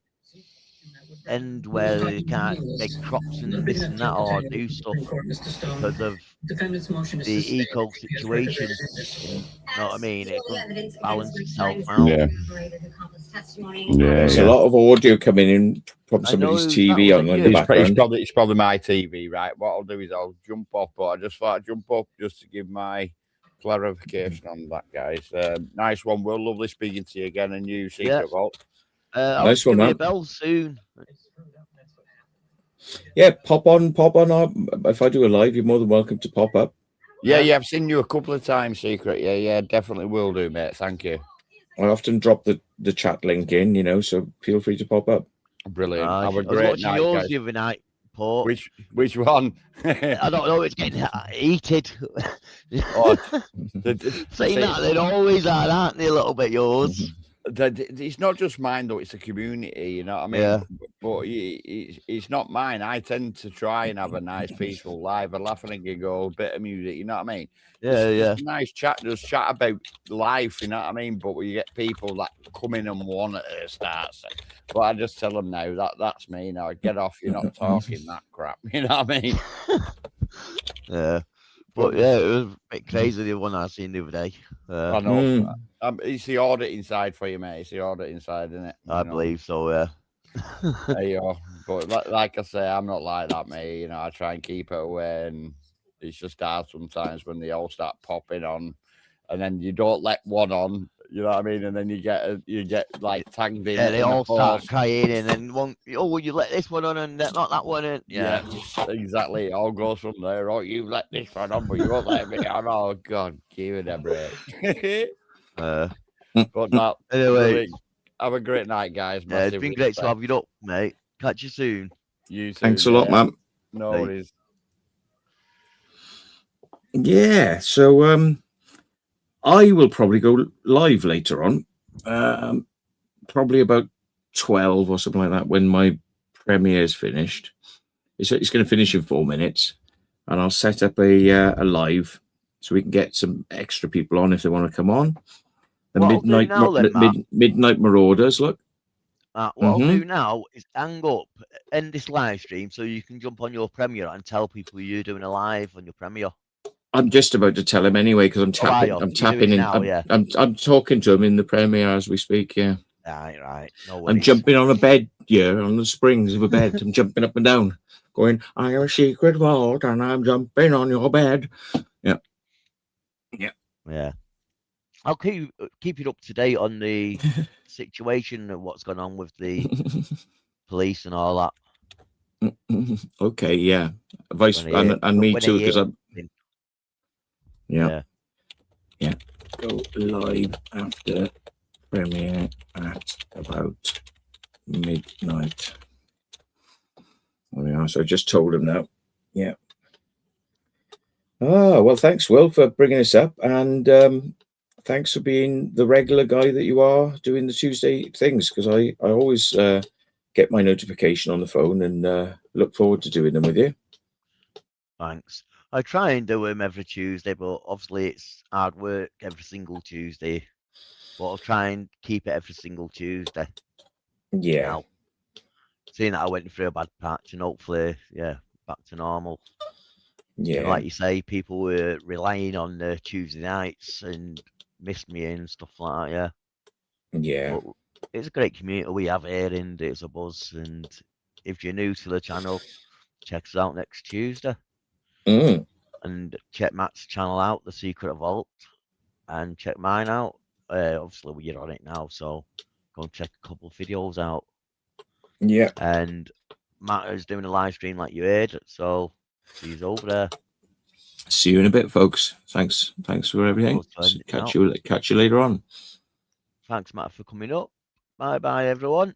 end where they can't make crops and this and that or do stuff because of the eco situation. You know what I mean? It doesn't balance itself out. Yeah. There's a lot of audio coming in from I somebody's know, TV that on was in it, the you. background. It's probably my TV, right? What I'll do is I'll jump off, but I just thought I'd jump up just to give my clarification on that, guys. Nice one, Will. Lovely speaking to you again, and you, Secret Vault. I'll Nice one, give you a man. bell soon. Yeah, pop on. If I do a live, you're more than welcome to pop up. Yeah, I've seen you a couple of times, Secret. Yeah, definitely will do, mate. Thank you. I often drop the chat link in, so feel free to pop up. Brilliant. I Have a was great watching night, yours guys. the other night, Paul. Which one? I don't know, it's getting heated. Oh, Saying that, they're always are, aren't they, a little bit, yours? It's not just mine, though. It's a community, you know what I mean? Yeah. But it's not mine. I tend to try and have a nice, peaceful life, a laughing and giggle, a bit of music, you know what I mean? Yeah. It's a nice chat, just chat about life, you know what I mean? But you get people that come in and want to start. But I just tell them now, that's me now. Get off, you're not talking that crap, you know what I mean? Yeah. But yeah, it was a bit crazy, the one I seen the other day. I know. It's the audit inside for you, mate. It's the audit inside, isn't it? I believe so, yeah. There you are. But like I say, I'm not like that, mate. I try and keep it away, and it's just hard sometimes when they all start popping on, and then you don't let one on. You know what I mean? And then you get like tagged in. Yeah, they all start crying, and then one, will you let this one on and not that one in? Yeah, exactly. It all goes from there. Oh, you let this one on, but you won't let me on. Oh God, give it a break. But no, anyway, have a great night, guys. Yeah, it's been great to have you up, mate. Catch you soon. You too. Thanks a lot, man. No worries. Yeah, so I will probably go live later on, probably about 12 or something like that when my premiere is finished. It's going to finish in 4 minutes, and I'll set up a live so we can get some extra people on if they want to come on. The midnight Marauders, look. What I'll do now is hang up, end this live stream, so you can jump on your premiere and tell people you're doing a live on your premiere. I'm just about to tell him anyway because I'm tapping in. I'm talking to him in the premiere as we speak. Yeah. Right. No I'm jumping on a bed. Yeah, on the springs of a bed. I'm jumping up and down, going, "I am a secret vault, and I'm jumping on your bed." Yeah. I'll keep it up to date on the situation and what's going on with the police and all that. Okay, yeah. And me too, because I'm. Yeah. Go live after premiere at about midnight. There we are. So I just told him now. Yeah. Oh, well, thanks, Will, for bringing us up, and thanks for being the regular guy that you are doing the Tuesday things, because I always get my notification on the phone and look forward to doing them with you. Thanks. I try and do them every Tuesday, but obviously it's hard work every single Tuesday. But I'll try and keep it every single Tuesday. Yeah. Now, seeing that I went through a bad patch and hopefully, back to normal. Yeah. And like you say, people were relying on the Tuesday nights and missed me and stuff like that, Yeah. But it's a great community we have here, and it's a buzz. And if you're new to the channel, check us out next Tuesday. And check Matt's channel out, The Secret Vault, and check mine out. Obviously, we're on it now, so go and check a couple of videos out. Yeah. And Matt is doing a live stream like you heard, so see you over there. See you in a bit, folks. Thanks for everything. Catch you later on. Thanks, Matt, for coming up. Bye, everyone.